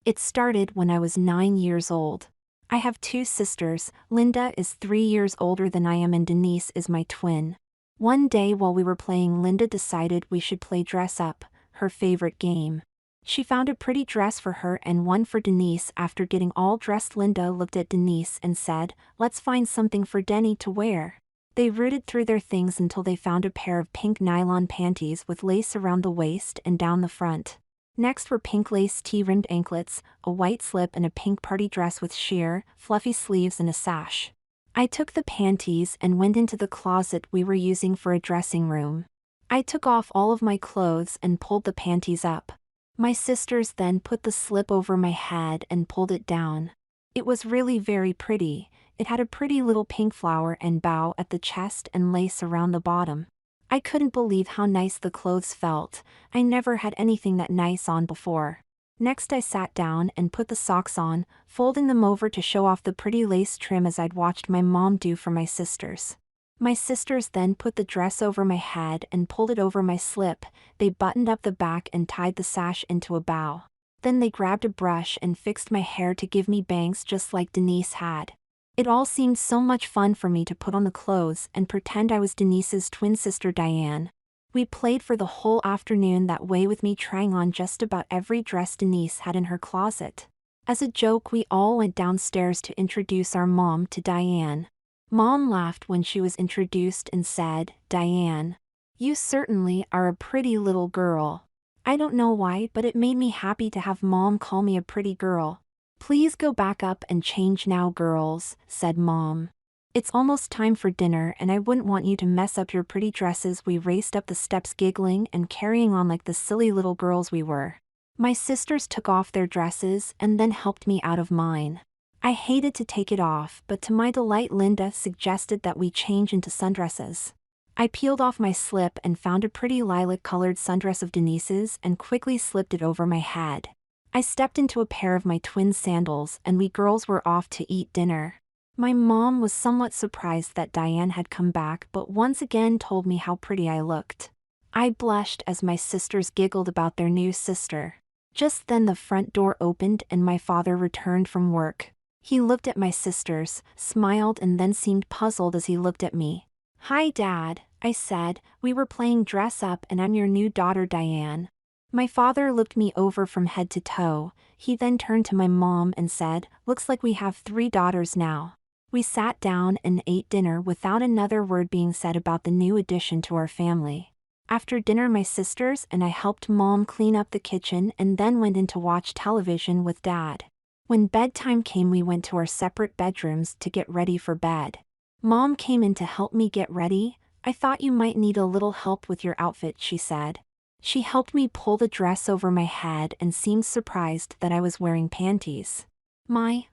It started when I was 9 years old. I have two sisters. Linda is 3 years older than I am and Denise is my twin. One day while we were playing, Linda decided we should play dress up, her favorite game. She found a pretty dress for her and one for Denise. After getting all dressed, Linda looked at Denise and said, "Let's find something for Denny to wear." They rooted through their things until they found a pair of pink nylon panties with lace around the waist and down the front. Next were pink lace tee-rimmed anklets, a white slip and a pink party dress with sheer, fluffy sleeves and a sash. I took the panties and went into the closet we were using for a dressing room. I took off all of my clothes and pulled the panties up. My sisters then put the slip over my head and pulled it down. It was really very pretty. It had a pretty little pink flower and bow at the chest and lace around the bottom. I couldn't believe how nice the clothes felt. I never had anything that nice on before. Next I sat down and put the socks on, folding them over to show off the pretty lace trim as I'd watched my mom do for my sisters. My sisters then put the dress over my head and pulled it over my slip. They buttoned up the back and tied the sash into a bow. Then they grabbed a brush and fixed my hair to give me bangs just like Denise had. It all seemed so much fun for me to put on the clothes and pretend I was Denise's twin sister Diane. We played for the whole afternoon that way, with me trying on just about every dress Denise had in her closet. As a joke, we all went downstairs to introduce our mom to Diane. Mom laughed when she was introduced and said, "Diane, you certainly are a pretty little girl." I don't know why, but it made me happy to have Mom call me a pretty girl. "Please go back up and change now, girls," said Mom. "It's almost time for dinner and I wouldn't want you to mess up your pretty dresses." We raced up the steps giggling and carrying on like the silly little girls we were. My sisters took off their dresses and then helped me out of mine. I hated to take it off, but to my delight Linda suggested that we change into sundresses. I peeled off my slip and found a pretty lilac-colored sundress of Denise's and quickly slipped it over my head. I stepped into a pair of my twin sandals and we girls were off to eat dinner. My mom was somewhat surprised that Diane had come back, but once again told me how pretty I looked. I blushed as my sisters giggled about their new sister. Just then the front door opened and my father returned from work. He looked at my sisters, smiled and then seemed puzzled as he looked at me. "Hi Dad," I said, "we were playing dress up and I'm your new daughter Diane." My father looked me over from head to toe. He then turned to my mom and said, "Looks like we have 3 daughters now." We sat down and ate dinner without another word being said about the new addition to our family. After dinner my sisters and I helped Mom clean up the kitchen and then went in to watch television with Dad. When bedtime came we went to our separate bedrooms to get ready for bed. Mom came in to help me get ready. "I thought you might need a little help with your outfit," she said. She helped me pull the dress over my head and seemed surprised that I was wearing panties. My,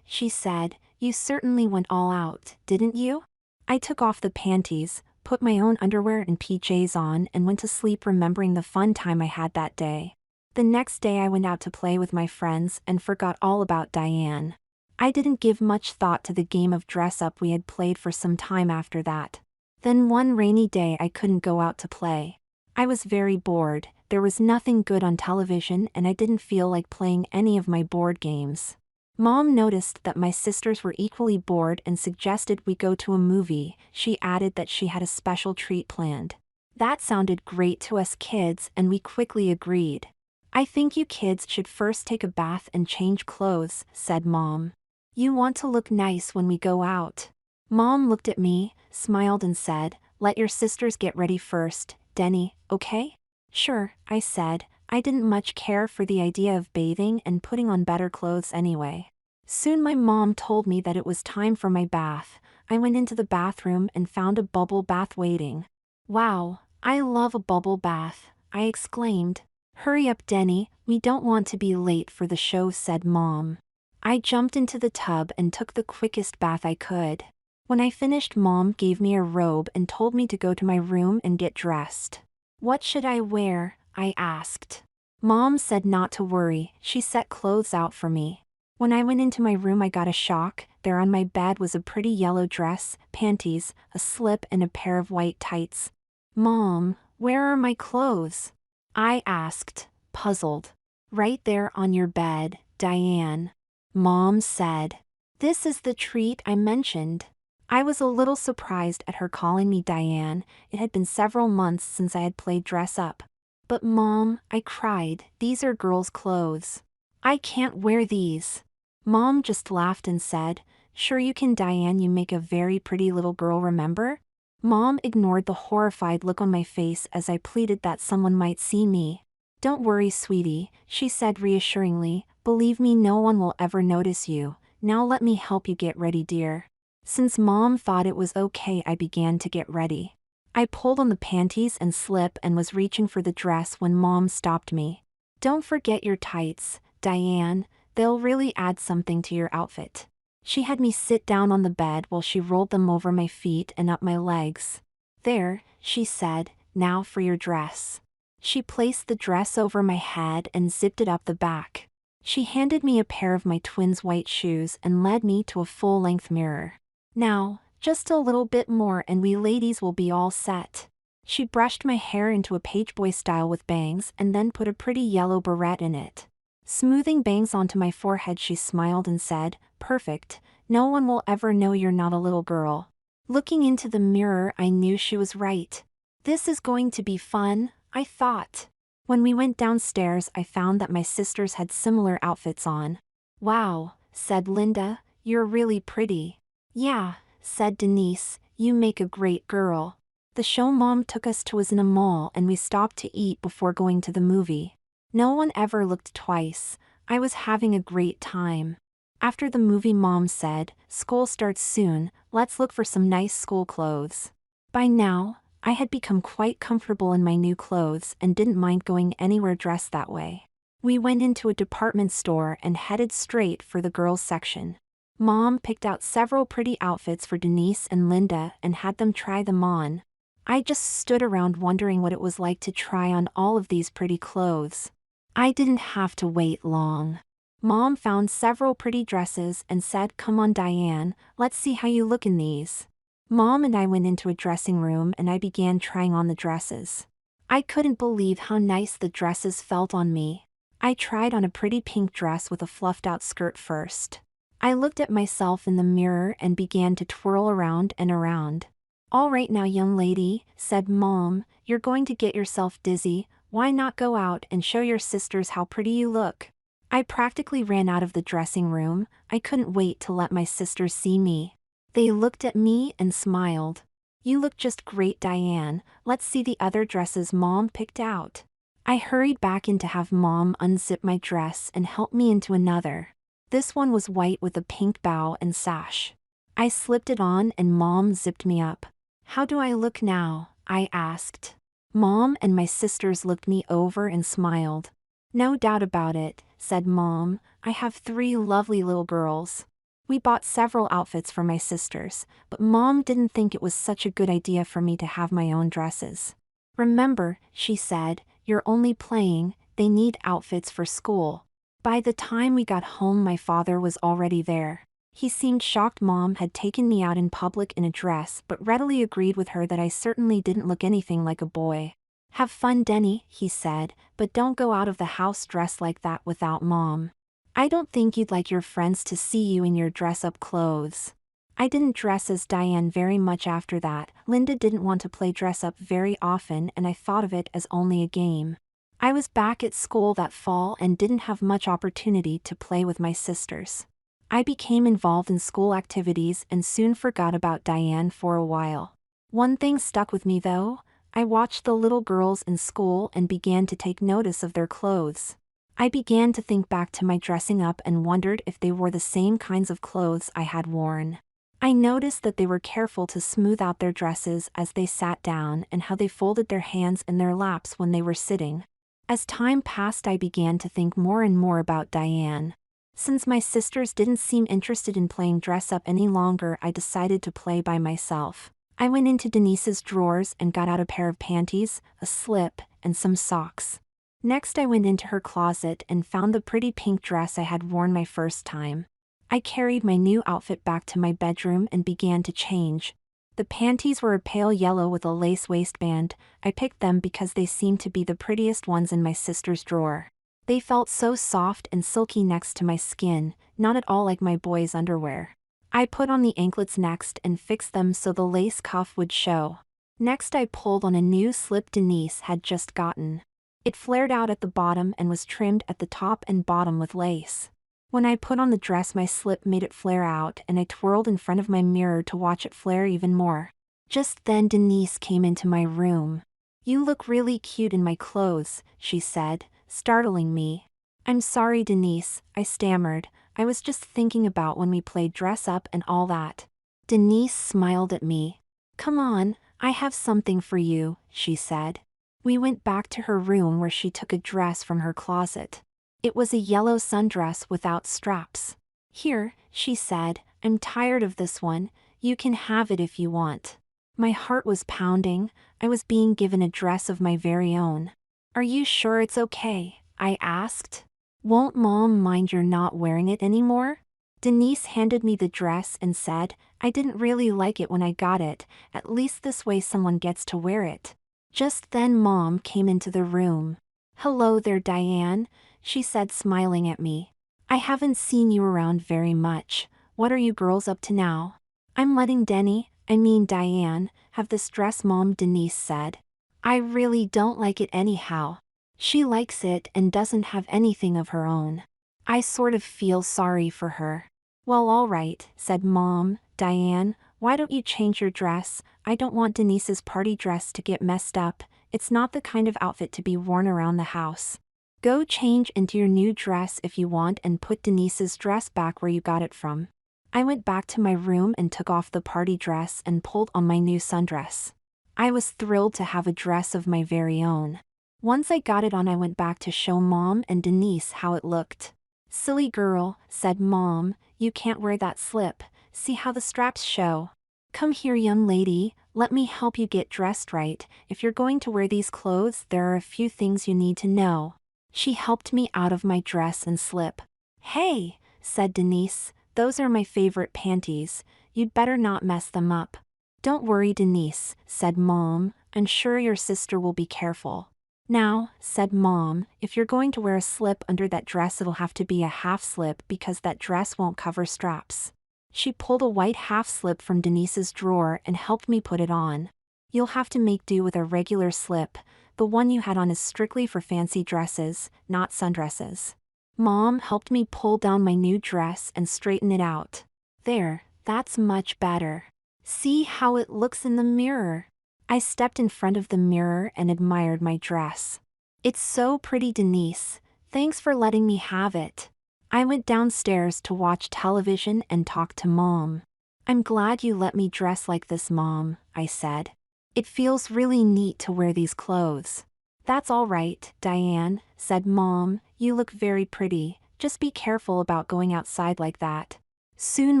she said, "You certainly went all out, didn't you?" I took off the panties, put my own underwear and PJs on and went to sleep remembering the fun time I had that day. The next day I went out to play with my friends and forgot all about Diane. I didn't give much thought to the game of dress up we had played for some time after that. Then one rainy day I couldn't go out to play. I was very bored, there was nothing good on television and I didn't feel like playing any of my board games. Mom noticed that my sisters were equally bored and suggested we go to a movie. She added that she had a special treat planned. That sounded great to us kids and we quickly agreed. "I think you kids should first take a bath and change clothes," said Mom. "You want to look nice when we go out." Mom looked at me, smiled and said, "Let your sisters get ready first, Denny, okay?" "Sure," I said. I didn't much care for the idea of bathing and putting on better clothes anyway. Soon my mom told me that it was time for my bath. I went into the bathroom and found a bubble bath waiting. "Wow, I love a bubble bath," I exclaimed. "Hurry up Denny, we don't want to be late for the show," said Mom. I jumped into the tub and took the quickest bath I could. When I finished Mom gave me a robe and told me to go to my room and get dressed. "What should I wear?" I asked. Mom said not to worry, she set clothes out for me. When I went into my room I got a shock. There on my bed was a pretty yellow dress, panties, a slip and a pair of white tights. "Mom, where are my clothes?" I asked, puzzled. Right there on your bed, Diane. Mom said. This is the treat I mentioned. I was a little surprised at her calling me Diane. It had been several months since I had played dress up. But Mom, I cried, these are girls' clothes. I can't wear these. Mom just laughed and said, sure you can, Diane, you make a very pretty little girl, remember? Mom ignored the horrified look on my face as I pleaded that someone might see me. Don't worry, sweetie, she said reassuringly, believe me, no one will ever notice you. Now let me help you get ready, dear. Since Mom thought it was okay, I began to get ready. I pulled on the panties and slip and was reaching for the dress when Mom stopped me. Don't forget your tights, Diane, they'll really add something to your outfit. She had me sit down on the bed while she rolled them over my feet and up my legs. There, she said, now for your dress. She placed the dress over my head and zipped it up the back. She handed me a pair of my twins' white shoes and led me to a full-length mirror. Now, just a little bit more and we ladies will be all set. She brushed my hair into a pageboy style with bangs and then put a pretty yellow barrette in it. Smoothing bangs onto my forehead, she smiled and said, perfect, no one will ever know you're not a little girl. Looking into the mirror, I knew she was right. This is going to be fun, I thought. When we went downstairs, I found that my sisters had similar outfits on. Wow, said Linda, you're really pretty. Yeah, said Denise, you make a great girl. The show Mom took us to was in a mall and we stopped to eat before going to the movie. No one ever looked twice. I was having a great time. After the movie, Mom said, school starts soon, let's look for some nice school clothes. By now, I had become quite comfortable in my new clothes and didn't mind going anywhere dressed that way. We went into a department store and headed straight for the girls' section. Mom picked out several pretty outfits for Denise and Linda and had them try them on. I just stood around wondering what it was like to try on all of these pretty clothes. I didn't have to wait long. Mom found several pretty dresses and said, come on, Diane, let's see how you look in these. Mom and I went into a dressing room and I began trying on the dresses. I couldn't believe how nice the dresses felt on me. I tried on a pretty pink dress with a fluffed out skirt first. I looked at myself in the mirror and began to twirl around and around. All right now, young lady, said Mom, you're going to get yourself dizzy, why not go out and show your sisters how pretty you look? I practically ran out of the dressing room. I couldn't wait to let my sisters see me. They looked at me and smiled. You look just great, Diane, let's see the other dresses Mom picked out. I hurried back in to have Mom unzip my dress and help me into another. This one was white with a pink bow and sash. I slipped it on and Mom zipped me up. How do I look now? I asked. Mom and my sisters looked me over and smiled. No doubt about it, said Mom, I have 3 lovely little girls. We bought several outfits for my sisters, but Mom didn't think it was such a good idea for me to have my own dresses. Remember, she said, you're only playing, they need outfits for school. By the time we got home, my father was already there. He seemed shocked Mom had taken me out in public in a dress, but readily agreed with her that I certainly didn't look anything like a boy. Have fun, Denny, he said, but don't go out of the house dressed like that without Mom. I don't think you'd like your friends to see you in your dress-up clothes. I didn't dress as Diane very much after that. Linda didn't want to play dress-up very often and I thought of it as only a game. I was back at school that fall and didn't have much opportunity to play with my sisters. I became involved in school activities and soon forgot about Diane for a while. One thing stuck with me though. I watched the little girls in school and began to take notice of their clothes. I began to think back to my dressing up and wondered if they wore the same kinds of clothes I had worn. I noticed that they were careful to smooth out their dresses as they sat down and how they folded their hands in their laps when they were sitting. As time passed, I began to think more and more about Diane. Since my sisters didn't seem interested in playing dress-up any longer, I decided to play by myself. I went into Denise's drawers and got out a pair of panties, a slip, and some socks. Next I went into her closet and found the pretty pink dress I had worn my first time. I carried my new outfit back to my bedroom and began to change. The panties were a pale yellow with a lace waistband. I picked them because they seemed to be the prettiest ones in my sister's drawer. They felt so soft and silky next to my skin, not at all like my boys' underwear. I put on the anklets next and fixed them so the lace cuff would show. Next I pulled on a new slip Denise had just gotten. It flared out at the bottom and was trimmed at the top and bottom with lace. When I put on the dress, my slip made it flare out, and I twirled in front of my mirror to watch it flare even more. Just then Denise came into my room. "You look really cute in my clothes," she said, startling me. "I'm sorry, Denise," I stammered. "I was just thinking about when we played dress up and all that." Denise smiled at me. "Come on, I have something for you," she said. We went back to her room where she took a dress from her closet. It was a yellow sundress without straps. "Here," she said, "I'm tired of this one, you can have it if you want." My heart was pounding. I was being given a dress of my very own. "Are you sure it's okay?" I asked. "Won't Mom mind you're not wearing it anymore?" Denise handed me the dress and said, "I didn't really like it when I got it, at least this way someone gets to wear it." Just then Mom came into the room. "Hello there, Diane," she said, smiling at me. "I haven't seen you around very much. What are you girls up to now?" "I'm letting Diane, have this dress," Mom Denise said. "I really don't like it anyhow. She likes it and doesn't have anything of her own. I sort of feel sorry for her." "Well, all right," said Mom. "Diane, why don't you change your dress? I don't want Denise's party dress to get messed up. It's not the kind of outfit to be worn around the house. Go change into your new dress if you want and put Denise's dress back where you got it from." I went back to my room and took off the party dress and pulled on my new sundress. I was thrilled to have a dress of my very own. Once I got it on, I went back to show Mom and Denise how it looked. "Silly girl," said Mom, "you can't wear that slip. See how the straps show. Come here, young lady, let me help you get dressed right. If you're going to wear these clothes, there are a few things you need to know." She helped me out of my dress and slip. "Hey," said Denise, "those are my favorite panties. You'd better not mess them up." "Don't worry, Denise," said Mom, "I'm sure your sister will be careful." "Now," said Mom, "if you're going to wear a slip under that dress, it'll have to be a half slip because that dress won't cover straps." She pulled a white half slip from Denise's drawer and helped me put it on. "You'll have to make do with a regular slip. The one you had on is strictly for fancy dresses, not sundresses." Mom helped me pull down my new dress and straighten it out. "There, that's much better. See how it looks in the mirror." I stepped in front of the mirror and admired my dress. "It's so pretty, Denise. Thanks for letting me have it." I went downstairs to watch television and talk to Mom. "I'm glad you let me dress like this, Mom," I said. "It feels really neat to wear these clothes." "That's all right, Diane," said Mom. "You look very pretty. Just be careful about going outside like that." Soon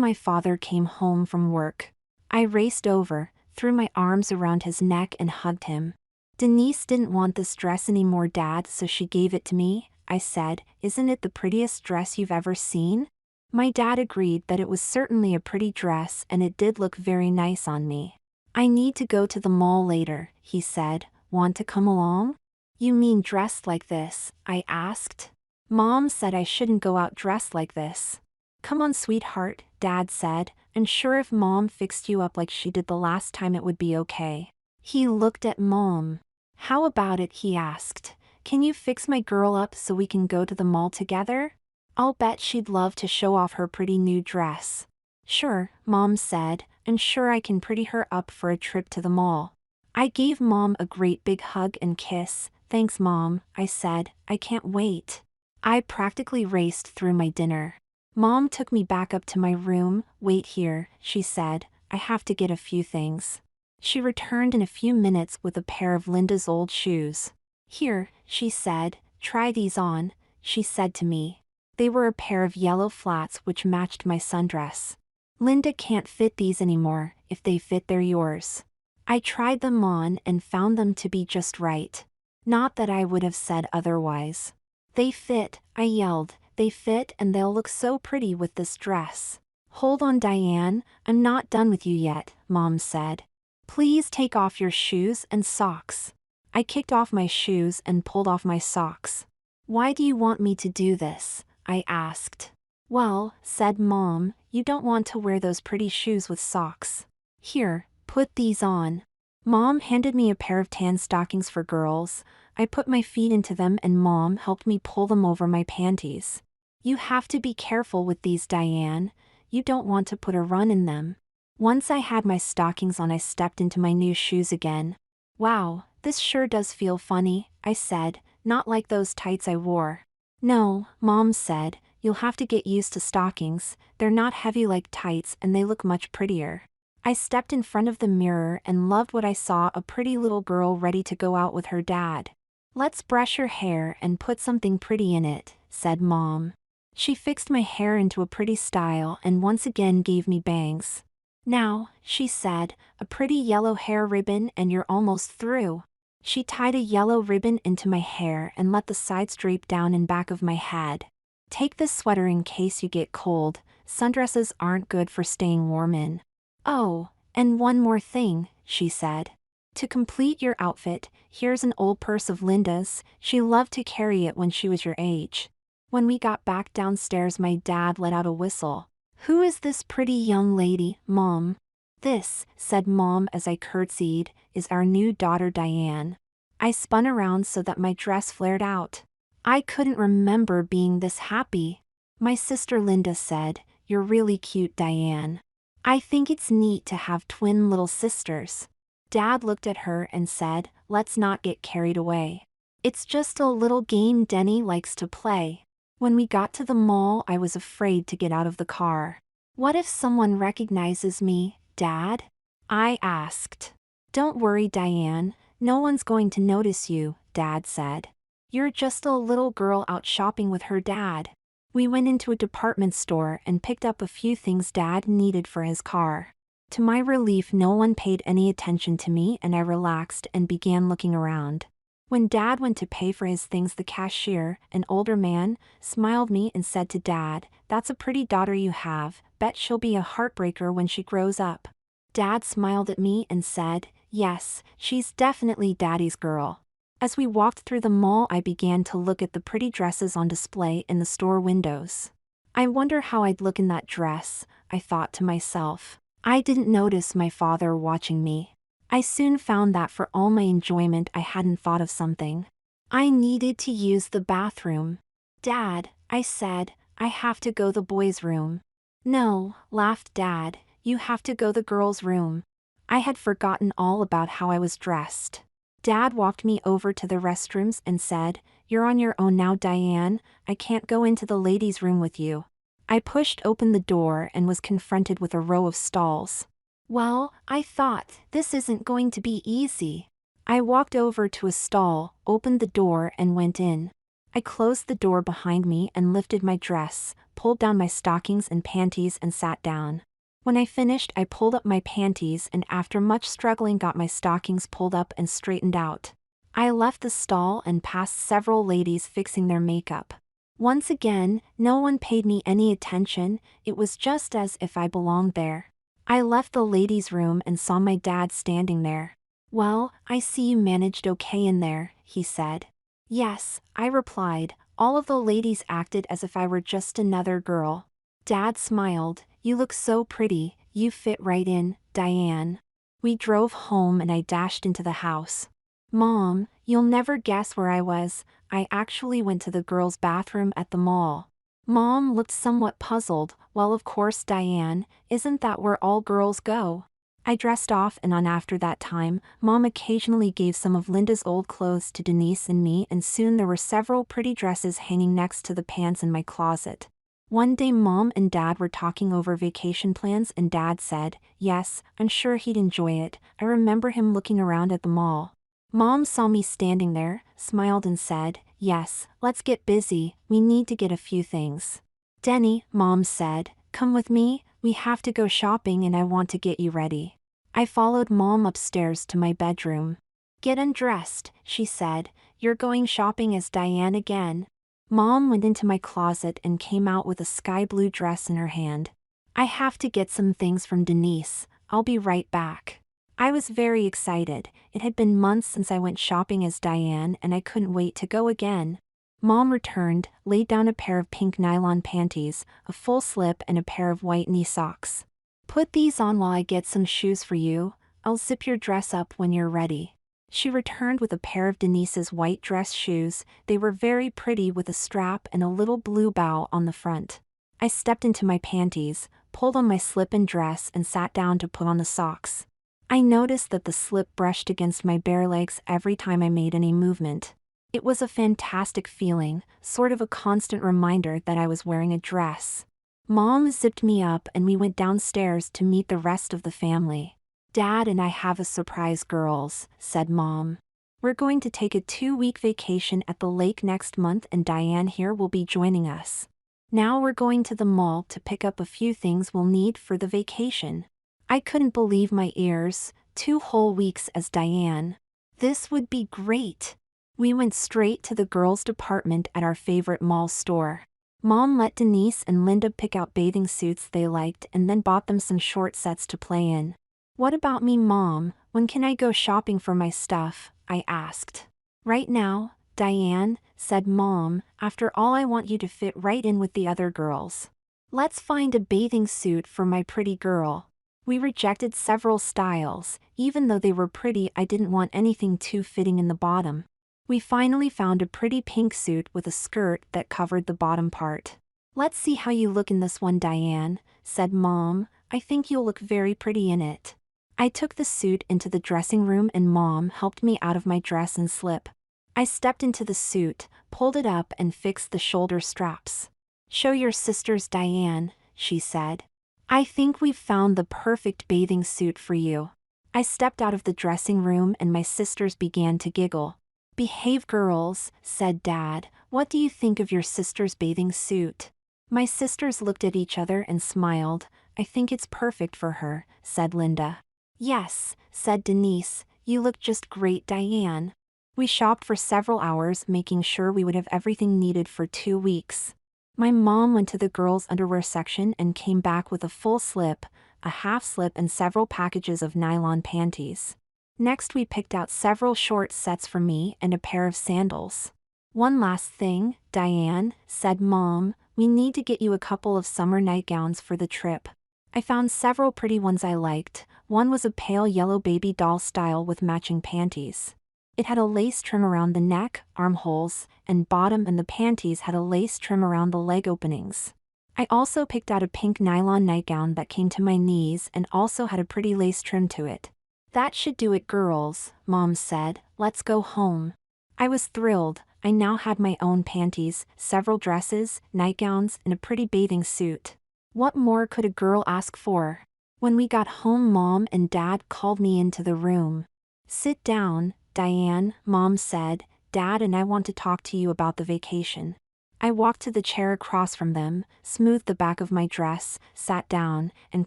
my father came home from work. I raced over, threw my arms around his neck and hugged him. "Denise didn't want this dress anymore, Dad, so she gave it to me," I said. "Isn't it the prettiest dress you've ever seen?" My dad agreed that it was certainly a pretty dress and it did look very nice on me. "I need to go to the mall later," he said. "Want to come along?" "You mean dressed like this?" I asked. "Mom said I shouldn't go out dressed like this." "Come on, sweetheart," Dad said. "I'm sure if Mom fixed you up like she did the last time it would be okay." He looked at Mom. "How about it?" he asked. "Can you fix my girl up so we can go to the mall together? I'll bet she'd love to show off her pretty new dress." "Sure," Mom said. "I'm sure I can pretty her up for a trip to the mall." I gave Mom a great big hug and kiss. "Thanks, Mom," I said. "I can't wait." I practically raced through my dinner. Mom took me back up to my room. "Wait here," she said. "I have to get a few things." She returned in a few minutes with a pair of Linda's old shoes. "Here," she said, "try these on," she said to me. They were a pair of yellow flats which matched my sundress. "Linda can't fit these anymore. If they fit, they're yours." I tried them on and found them to be just right. Not that I would have said otherwise. "They fit," I yelled. "They fit and they'll look so pretty with this dress." "Hold on, Diane, I'm not done with you yet," Mom said. "Please take off your shoes and socks." I kicked off my shoes and pulled off my socks. Why do you want me to do this? I asked. Well, said Mom, you don't want to wear those pretty shoes with socks. Here, put these on. Mom handed me a pair of tan stockings for girls. I put my feet into them and Mom helped me pull them over my panties. You have to be careful with these, Diane. You don't want to put a run in them. Once I had my stockings on, I stepped into my new shoes again. Wow, this sure does feel funny, I said, not like those tights I wore. No, Mom said, you'll have to get used to stockings, they're not heavy like tights and they look much prettier. I stepped in front of the mirror and loved what I saw, a pretty little girl ready to go out with her dad. Let's brush your hair and put something pretty in it, said Mom. She fixed my hair into a pretty style and once again gave me bangs. Now, she said, a pretty yellow hair ribbon and you're almost through. She tied a yellow ribbon into my hair and let the sides drape down in back of my head. Take this sweater in case you get cold, sundresses aren't good for staying warm in. Oh, and one more thing, she said. To complete your outfit, here's an old purse of Linda's, she loved to carry it when she was your age. When we got back downstairs, my dad let out a whistle. Who is this pretty young lady, Mom? This, said Mom as I curtsied, is our new daughter Diane. I spun around so that my dress flared out. I couldn't remember being this happy. My sister Linda said, you're really cute, Diane. I think it's neat to have twin little sisters. Dad looked at her and said, let's not get carried away. It's just a little game Denny likes to play. When we got to the mall, I was afraid to get out of the car. What if someone recognizes me, Dad? I asked. Don't worry, Diane, no one's going to notice you, Dad said. You're just a little girl out shopping with her dad. We went into a department store and picked up a few things Dad needed for his car. To my relief, no one paid any attention to me and I relaxed and began looking around. When Dad went to pay for his things, the cashier, an older man, smiled me and said to Dad, that's a pretty daughter you have, bet she'll be a heartbreaker when she grows up. Dad smiled at me and said, yes, she's definitely Daddy's girl. As we walked through the mall, I began to look at the pretty dresses on display in the store windows. I wonder how I'd look in that dress, I thought to myself. I didn't notice my father watching me. I soon found that for all my enjoyment I hadn't thought of something. I needed to use the bathroom. Dad, I said, I have to go the boys' room. No, laughed Dad, you have to go the girls' room. I had forgotten all about how I was dressed. Dad walked me over to the restrooms and said, you're on your own now, Diane, I can't go into the ladies' room with you. I pushed open the door and was confronted with a row of stalls. Well, I thought, this isn't going to be easy. I walked over to a stall, opened the door and went in. I closed the door behind me and lifted my dress, pulled down my stockings and panties and sat down. When I finished, I pulled up my panties and after much struggling got my stockings pulled up and straightened out. I left the stall and passed several ladies fixing their makeup. Once again, no one paid me any attention, it was just as if I belonged there. I left the ladies' room and saw my dad standing there. Well, I see you managed okay in there, he said. Yes, I replied, all of the ladies acted as if I were just another girl. Dad smiled, you look so pretty, you fit right in, Diane. We drove home and I dashed into the house. Mom, you'll never guess where I was, I actually went to the girls' bathroom at the mall. Mom looked somewhat puzzled. Well, of course, Diane, isn't that where all girls go? I dressed off and on. After that time, Mom occasionally gave some of Linda's old clothes to Denise and me, and soon there were several pretty dresses hanging next to the pants in my closet. One day Mom and Dad were talking over vacation plans and Dad said, yes, I'm sure he'd enjoy it. I remember him looking around at the mall. Mom saw me standing there, smiled and said, yes, let's get busy, we need to get a few things. Denny, Mom said, come with me, we have to go shopping and I want to get you ready. I followed Mom upstairs to my bedroom. Get undressed, she said, you're going shopping as Diane again. Mom went into my closet and came out with a sky blue dress in her hand. I have to get some things from Denise, I'll be right back. I was very excited, it had been months since I went shopping as Diane and I couldn't wait to go again. Mom returned, laid down a pair of pink nylon panties, a full slip and a pair of white knee socks. Put these on while I get some shoes for you. I'll zip your dress up when you're ready. She returned with a pair of Denise's white dress shoes. They were very pretty with a strap and a little blue bow on the front. I stepped into my panties, pulled on my slip and dress and sat down to put on the socks. I noticed that the slip brushed against my bare legs every time I made any movement. It was a fantastic feeling, sort of a constant reminder that I was wearing a dress. Mom zipped me up and we went downstairs to meet the rest of the family. Dad and I have a surprise, girls, said Mom. We're going to take a 2-week vacation at the lake next month and Diane here will be joining us. Now we're going to the mall to pick up a few things we'll need for the vacation. I couldn't believe my ears, 2 whole weeks as Diane. This would be great. We went straight to the girls' department at our favorite mall store. Mom let Denise and Linda pick out bathing suits they liked and then bought them some short sets to play in. What about me, Mom? When can I go shopping for my stuff? I asked. Right now, Diane, said Mom. After all, I want you to fit right in with the other girls. Let's find a bathing suit for my pretty girl. We rejected several styles. Even though they were pretty, I didn't want anything too fitting in the bottom. We finally found a pretty pink suit with a skirt that covered the bottom part. Let's see how you look in this one, Diane, said Mom. I think you'll look very pretty in it. I took the suit into the dressing room and Mom helped me out of my dress and slip. I stepped into the suit, pulled it up and fixed the shoulder straps. Show your sisters, Diane, she said. I think we've found the perfect bathing suit for you. I stepped out of the dressing room and my sisters began to giggle. Behave, girls, said Dad. What do you think of your sister's bathing suit? My sisters looked at each other and smiled. I think it's perfect for her, said Linda. Yes, said Denise. You look just great, Diane. We shopped for several hours, making sure we would have everything needed for 2 weeks. My mom went to the girls' underwear section and came back with a full slip, a half slip and several packages of nylon panties. Next we picked out several short sets for me and a pair of sandals. One last thing, Diane, said Mom, we need to get you a couple of summer nightgowns for the trip. I found several pretty ones I liked. One was a pale yellow baby doll style with matching panties. It had a lace trim around the neck, armholes, and bottom, and the panties had a lace trim around the leg openings. I also picked out a pink nylon nightgown that came to my knees and also had a pretty lace trim to it. That should do it, girls, Mom said. Let's go home. I was thrilled. I now had my own panties, several dresses, nightgowns, and a pretty bathing suit. What more could a girl ask for? When we got home, Mom and Dad called me into the room. Sit down, Diane, Mom said. Dad and I want to talk to you about the vacation. I walked to the chair across from them, smoothed the back of my dress, sat down, and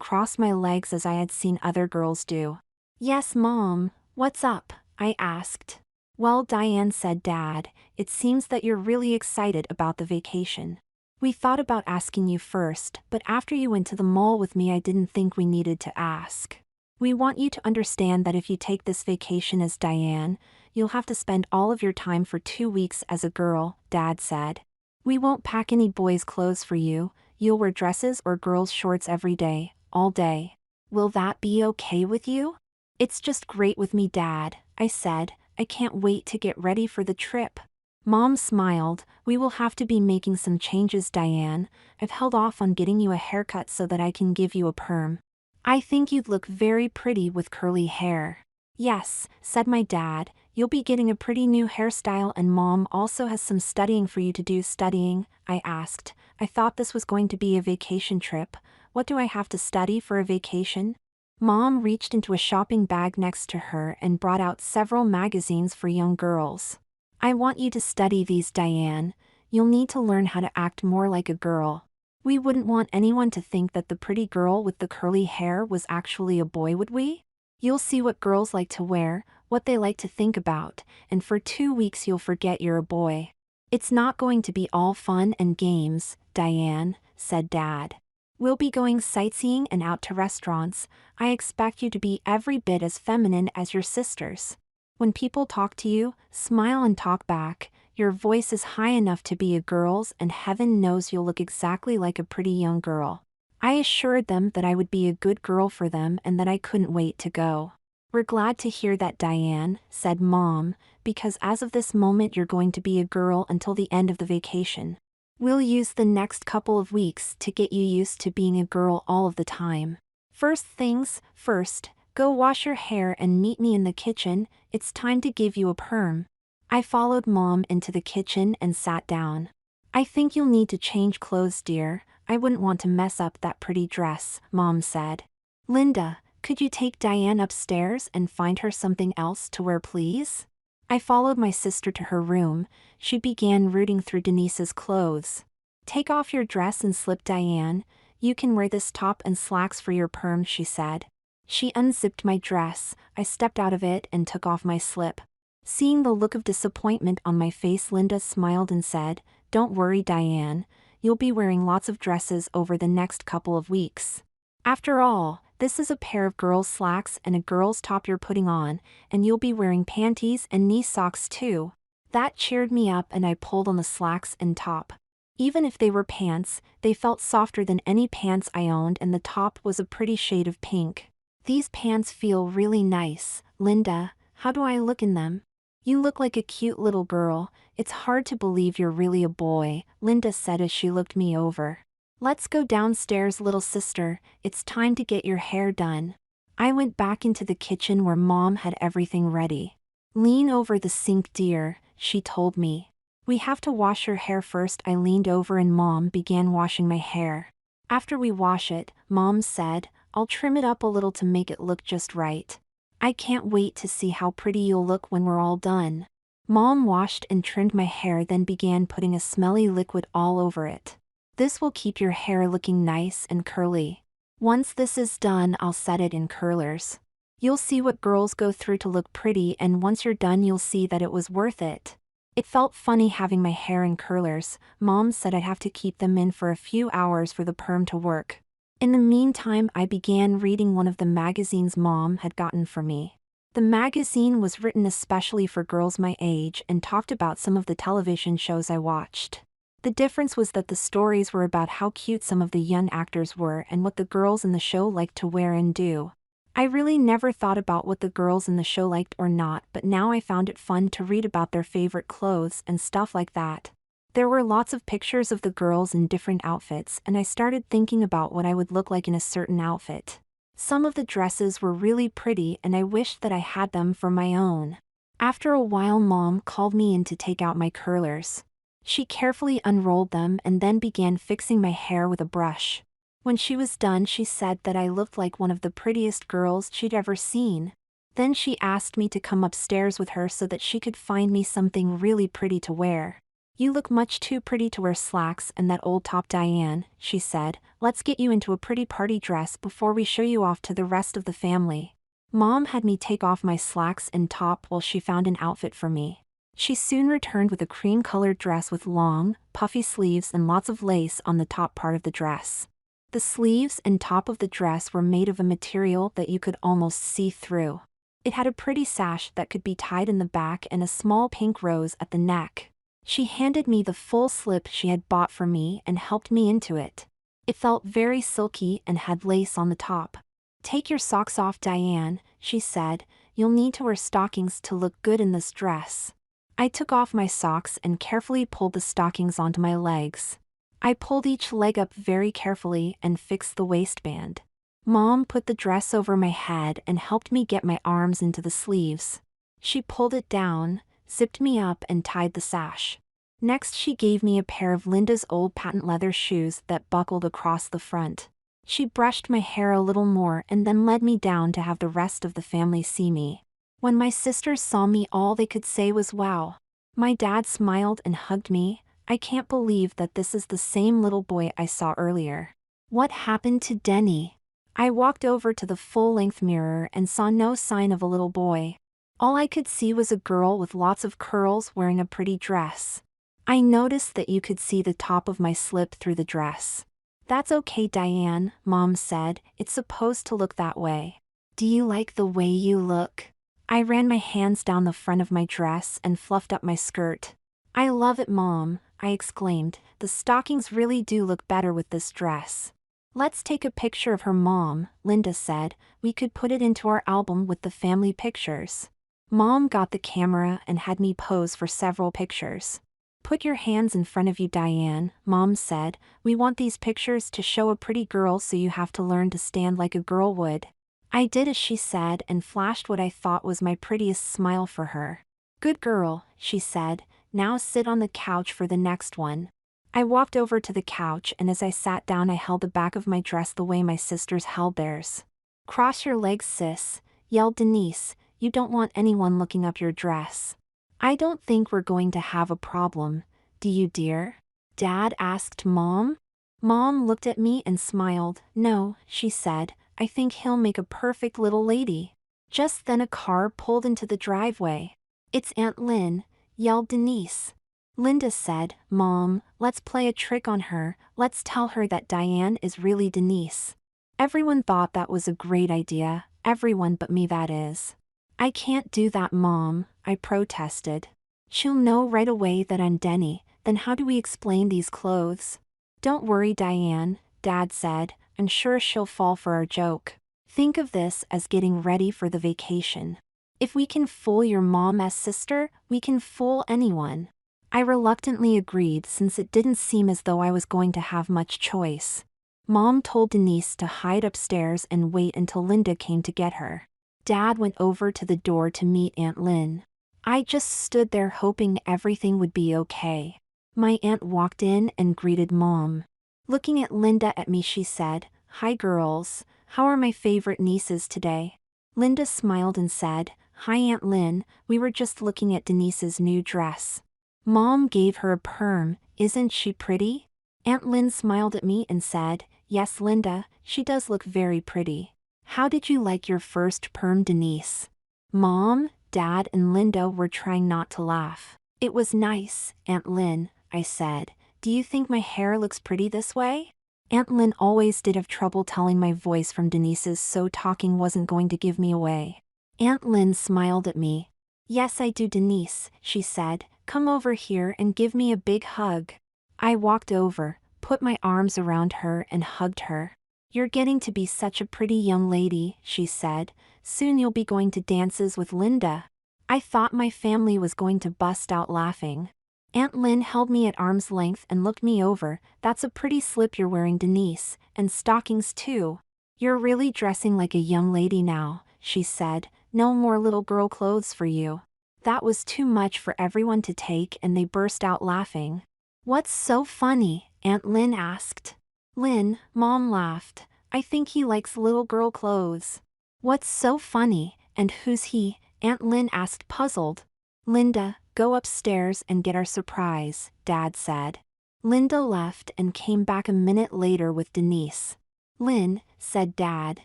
crossed my legs as I had seen other girls do. Yes, Mom, what's up? I asked. Well, Diane, said Dad, it seems that you're really excited about the vacation. We thought about asking you first, but after you went to the mall with me, I didn't think we needed to ask. We want you to understand that if you take this vacation as Diane, you'll have to spend all of your time for 2 weeks as a girl, Dad said. We won't pack any boys' clothes for you. You'll wear dresses or girls' shorts every day, all day. Will that be okay with you? It's just great with me, Dad, I said. I can't wait to get ready for the trip. Mom smiled. We will have to be making some changes, Diane. I've held off on getting you a haircut so that I can give you a perm. I think you'd look very pretty with curly hair. Yes, said my dad. You'll be getting a pretty new hairstyle and Mom also has some studying for you to do. Studying? I asked. I thought this was going to be a vacation trip. What do I have to study for a vacation? Mom reached into a shopping bag next to her and brought out several magazines for young girls. I want you to study these, Diane. You'll need to learn how to act more like a girl. We wouldn't want anyone to think that the pretty girl with the curly hair was actually a boy, would we? You'll see what girls like to wear, what they like to think about, and for 2 weeks you'll forget you're a boy. It's not going to be all fun and games, Diane, said Dad. We'll be going sightseeing and out to restaurants. I expect you to be every bit as feminine as your sisters. When people talk to you, smile and talk back. Your voice is high enough to be a girl's, and heaven knows you'll look exactly like a pretty young girl." I assured them that I would be a good girl for them and that I couldn't wait to go. "We're glad to hear that, Diane," said Mom, "because as of this moment you're going to be a girl until the end of the vacation. We'll use the next couple of weeks to get you used to being a girl all of the time. First things first, go wash your hair and meet me in the kitchen. It's time to give you a perm." I followed Mom into the kitchen and sat down. "I think you'll need to change clothes, dear. I wouldn't want to mess up that pretty dress," Mom said. "Linda, could you take Diane upstairs and find her something else to wear, please?" I followed my sister to her room. She began rooting through Denise's clothes. "Take off your dress and slip, Diane. You can wear this top and slacks for your perm," she said. She unzipped my dress. I stepped out of it and took off my slip. Seeing the look of disappointment on my face, Linda smiled and said, "Don't worry, Diane. You'll be wearing lots of dresses over the next couple of weeks. After all, this is a pair of girls' slacks and a girl's top you're putting on, and you'll be wearing panties and knee socks too." That cheered me up and I pulled on the slacks and top. Even if they were pants, they felt softer than any pants I owned, and the top was a pretty shade of pink. "These pants feel really nice, Linda. How do I look in them?" "You look like a cute little girl. It's hard to believe you're really a boy," Linda said as she looked me over. "Let's go downstairs, little sister. It's time to get your hair done." I went back into the kitchen where Mom had everything ready. "Lean over the sink, dear," she told me. "We have to wash your hair first." I leaned over and Mom began washing my hair. "After we wash it," Mom said, "I'll trim it up a little to make it look just right. I can't wait to see how pretty you'll look when we're all done." Mom washed and trimmed my hair, then began putting a smelly liquid all over it. "This will keep your hair looking nice and curly. Once this is done, I'll set it in curlers. You'll see what girls go through to look pretty, and once you're done you'll see that it was worth it." It felt funny having my hair in curlers. Mom said I'd have to keep them in for a few hours for the perm to work. In the meantime, I began reading one of the magazines Mom had gotten for me. The magazine was written especially for girls my age and talked about some of the television shows I watched. The difference was that the stories were about how cute some of the young actors were and what the girls in the show liked to wear and do. I really never thought about what the girls in the show liked or not, but now I found it fun to read about their favorite clothes and stuff like that. There were lots of pictures of the girls in different outfits, and I started thinking about what I would look like in a certain outfit. Some of the dresses were really pretty and I wished that I had them for my own. After a while, Mom called me in to take out my curlers. She carefully unrolled them and then began fixing my hair with a brush. When she was done, she said that I looked like one of the prettiest girls she'd ever seen. Then she asked me to come upstairs with her so that she could find me something really pretty to wear. "You look much too pretty to wear slacks and that old top, Diane," she said. "Let's get you into a pretty party dress before we show you off to the rest of the family." Mom had me take off my slacks and top while she found an outfit for me. She soon returned with a cream-colored dress with long, puffy sleeves and lots of lace on the top part of the dress. The sleeves and top of the dress were made of a material that you could almost see through. It had a pretty sash that could be tied in the back and a small pink rose at the neck. She handed me the full slip she had bought for me and helped me into it. It felt very silky and had lace on the top. "Take your socks off, Diane," she said. "You'll need to wear stockings to look good in this dress." I took off my socks and carefully pulled the stockings onto my legs. I pulled each leg up very carefully and fixed the waistband. Mom put the dress over my head and helped me get my arms into the sleeves. She pulled it down, zipped me up and tied the sash. Next she gave me a pair of Linda's old patent leather shoes that buckled across the front. She brushed my hair a little more and then led me down to have the rest of the family see me. When my sisters saw me, all they could say was wow. My dad smiled and hugged me. "I can't believe that this is the same little boy I saw earlier. What happened to Denny?" I walked over to the full-length mirror and saw no sign of a little boy. All I could see was a girl with lots of curls wearing a pretty dress. I noticed that you could see the top of my slip through the dress. "That's okay, Diane," Mom said. "It's supposed to look that way. Do you like the way you look?" I ran my hands down the front of my dress and fluffed up my skirt. "I love it, Mom," I exclaimed. "The stockings really do look better with this dress." "Let's take a picture of her, Mom," Linda said. "We could put it into our album with the family pictures." Mom got the camera and had me pose for several pictures. "Put your hands in front of you, Diane," Mom said. "We want these pictures to show a pretty girl, so you have to learn to stand like a girl would." I did as she said and flashed what I thought was my prettiest smile for her. "Good girl," she said. "Now sit on the couch for the next one." I walked over to the couch, and as I sat down I held the back of my dress the way my sisters held theirs. "Cross your legs, sis," yelled Denise. "You don't want anyone looking up your dress." "I don't think we're going to have a problem, do you, dear?" Dad asked Mom. Mom looked at me and smiled. "No," she said. "I think he'll make a perfect little lady." Just then a car pulled into the driveway. "It's Aunt Lynn," yelled Denise. Linda said, "Mom, let's play a trick on her. Let's tell her that Diane is really Denise." Everyone thought that was a great idea, everyone but me, that is. "I can't do that, Mom," I protested. "She'll know right away that I'm Denny. Then how do we explain these clothes?" "Don't worry, Diane," Dad said. "I'm sure she'll fall for our joke. Think of this as getting ready for the vacation. If we can fool your mom as sister, we can fool anyone." I reluctantly agreed, since it didn't seem as though I was going to have much choice. Mom told Denise to hide upstairs and wait until Linda came to get her. Dad went over to the door to meet Aunt Lynn. I just stood there hoping everything would be okay. My aunt walked in and greeted Mom. Looking at Linda at me, she said, "Hi girls, how are my favorite nieces today?" Linda smiled and said, "Hi Aunt Lynn, we were just looking at Denise's new dress." Mom gave her a perm. "Isn't she pretty?" Aunt Lynn smiled at me and said, "Yes Linda, she does look very pretty. How did you like your first perm, Denise?" Mom, Dad and Linda were trying not to laugh. "It was nice, Aunt Lynn," I said. "Do you think my hair looks pretty this way?" Aunt Lynn always did have trouble telling my voice from Denise's, so talking wasn't going to give me away. Aunt Lynn smiled at me. "Yes I do, Denise," she said. "Come over here and give me a big hug." I walked over, put my arms around her and hugged her. "You're getting to be such a pretty young lady," she said. "Soon you'll be going to dances with Linda." I thought my family was going to bust out laughing. Aunt Lynn held me at arm's length and looked me over. "That's a pretty slip you're wearing, Denise, and stockings too. You're really dressing like a young lady now," she said. "No more little girl clothes for you." That was too much for everyone to take, and they burst out laughing. "What's so funny?" Aunt Lynn asked. "Lynn," Mom laughed. "I think he likes little girl clothes." "What's so funny, and who's he?" Aunt Lynn asked, puzzled. "Linda, go upstairs and get our surprise," Dad said. Linda left and came back a minute later with Denise. "Lynn," said Dad,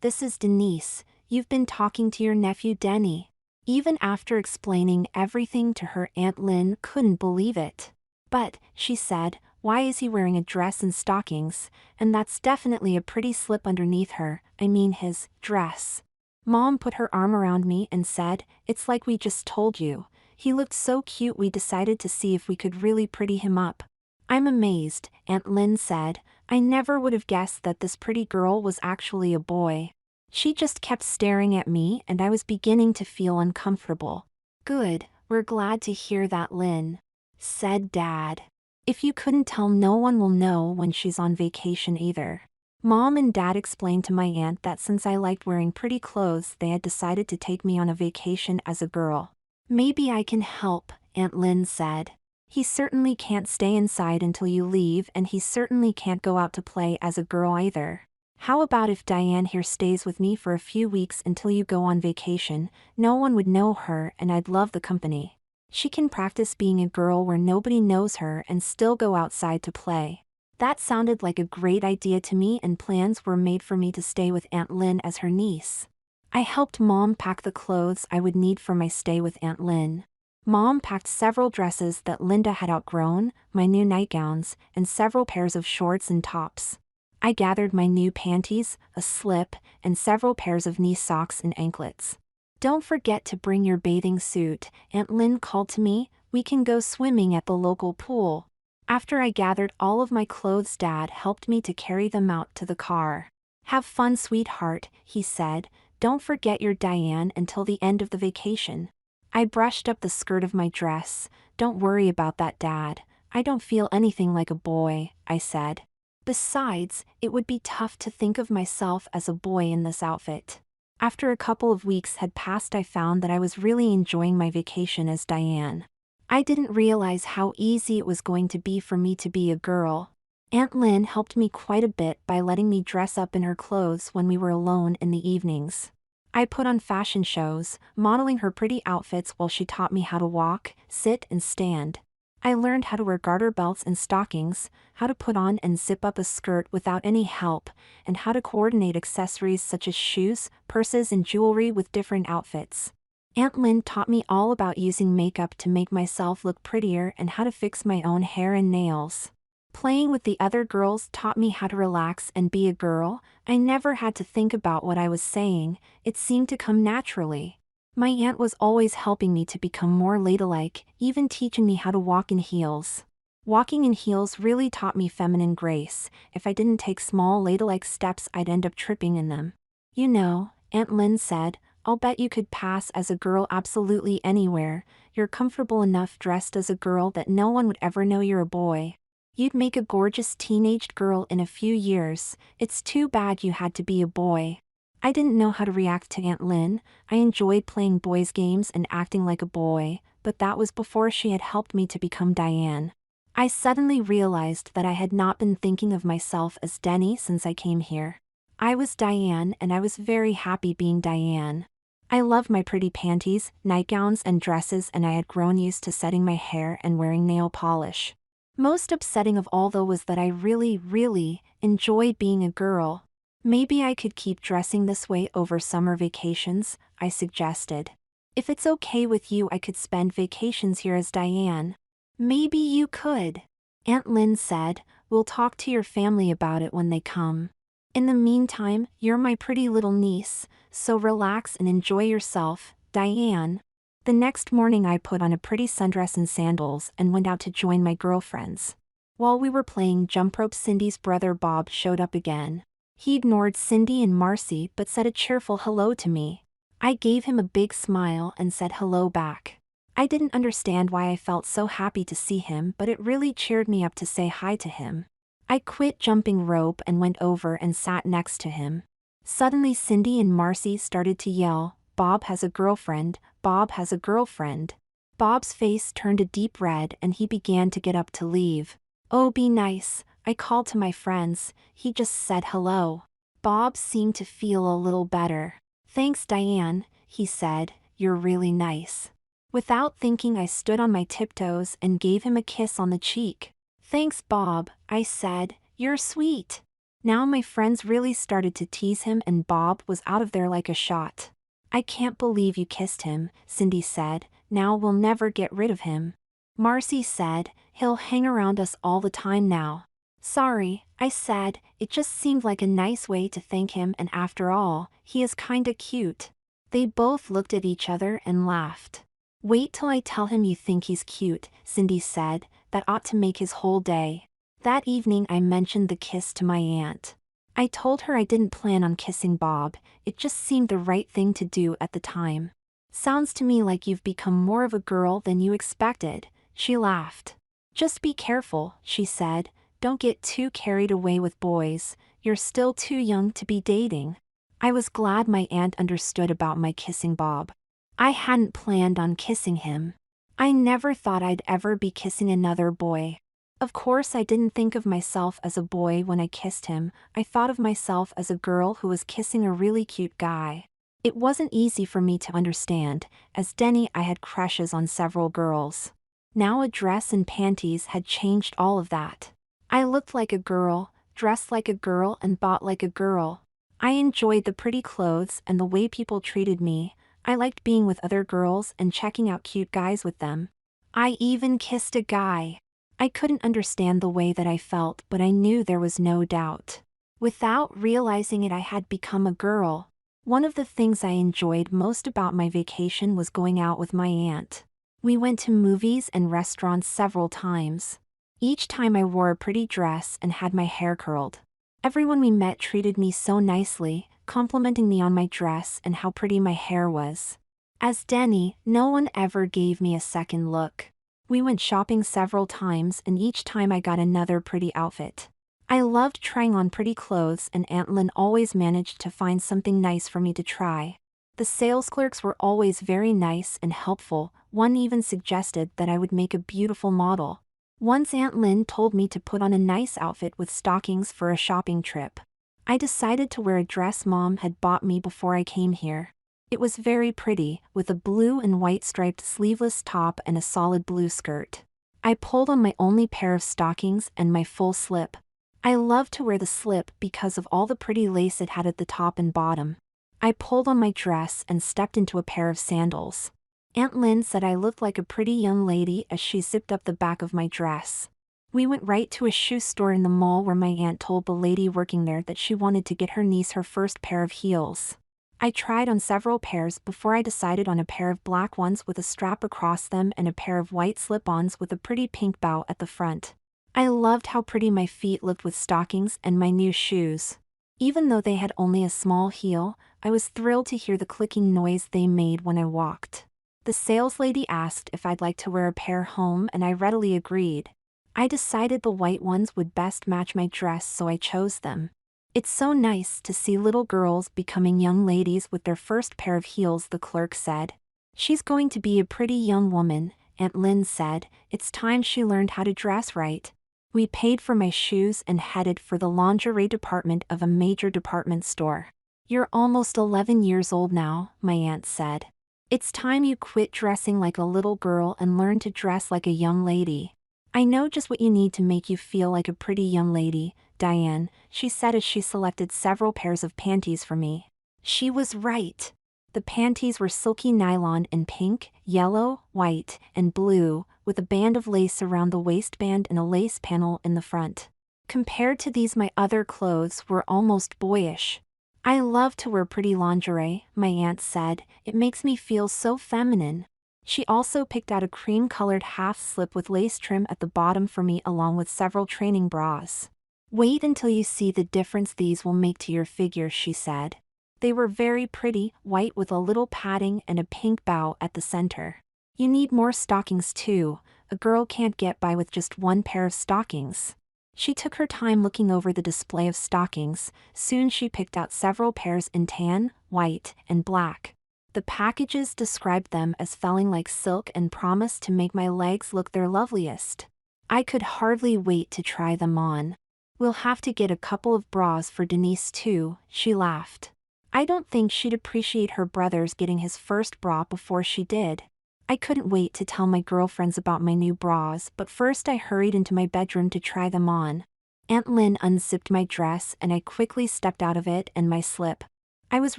"this is Denise. You've been talking to your nephew Denny." Even after explaining everything to her, Aunt Lynn couldn't believe it. "But," she said, "why is he wearing a dress and stockings? And that's definitely a pretty slip underneath her, I mean his dress." Mom put her arm around me and said, "It's like we just told you. He looked so cute we decided to see if we could really pretty him up." "I'm amazed," Aunt Lynn said. "I never would have guessed that this pretty girl was actually a boy." She just kept staring at me, and I was beginning to feel uncomfortable. "Good, we're glad to hear that, Lynn," said Dad. "If you couldn't tell, no one will know when she's on vacation either." Mom and Dad explained to my aunt that since I liked wearing pretty clothes, they had decided to take me on a vacation as a girl. "Maybe I can help," Aunt Lynn said. "He certainly can't stay inside until you leave, and he certainly can't go out to play as a girl either. How about if Diane here stays with me for a few weeks until you go on vacation? No one would know her, and I'd love the company. She can practice being a girl where nobody knows her and still go outside to play." That sounded like a great idea to me, and plans were made for me to stay with Aunt Lynn as her niece. I helped Mom pack the clothes I would need for my stay with Aunt Lynn. Mom packed several dresses that Linda had outgrown, my new nightgowns, and several pairs of shorts and tops. I gathered my new panties, a slip, and several pairs of knee socks and anklets. "Don't forget to bring your bathing suit," Aunt Lynn called to me. We can go swimming at the local pool. After I gathered all of my clothes, Dad helped me to carry them out to the car. Have fun, sweetheart, he said. Don't forget your Diane until the end of the vacation. I brushed up the skirt of my dress. Don't worry about that, Dad. I don't feel anything like a boy, I said. Besides, it would be tough to think of myself as a boy in this outfit. After a couple of weeks had passed, I found that I was really enjoying my vacation as Diane. I didn't realize how easy it was going to be for me to be a girl. Aunt Lynn helped me quite a bit by letting me dress up in her clothes when we were alone in the evenings. I put on fashion shows, modeling her pretty outfits while she taught me how to walk, sit, and stand. I learned how to wear garter belts and stockings, how to put on and zip up a skirt without any help, and how to coordinate accessories such as shoes, purses, and jewelry with different outfits. Aunt Lynn taught me all about using makeup to make myself look prettier and how to fix my own hair and nails. Playing with the other girls taught me how to relax and be a girl. I never had to think about what I was saying, it seemed to come naturally. My aunt was always helping me to become more ladylike, even teaching me how to walk in heels. Walking in heels really taught me feminine grace. If I didn't take small ladylike steps, I'd end up tripping in them. You know, Aunt Lynn said, I'll bet you could pass as a girl absolutely anywhere. You're comfortable enough dressed as a girl that no one would ever know you're a boy. You'd make a gorgeous teenaged girl in a few years. It's too bad you had to be a boy. I didn't know how to react to Aunt Lynn. I enjoyed playing boys' games and acting like a boy, but that was before she had helped me to become Diane. I suddenly realized that I had not been thinking of myself as Denny since I came here. I was Diane, and I was very happy being Diane. I loved my pretty panties, nightgowns, and dresses, and I had grown used to setting my hair and wearing nail polish. Most upsetting of all, though, was that I really enjoyed being a girl. Maybe I could keep dressing this way over summer vacations, I suggested. If it's okay with you, I could spend vacations here as Diane. Maybe you could. Aunt Lynn said, we'll talk to your family about it when they come. In the meantime, you're my pretty little niece, so relax and enjoy yourself, Diane. The next morning I put on a pretty sundress and sandals and went out to join my girlfriends. While we were playing jump rope, Cindy's brother Bob showed up again. He ignored Cindy and Marcy but said a cheerful hello to me. I gave him a big smile and said hello back. I didn't understand why I felt so happy to see him, but it really cheered me up to say hi to him. I quit jumping rope and went over and sat next to him. Suddenly Cindy and Marcy started to yell, Bob has a girlfriend, Bob has a girlfriend. Bob's face turned a deep red and he began to get up to leave. Oh, be nice, I called to my friends. He just said hello. Bob seemed to feel a little better. Thanks, Diane, he said, you're really nice. Without thinking, I stood on my tiptoes and gave him a kiss on the cheek. Thanks, Bob, I said, you're sweet. Now my friends really started to tease him and Bob was out of there like a shot. I can't believe you kissed him, Cindy said, now we'll never get rid of him. Marcy said, he'll hang around us all the time now. Sorry, I said, it just seemed like a nice way to thank him, and after all, he is kinda cute. They both looked at each other and laughed. Wait till I tell him you think he's cute, Cindy said, that ought to make his whole day. That evening I mentioned the kiss to my aunt. I told her I didn't plan on kissing Bob, it just seemed the right thing to do at the time. Sounds to me like you've become more of a girl than you expected, she laughed. Just be careful, she said, don't get too carried away with boys, you're still too young to be dating. I was glad my aunt understood about my kissing Bob. I hadn't planned on kissing him. I never thought I'd ever be kissing another boy. Of course I didn't think of myself as a boy when I kissed him, I thought of myself as a girl who was kissing a really cute guy. It wasn't easy for me to understand, as Denny I had crushes on several girls. Now a dress and panties had changed all of that. I looked like a girl, dressed like a girl, and bought like a girl. I enjoyed the pretty clothes and the way people treated me. I liked being with other girls and checking out cute guys with them. I even kissed a guy. I couldn't understand the way that I felt, but I knew there was no doubt. Without realizing it, I had become a girl. One of the things I enjoyed most about my vacation was going out with my aunt. We went to movies and restaurants several times. Each time I wore a pretty dress and had my hair curled. Everyone we met treated me so nicely, complimenting me on my dress and how pretty my hair was. As Denny, no one ever gave me a second look. We went shopping several times and each time I got another pretty outfit. I loved trying on pretty clothes and Aunt Lynn always managed to find something nice for me to try. The sales clerks were always very nice and helpful, one even suggested that I would make a beautiful model. Once Aunt Lynn told me to put on a nice outfit with stockings for a shopping trip. I decided to wear a dress Mom had bought me before I came here. It was very pretty, with a blue and white striped sleeveless top and a solid blue skirt. I pulled on my only pair of stockings and my full slip. I loved to wear the slip because of all the pretty lace it had at the top and bottom. I pulled on my dress and stepped into a pair of sandals. Aunt Lynn said I looked like a pretty young lady as she zipped up the back of my dress. We went right to a shoe store in the mall where my aunt told the lady working there that she wanted to get her niece her first pair of heels. I tried on several pairs before I decided on a pair of black ones with a strap across them and a pair of white slip-ons with a pretty pink bow at the front. I loved how pretty my feet looked with stockings and my new shoes. Even though they had only a small heel, I was thrilled to hear the clicking noise they made when I walked. The sales lady asked if I'd like to wear a pair home and I readily agreed. I decided the white ones would best match my dress so I chose them. It's so nice to see little girls becoming young ladies with their first pair of heels, the clerk said. She's going to be a pretty young woman, Aunt Lynn said. It's time she learned how to dress right. We paid for my shoes and headed for the lingerie department of a major department store. You're almost 11 years old now, my aunt said. It's time you quit dressing like a little girl and learn to dress like a young lady. I know just what you need to make you feel like a pretty young lady, Diane, she said as she selected several pairs of panties for me. She was right. The panties were silky nylon in pink, yellow, white, and blue, with a band of lace around the waistband and a lace panel in the front. Compared to these, my other clothes were almost boyish. I love to wear pretty lingerie, my aunt said. It makes me feel so feminine. She also picked out a cream-colored half-slip with lace trim at the bottom for me along with several training bras. Wait until you see the difference these will make to your figure, she said. They were very pretty, white with a little padding and a pink bow at the center. You need more stockings too. A girl can't get by with just one pair of stockings. She took her time looking over the display of stockings. Soon she picked out several pairs in tan, white, and black. The packages described them as feeling like silk and promised to make my legs look their loveliest. I could hardly wait to try them on. We'll have to get a couple of bras for Denise too, she laughed. I don't think she'd appreciate her brother's getting his first bra before she did. I couldn't wait to tell my girlfriends about my new bras, but first I hurried into my bedroom to try them on. Aunt Lynn unzipped my dress and I quickly stepped out of it and my slip. I was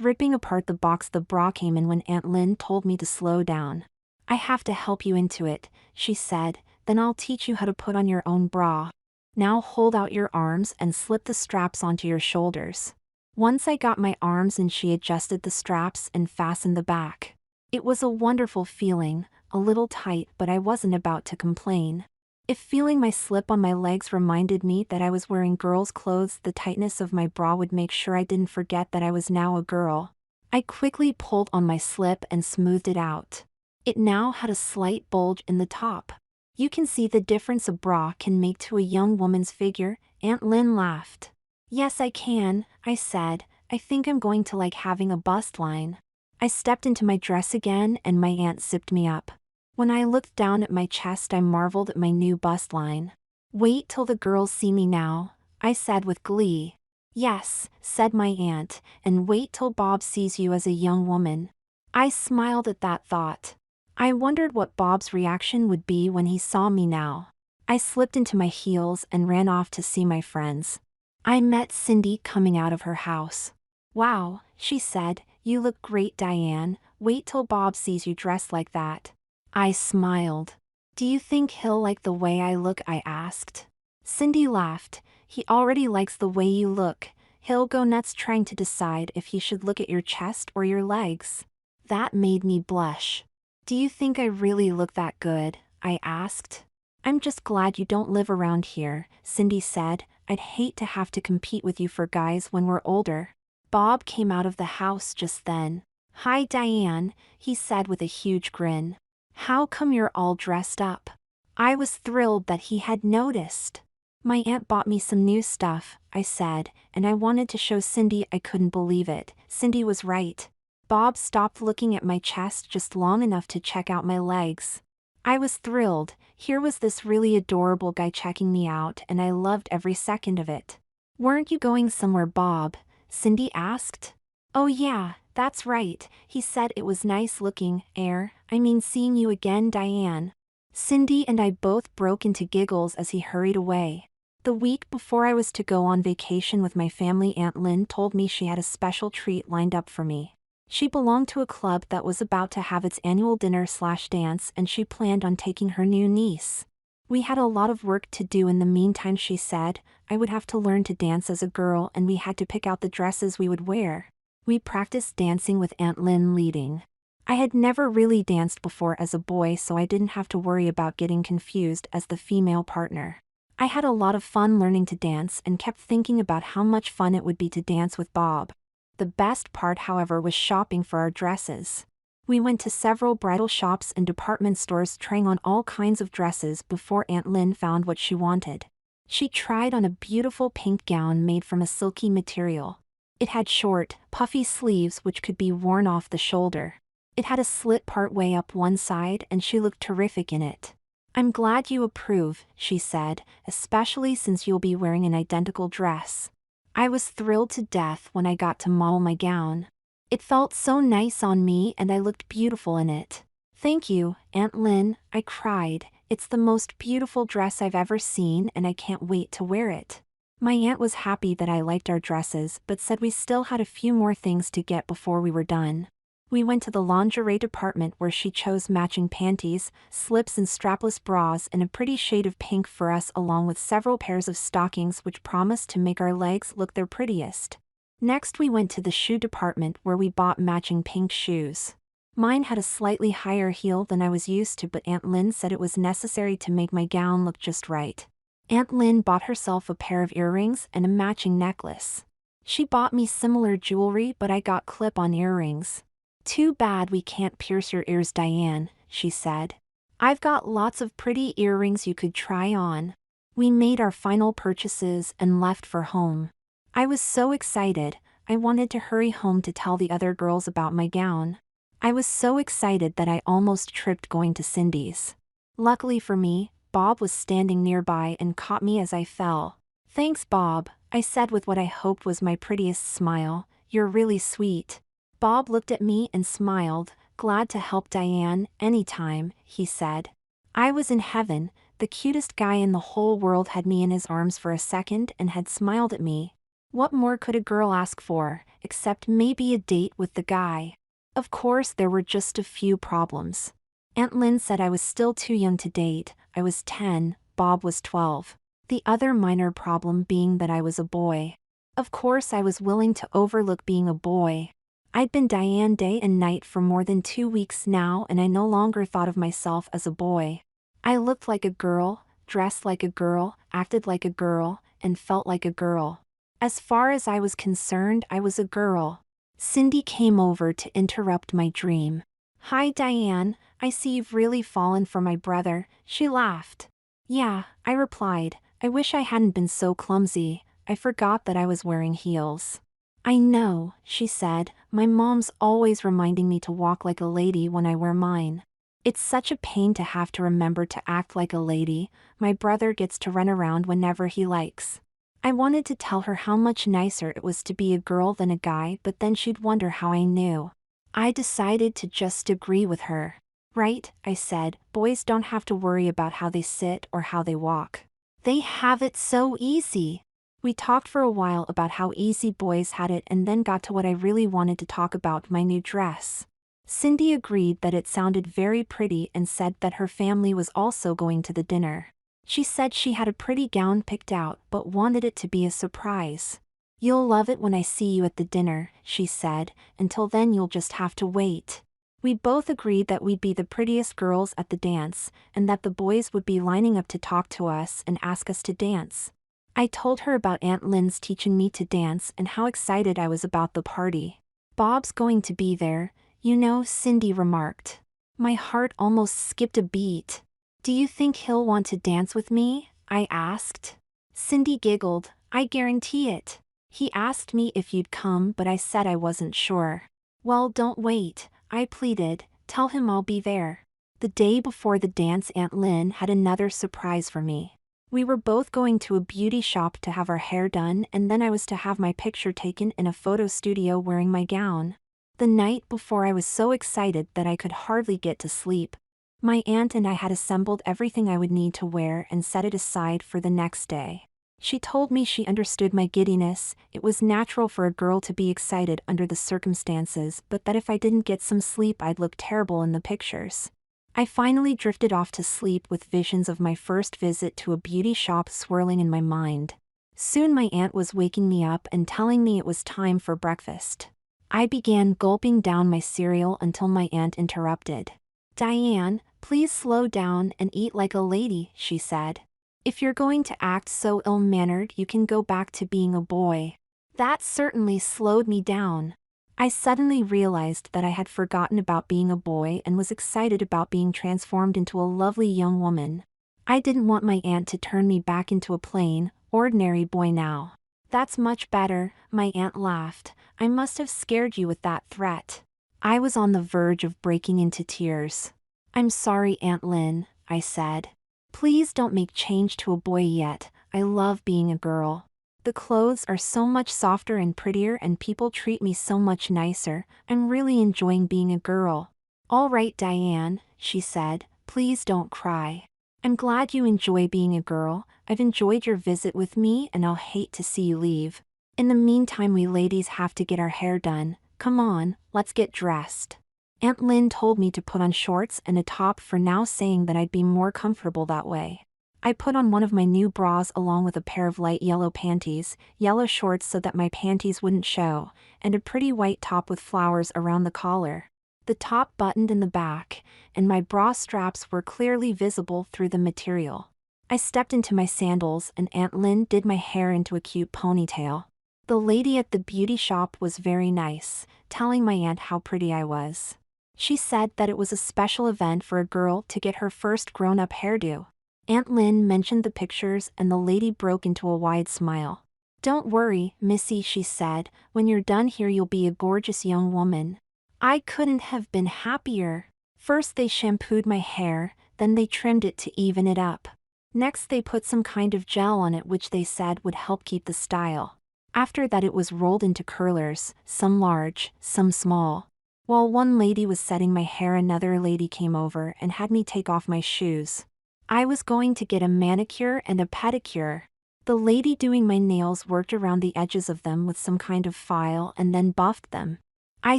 ripping apart the box the bra came in when Aunt Lynn told me to slow down. I have to help you into it, she said, then I'll teach you how to put on your own bra. Now hold out your arms and slip the straps onto your shoulders. Once I got my arms in, she adjusted the straps and fastened the back. It was a wonderful feeling, a little tight, but I wasn't about to complain. If feeling my slip on my legs reminded me that I was wearing girls' clothes, the tightness of my bra would make sure I didn't forget that I was now a girl. I quickly pulled on my slip and smoothed it out. It now had a slight bulge in the top. You can see the difference a bra can make to a young woman's figure, Aunt Lynn laughed. Yes, I can, I said. I think I'm going to like having a bust line. I stepped into my dress again and my aunt zipped me up. When I looked down at my chest, I marveled at my new bust line. Wait till the girls see me now, I said with glee. Yes, said my aunt, and wait till Bob sees you as a young woman. I smiled at that thought. I wondered what Bob's reaction would be when he saw me now. I slipped into my heels and ran off to see my friends. I met Cindy coming out of her house. Wow, she said, you look great, Diane. Wait till Bob sees you dressed like that. I smiled. Do you think he'll like the way I look? I asked. Cindy laughed. He already likes the way you look. He'll go nuts trying to decide if he should look at your chest or your legs. That made me blush. Do you think I really look that good? I asked. I'm just glad you don't live around here, Cindy said. I'd hate to have to compete with you for guys when we're older. Bob came out of the house just then. Hi Diane, he said with a huge grin. How come you're all dressed up? I was thrilled that he had noticed. My aunt bought me some new stuff, I said, and I wanted to show Cindy I couldn't believe it. Cindy was right. Bob stopped looking at my chest just long enough to check out my legs. I was thrilled. Here was this really adorable guy checking me out, and I loved every second of it. Weren't you going somewhere, Bob? Cindy asked. Oh yeah, that's right, he said. It was nice looking, seeing you again, Diane. Cindy and I both broke into giggles as he hurried away. The week before I was to go on vacation with my family, Aunt Lynn told me she had a special treat lined up for me. She belonged to a club that was about to have its annual dinner/dance, and she planned on taking her new niece. We had a lot of work to do in the meantime, she said. I would have to learn to dance as a girl, and we had to pick out the dresses we would wear. We practiced dancing with Aunt Lynn leading. I had never really danced before as a boy, so I didn't have to worry about getting confused as the female partner. I had a lot of fun learning to dance and kept thinking about how much fun it would be to dance with Bob. The best part, however, was shopping for our dresses. We went to several bridal shops and department stores trying on all kinds of dresses before Aunt Lynn found what she wanted. She tried on a beautiful pink gown made from a silky material. It had short, puffy sleeves which could be worn off the shoulder. It had a slit part way up one side, and she looked terrific in it. I'm glad you approve, she said, especially since you'll be wearing an identical dress. I was thrilled to death when I got to model my gown. It felt so nice on me and I looked beautiful in it. Thank you, Aunt Lynn, I cried. It's the most beautiful dress I've ever seen and I can't wait to wear it. My aunt was happy that I liked our dresses but said we still had a few more things to get before we were done. We went to the lingerie department where she chose matching panties, slips and strapless bras in a pretty shade of pink for us, along with several pairs of stockings which promised to make our legs look their prettiest. Next we went to the shoe department where we bought matching pink shoes. Mine had a slightly higher heel than I was used to, but Aunt Lynn said it was necessary to make my gown look just right. Aunt Lynn bought herself a pair of earrings and a matching necklace. She bought me similar jewelry, but I got clip-on earrings. Too bad we can't pierce your ears, Diane, she said. I've got lots of pretty earrings you could try on. We made our final purchases and left for home. I was so excited, I wanted to hurry home to tell the other girls about my gown. I was so excited that I almost tripped going to Cindy's. Luckily for me, Bob was standing nearby and caught me as I fell. Thanks, Bob, I said with what I hoped was my prettiest smile. You're really sweet. Bob looked at me and smiled. Glad to help, Diane, anytime, he said. I was in heaven. The cutest guy in the whole world had me in his arms for a second and had smiled at me. What more could a girl ask for, except maybe a date with the guy? Of course there were just a few problems. Aunt Lynn said I was still too young to date. I was 10, Bob was 12. The other minor problem being that I was a boy. Of course I was willing to overlook being a boy. I'd been Diane day and night for more than 2 weeks now, and I no longer thought of myself as a boy. I looked like a girl, dressed like a girl, acted like a girl, and felt like a girl. As far as I was concerned, I was a girl. Cindy came over to interrupt my dream. Hi Diane, I see you've really fallen for my brother, she laughed. Yeah, I replied. I wish I hadn't been so clumsy. I forgot that I was wearing heels. I know, she said, my mom's always reminding me to walk like a lady when I wear mine. It's such a pain to have to remember to act like a lady. My brother gets to run around whenever he likes. I wanted to tell her how much nicer it was to be a girl than a guy, but then she'd wonder how I knew. I decided to just agree with her. Right, I said, boys don't have to worry about how they sit or how they walk. They have it so easy. We talked for a while about how easy boys had it and then got to what I really wanted to talk about, my new dress. Cindy agreed that it sounded very pretty and said that her family was also going to the dinner. She said she had a pretty gown picked out but wanted it to be a surprise. You'll love it when I see you at the dinner, she said. Until then you'll just have to wait. We both agreed that we'd be the prettiest girls at the dance, and that the boys would be lining up to talk to us and ask us to dance. I told her about Aunt Lynn's teaching me to dance and how excited I was about the party. "Bob's going to be there, you know," Cindy remarked. My heart almost skipped a beat. "Do you think he'll want to dance with me?" I asked. Cindy giggled. "I guarantee it. He asked me if you'd come, but I said I wasn't sure." "Well, don't wait," I pleaded. "Tell him I'll be there." The day before the dance, Aunt Lynn had another surprise for me. We were both going to a beauty shop to have our hair done, and then I was to have my picture taken in a photo studio wearing my gown. The night before, I was so excited that I could hardly get to sleep. My aunt and I had assembled everything I would need to wear and set it aside for the next day. She told me she understood my giddiness. It was natural for a girl to be excited under the circumstances, but that if I didn't get some sleep I'd look terrible in the pictures. I finally drifted off to sleep with visions of my first visit to a beauty shop swirling in my mind. Soon my aunt was waking me up and telling me it was time for breakfast. I began gulping down my cereal until my aunt interrupted. "Diane, please slow down and eat like a lady," she said. "If you're going to act so ill-mannered, you can go back to being a boy." That certainly slowed me down. I suddenly realized that I had forgotten about being a boy and was excited about being transformed into a lovely young woman. I didn't want my aunt to turn me back into a plain, ordinary boy now. "That's much better," my aunt laughed. "I must have scared you with that threat." I was on the verge of breaking into tears. "I'm sorry, Aunt Lynn," I said. "Please don't make change to a boy yet. I love being a girl. The clothes are so much softer and prettier and people treat me so much nicer. I'm really enjoying being a girl." "All right, Diane," she said, "please don't cry. I'm glad you enjoy being a girl. I've enjoyed your visit with me and I'll hate to see you leave. In the meantime, we ladies have to get our hair done. Come on, let's get dressed." Aunt Lynn told me to put on shorts and a top for now, saying that I'd be more comfortable that way. I put on one of my new bras along with a pair of light yellow panties, yellow shorts so that my panties wouldn't show, and a pretty white top with flowers around the collar. The top buttoned in the back, and my bra straps were clearly visible through the material. I stepped into my sandals and Aunt Lynn did my hair into a cute ponytail. The lady at the beauty shop was very nice, telling my aunt how pretty I was. She said that it was a special event for a girl to get her first grown-up hairdo. Aunt Lynn mentioned the pictures and the lady broke into a wide smile. "Don't worry, Missy," she said, "when you're done here you'll be a gorgeous young woman." I couldn't have been happier. First they shampooed my hair, then they trimmed it to even it up. Next they put some kind of gel on it which they said would help keep the style. After that it was rolled into curlers, some large, some small. While one lady was setting my hair, another lady came over and had me take off my shoes. I was going to get a manicure and a pedicure. The lady doing my nails worked around the edges of them with some kind of file and then buffed them. "I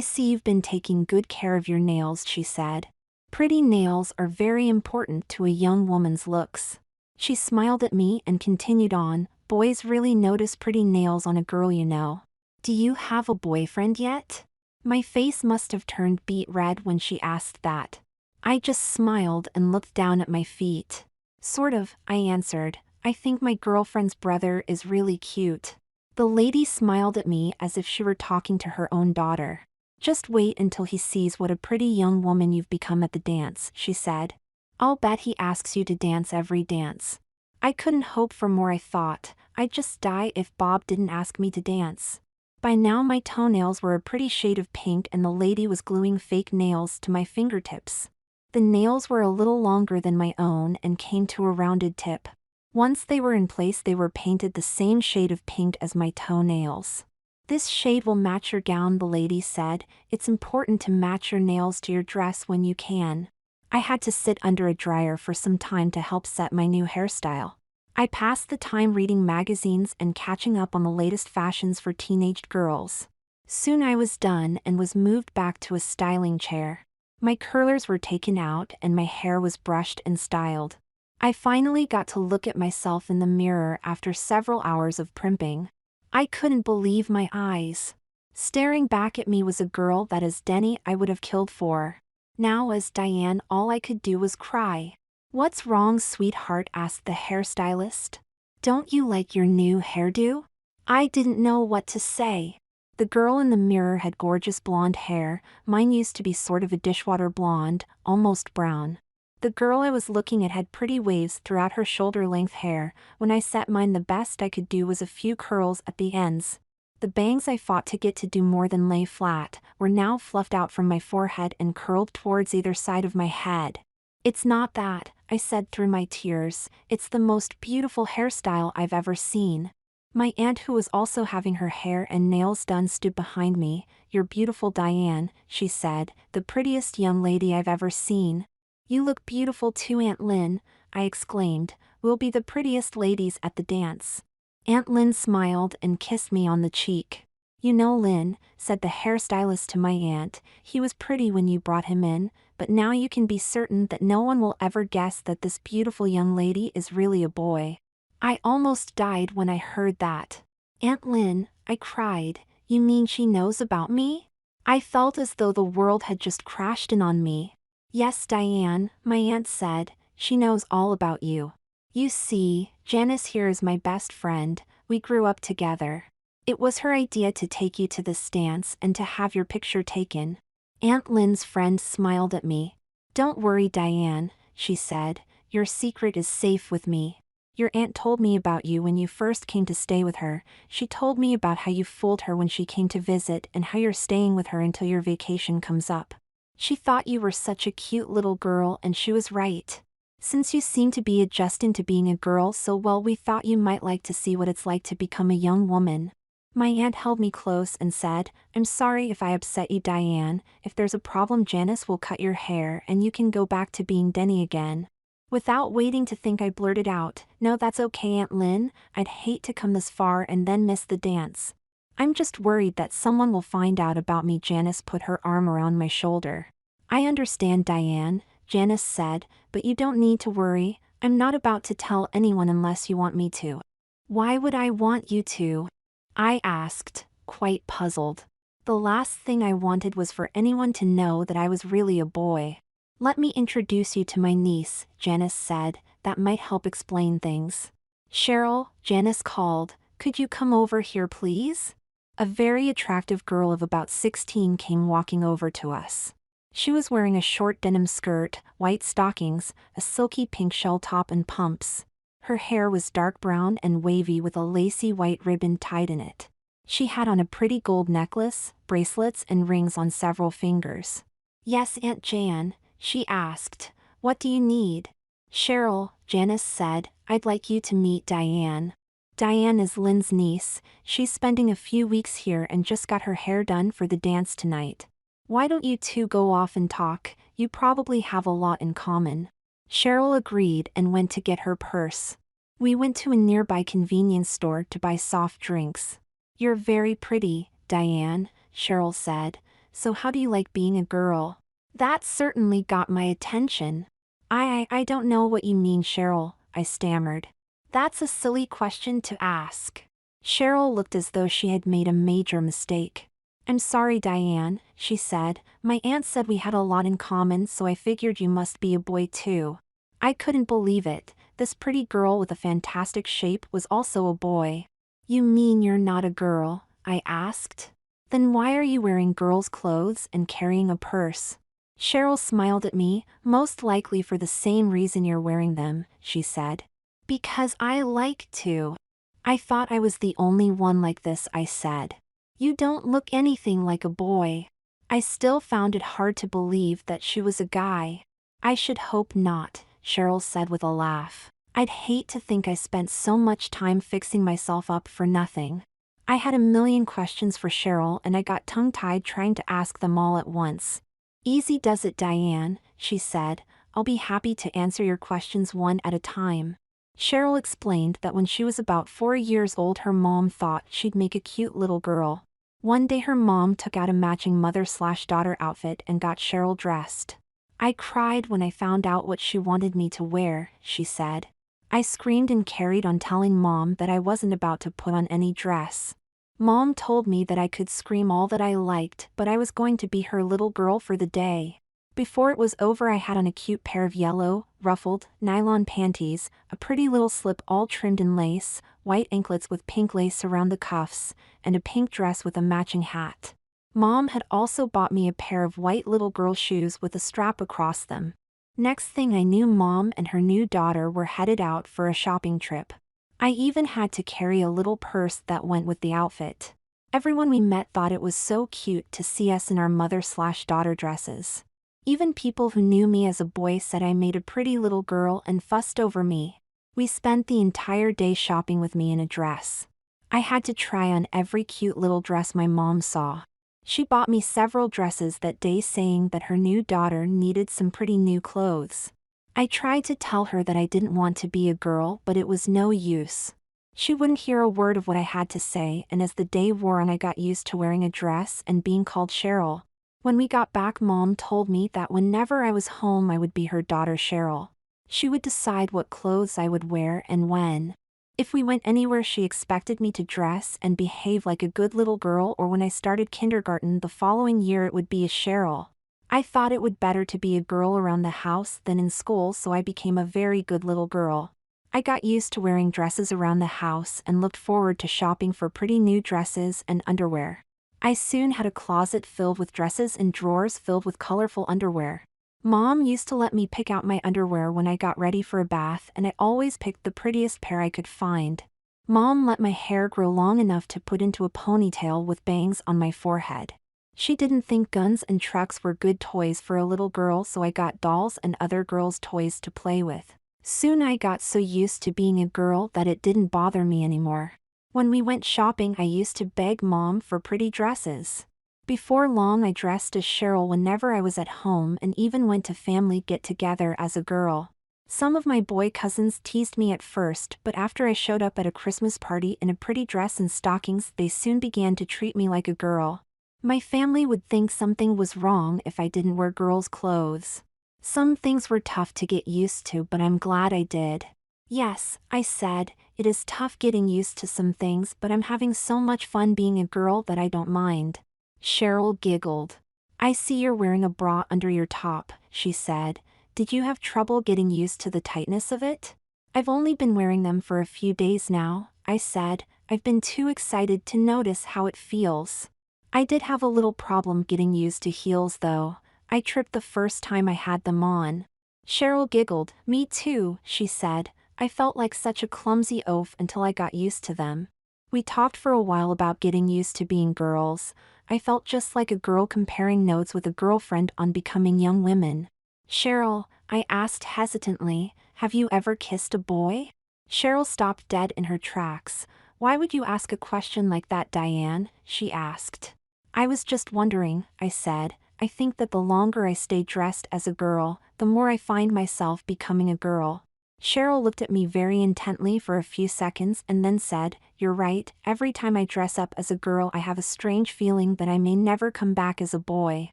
see you've been taking good care of your nails," she said. "Pretty nails are very important to a young woman's looks." She smiled at me and continued on, "Boys really notice pretty nails on a girl, you know. Do you have a boyfriend yet?" My face must have turned beet red when she asked that. I just smiled and looked down at my feet. "Sort of," I answered. "I think my girlfriend's brother is really cute." The lady smiled at me as if she were talking to her own daughter. "Just wait until he sees what a pretty young woman you've become at the dance," she said. "I'll bet he asks you to dance every dance." I couldn't hope for more, I thought. I'd just die if Bob didn't ask me to dance. By now my toenails were a pretty shade of pink and the lady was gluing fake nails to my fingertips. The nails were a little longer than my own and came to a rounded tip. Once they were in place they were painted the same shade of pink as my toenails. "This shade will match your gown," the lady said. "It's important to match your nails to your dress when you can." I had to sit under a dryer for some time to help set my new hairstyle. I passed the time reading magazines and catching up on the latest fashions for teenaged girls. Soon I was done and was moved back to a styling chair. My curlers were taken out and my hair was brushed and styled. I finally got to look at myself in the mirror after several hours of primping. I couldn't believe my eyes. Staring back at me was a girl that as Denny I would have killed for. Now as Diane, all I could do was cry. What's wrong, sweetheart? Asked the hairstylist. Don't you like your new hairdo? I didn't know what to say. The girl in the mirror had gorgeous blonde hair, mine used to be sort of a dishwater blonde, almost brown. The girl I was looking at had pretty waves throughout her shoulder-length hair. When I set mine, the best I could do was a few curls at the ends. The bangs I fought to get to do more than lay flat were now fluffed out from my forehead and curled towards either side of my head. It's not that, I said through my tears, it's the most beautiful hairstyle I've ever seen. My aunt, who was also having her hair and nails done, stood behind me. You're beautiful, Diane, she said, the prettiest young lady I've ever seen. You look beautiful too, Aunt Lynn, I exclaimed. We'll be the prettiest ladies at the dance. Aunt Lynn smiled and kissed me on the cheek. You know, Lynn, said the hairstylist to my aunt, he was pretty when you brought him in, but now you can be certain that no one will ever guess that this beautiful young lady is really a boy. I almost died when I heard that. Aunt Lynn, I cried, you mean she knows about me? I felt as though the world had just crashed in on me. Yes, Diane, my aunt said, she knows all about you. You see, Janice here is my best friend, we grew up together. It was her idea to take you to this dance and to have your picture taken. Aunt Lynn's friend smiled at me. Don't worry, Diane, she said, your secret is safe with me. Your aunt told me about you when you first came to stay with her. She told me about how you fooled her when she came to visit and how you're staying with her until your vacation comes up. She thought you were such a cute little girl, and she was right. Since you seem to be adjusting to being a girl so well, we thought you might like to see what it's like to become a young woman. My aunt held me close and said, I'm sorry if I upset you, Diane. If there's a problem, Janice will cut your hair and you can go back to being Denny again. Without waiting to think, I blurted out, no, that's okay, Aunt Lynn. I'd hate to come this far and then miss the dance. I'm just worried that someone will find out about me. Janice put her arm around my shoulder. I understand, Diane, Janice said, but you don't need to worry. I'm not about to tell anyone unless you want me to. Why would I want you to? I asked, quite puzzled. The last thing I wanted was for anyone to know that I was really a boy. Let me introduce you to my niece, Janice said, that might help explain things. Cheryl, Janice called, could you come over here please? A very attractive girl of about 16 came walking over to us. She was wearing a short denim skirt, white stockings, a silky pink shell top and pumps. Her hair was dark brown and wavy with a lacy white ribbon tied in it. She had on a pretty gold necklace, bracelets and rings on several fingers. Yes, Aunt Jan, she asked, what do you need? Cheryl, Janice said, I'd like you to meet Diane. Diane is Lynn's niece. She's spending a few weeks here and just got her hair done for the dance tonight. Why don't you two go off and talk? You probably have a lot in common. Cheryl agreed and went to get her purse. We went to a nearby convenience store to buy soft drinks. You're very pretty, Diane, Cheryl said. So how do you like being a girl? That certainly got my attention. I don't know what you mean, Cheryl, I stammered. That's a silly question to ask. Cheryl looked as though she had made a major mistake. I'm sorry, Diane, she said. My aunt said we had a lot in common, so I figured you must be a boy too. I couldn't believe it. This pretty girl with a fantastic shape was also a boy. You mean you're not a girl? I asked. Then why are you wearing girls' clothes and carrying a purse? Cheryl smiled at me. Most likely for the same reason you're wearing them, she said. Because I like to. I thought I was the only one like this, I said. You don't look anything like a boy. I still found it hard to believe that she was a guy. I should hope not, Cheryl said with a laugh. I'd hate to think I spent so much time fixing myself up for nothing. I had a million questions for Cheryl and I got tongue-tied trying to ask them all at once. Easy does it, Diane, she said. I'll be happy to answer your questions one at a time. Cheryl explained that when she was about 4 years old, her mom thought she'd make a cute little girl. One day her mom took out a matching mother/daughter outfit and got Cheryl dressed. I cried when I found out what she wanted me to wear, she said. I screamed and carried on telling Mom that I wasn't about to put on any dress. Mom told me that I could scream all that I liked, but I was going to be her little girl for the day. Before it was over, I had on a cute pair of yellow, ruffled, nylon panties, a pretty little slip all trimmed in lace, white anklets with pink lace around the cuffs, and a pink dress with a matching hat. Mom had also bought me a pair of white little girl shoes with a strap across them. Next thing I knew, Mom and her new daughter were headed out for a shopping trip. I even had to carry a little purse that went with the outfit. Everyone we met thought it was so cute to see us in our mother/daughter dresses. Even people who knew me as a boy said I made a pretty little girl and fussed over me. We spent the entire day shopping with me in a dress. I had to try on every cute little dress my mom saw. She bought me several dresses that day, saying that her new daughter needed some pretty new clothes. I tried to tell her that I didn't want to be a girl, but it was no use. She wouldn't hear a word of what I had to say, and as the day wore on, I got used to wearing a dress and being called Cheryl. When we got back, Mom told me that whenever I was home I would be her daughter Cheryl. She would decide what clothes I would wear and when. If we went anywhere, she expected me to dress and behave like a good little girl, or when I started kindergarten the following year it would be a Cheryl. I thought it would better to be a girl around the house than in school, so I became a very good little girl. I got used to wearing dresses around the house and looked forward to shopping for pretty new dresses and underwear. I soon had a closet filled with dresses and drawers filled with colorful underwear. Mom used to let me pick out my underwear when I got ready for a bath, and I always picked the prettiest pair I could find. Mom let my hair grow long enough to put into a ponytail with bangs on my forehead. She didn't think guns and trucks were good toys for a little girl, so I got dolls and other girls' toys to play with. Soon I got so used to being a girl that it didn't bother me anymore. When we went shopping, I used to beg Mom for pretty dresses. Before long, I dressed as Cheryl whenever I was at home, and even went to family get-together as a girl. Some of my boy cousins teased me at first, but after I showed up at a Christmas party in a pretty dress and stockings, they soon began to treat me like a girl. My family would think something was wrong if I didn't wear girls' clothes. Some things were tough to get used to, but I'm glad I did. Yes, I said, it is tough getting used to some things, but I'm having so much fun being a girl that I don't mind. Cheryl giggled. I see you're wearing a bra under your top, she said. Did you have trouble getting used to the tightness of it? I've only been wearing them for a few days now, I said. I've been too excited to notice how it feels. I did have a little problem getting used to heels though. I tripped the first time I had them on. Cheryl giggled. Me too, she said. I felt like such a clumsy oaf until I got used to them. We talked for a while about getting used to being girls. I felt just like a girl comparing notes with a girlfriend on becoming young women. Cheryl, I asked hesitantly, have you ever kissed a boy? Cheryl stopped dead in her tracks. Why would you ask a question like that, Diane? She asked. I was just wondering, I said. I think that the longer I stay dressed as a girl, the more I find myself becoming a girl. Cheryl looked at me very intently for a few seconds and then said, You're right, every time I dress up as a girl I have a strange feeling that I may never come back as a boy.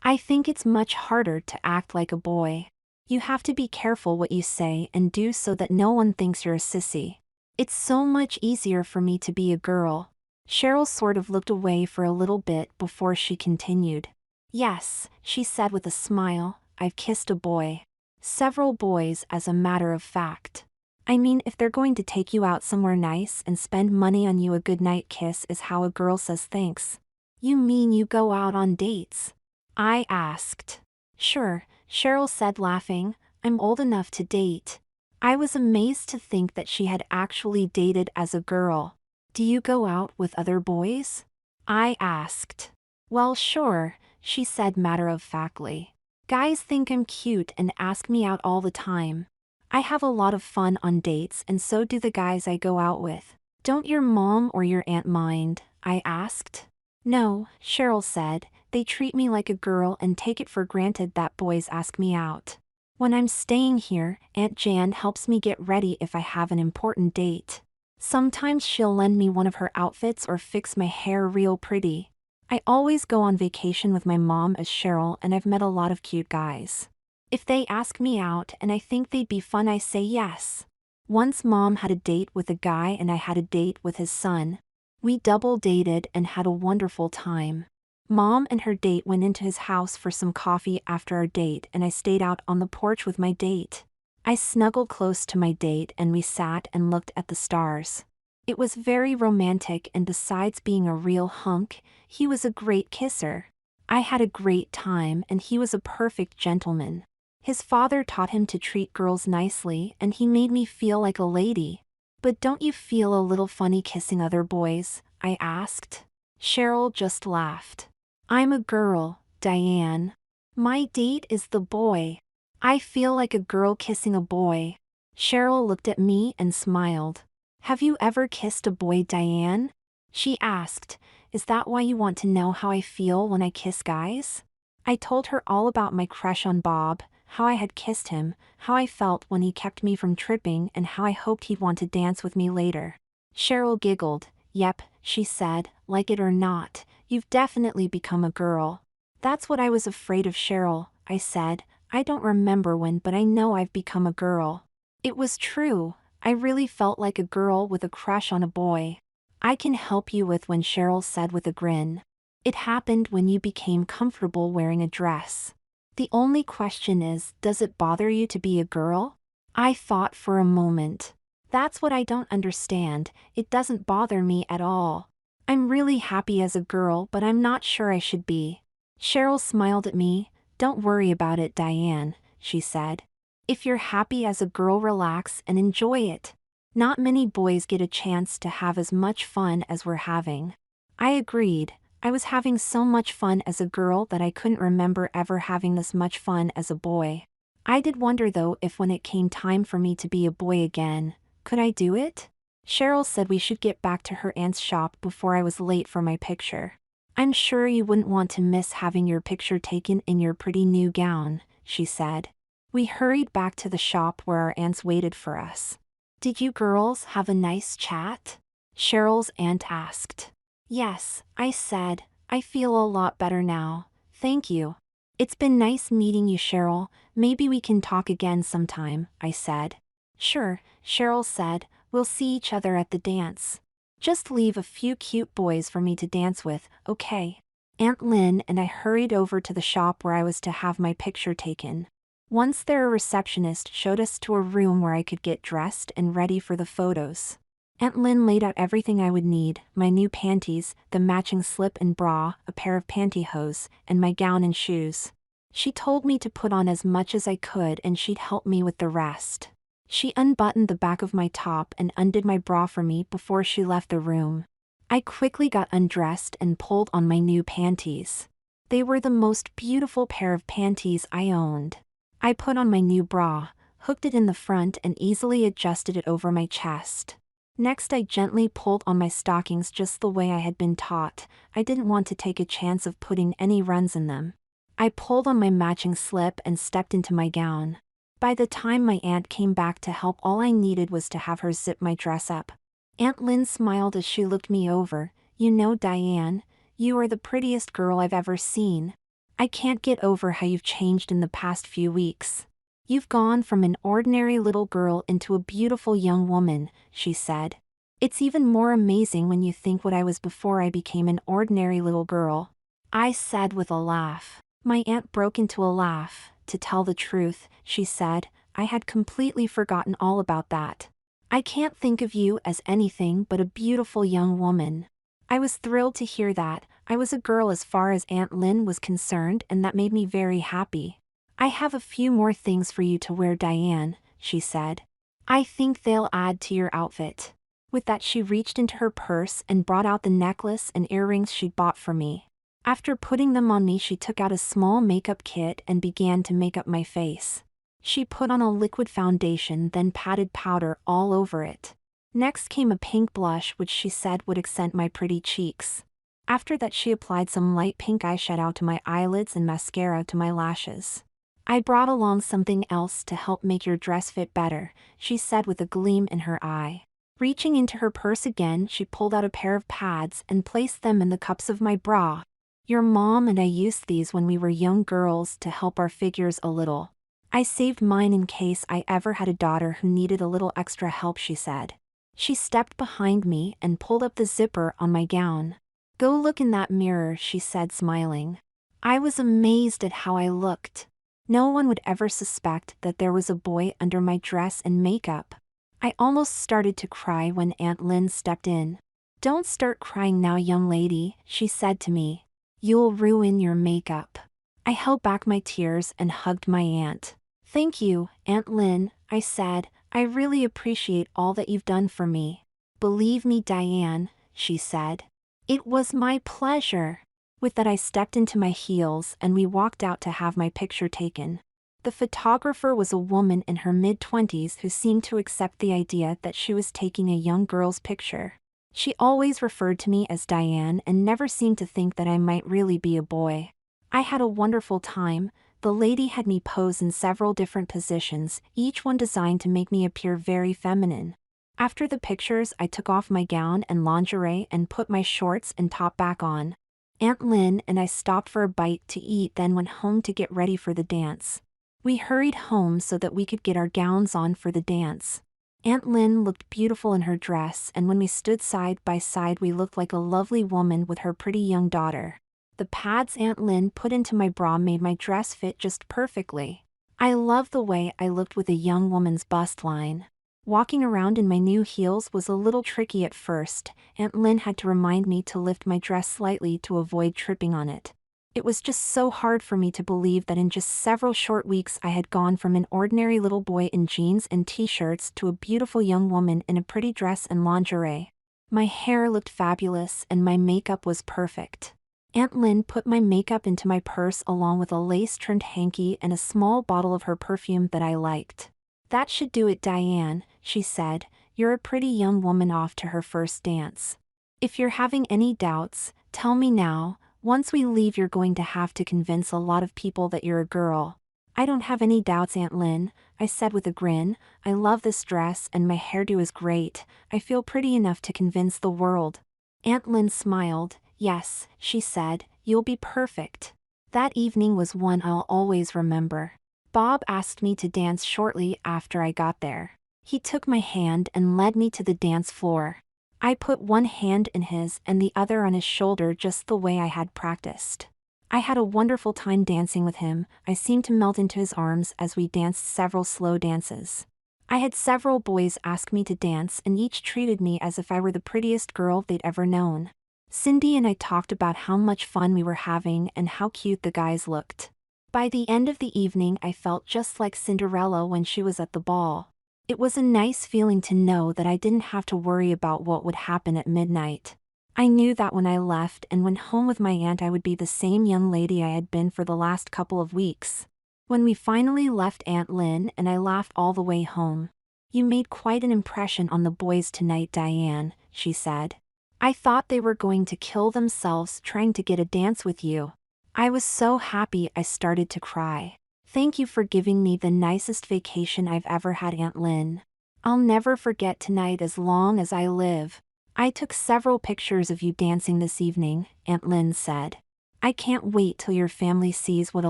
I think it's much harder to act like a boy. You have to be careful what you say and do so that no one thinks you're a sissy. It's so much easier for me to be a girl. Cheryl sort of looked away for a little bit before she continued. Yes, she said with a smile, I've kissed a boy. Several boys, as a matter of fact. I mean, if they're going to take you out somewhere nice and spend money on you, a goodnight kiss is how a girl says thanks. You mean you go out on dates? I asked. Sure, Cheryl said, laughing. I'm old enough to date. I was amazed to think that she had actually dated as a girl. Do you go out with other boys? I asked. Well, sure, she said matter-of-factly. Guys think I'm cute and ask me out all the time. I have a lot of fun on dates, and so do the guys I go out with. Don't your mom or your aunt mind? I asked. No, Cheryl said. They treat me like a girl and take it for granted that boys ask me out. When I'm staying here, Aunt Jan helps me get ready if I have an important date. Sometimes she'll lend me one of her outfits or fix my hair real pretty. I always go on vacation with my mom as Cheryl, and I've met a lot of cute guys. If they ask me out and I think they'd be fun, I say yes. Once Mom had a date with a guy and I had a date with his son. We double dated and had a wonderful time. Mom and her date went into his house for some coffee after our date, and I stayed out on the porch with my date. I snuggled close to my date and we sat and looked at the stars. It was very romantic, and besides being a real hunk, he was a great kisser. I had a great time and he was a perfect gentleman. His father taught him to treat girls nicely and he made me feel like a lady. But don't you feel a little funny kissing other boys? I asked. Cheryl just laughed. I'm a girl, Diane. My date is the boy. I feel like a girl kissing a boy. Cheryl looked at me and smiled. Have you ever kissed a boy, Diane? She asked. Is that why you want to know how I feel when I kiss guys? I told her all about my crush on Bob, how I had kissed him, how I felt when he kept me from tripping, and how I hoped he'd want to dance with me later. Cheryl giggled. Yep, she said, like it or not, you've definitely become a girl. That's what I was afraid of, Cheryl, I said. I don't remember when, but I know I've become a girl. It was true. I really felt like a girl with a crush on a boy. I can help you with when, Cheryl said with a grin. It happened when you became comfortable wearing a dress. The only question is, does it bother you to be a girl? I thought for a moment. That's what I don't understand. It doesn't bother me at all. I'm really happy as a girl, but I'm not sure I should be. Cheryl smiled at me. Don't worry about it, Diane, she said. If you're happy as a girl, relax and enjoy it. Not many boys get a chance to have as much fun as we're having. I agreed. I was having so much fun as a girl that I couldn't remember ever having this much fun as a boy. I did wonder though if when it came time for me to be a boy again, could I do it? Cheryl said we should get back to her aunt's shop before I was late for my picture. I'm sure you wouldn't want to miss having your picture taken in your pretty new gown, she said. We hurried back to the shop where our aunts waited for us. Did you girls have a nice chat? Cheryl's aunt asked. Yes, I said. I feel a lot better now. Thank you. It's been nice meeting you, Cheryl. Maybe we can talk again sometime, I said. Sure, Cheryl said. We'll see each other at the dance. Just leave a few cute boys for me to dance with, okay? Aunt Lynn and I hurried over to the shop where I was to have my picture taken. Once there, a receptionist showed us to a room where I could get dressed and ready for the photos. Aunt Lynn laid out everything I would need: my new panties, the matching slip and bra, a pair of pantyhose, and my gown and shoes. She told me to put on as much as I could and she'd help me with the rest. She unbuttoned the back of my top and undid my bra for me before she left the room. I quickly got undressed and pulled on my new panties. They were the most beautiful pair of panties I owned. I put on my new bra, hooked it in the front and easily adjusted it over my chest. Next, I gently pulled on my stockings just the way I had been taught. I didn't want to take a chance of putting any runs in them. I pulled on my matching slip and stepped into my gown. By the time my aunt came back to help, all I needed was to have her zip my dress up. Aunt Lynn smiled as she looked me over. You know, Diane, you are the prettiest girl I've ever seen. I can't get over how you've changed in the past few weeks. You've gone from an ordinary little girl into a beautiful young woman, she said. It's even more amazing when you think what I was before I became an ordinary little girl, I said with a laugh. My aunt broke into a laugh. To tell the truth, she said, I had completely forgotten all about that. I can't think of you as anything but a beautiful young woman. I was thrilled to hear that. I was a girl as far as Aunt Lynn was concerned, and that made me very happy. I have a few more things for you to wear, Diane, she said. I think they'll add to your outfit. With that, she reached into her purse and brought out the necklace and earrings she'd bought for me. After putting them on me, she took out a small makeup kit and began to make up my face. She put on a liquid foundation, then patted powder all over it. Next came a pink blush, which she said would accent my pretty cheeks. After that, she applied some light pink eyeshadow to my eyelids and mascara to my lashes. I brought along something else to help make your dress fit better, she said with a gleam in her eye. Reaching into her purse again, she pulled out a pair of pads and placed them in the cups of my bra. Your mom and I used these when we were young girls to help our figures a little. I saved mine in case I ever had a daughter who needed a little extra help, she said. She stepped behind me and pulled up the zipper on my gown. Go look in that mirror, she said, smiling. I was amazed at how I looked. No one would ever suspect that there was a boy under my dress and makeup. I almost started to cry when Aunt Lynn stepped in. Don't start crying now, young lady, she said to me. You'll ruin your makeup. I held back my tears and hugged my aunt. Thank you, Aunt Lynn, I said. I really appreciate all that you've done for me. Believe me, Diane, she said. It was my pleasure. With that, I stepped into my heels and we walked out to have my picture taken. The photographer was a woman in her mid-20s who seemed to accept the idea that she was taking a young girl's picture. She always referred to me as Diane and never seemed to think that I might really be a boy. I had a wonderful time. The lady had me pose in several different positions, each one designed to make me appear very feminine. After the pictures, I took off my gown and lingerie and put my shorts and top back on. Aunt Lynn and I stopped for a bite to eat, then went home to get ready for the dance. We hurried home so that we could get our gowns on for the dance. Aunt Lynn looked beautiful in her dress, and when we stood side by side we looked like a lovely woman with her pretty young daughter. The pads Aunt Lynn put into my bra made my dress fit just perfectly. I loved the way I looked with a young woman's bust line. Walking around in my new heels was a little tricky at first. Aunt Lynn had to remind me to lift my dress slightly to avoid tripping on it. It was just so hard for me to believe that in just several short weeks I had gone from an ordinary little boy in jeans and t-shirts to a beautiful young woman in a pretty dress and lingerie. My hair looked fabulous and my makeup was perfect. Aunt Lynn put my makeup into my purse along with a lace-trimmed hanky and a small bottle of her perfume that I liked. That should do it, Diane, she said. You're a pretty young woman off to her first dance. If you're having any doubts, tell me now. Once we leave, you're going to have to convince a lot of people that you're a girl. I don't have any doubts, Aunt Lynn, I said with a grin. I love this dress and my hairdo is great. I feel pretty enough to convince the world. Aunt Lynn smiled. Yes, she said, you'll be perfect. That evening was one I'll always remember. Bob asked me to dance shortly after I got there. He took my hand and led me to the dance floor. I put one hand in his and the other on his shoulder just the way I had practiced. I had a wonderful time dancing with him. I seemed to melt into his arms as we danced several slow dances. I had several boys ask me to dance and each treated me as if I were the prettiest girl they'd ever known. Cindy and I talked about how much fun we were having and how cute the guys looked. By the end of the evening, I felt just like Cinderella when she was at the ball. It was a nice feeling to know that I didn't have to worry about what would happen at midnight. I knew that when I left and went home with my aunt, I would be the same young lady I had been for the last couple of weeks. When we finally left Aunt Lynn and I laughed all the way home. You made quite an impression on the boys tonight, Diane, she said. I thought they were going to kill themselves trying to get a dance with you. I was so happy I started to cry. Thank you for giving me the nicest vacation I've ever had, Aunt Lynn. I'll never forget tonight as long as I live. I took several pictures of you dancing this evening, Aunt Lynn said. I can't wait till your family sees what a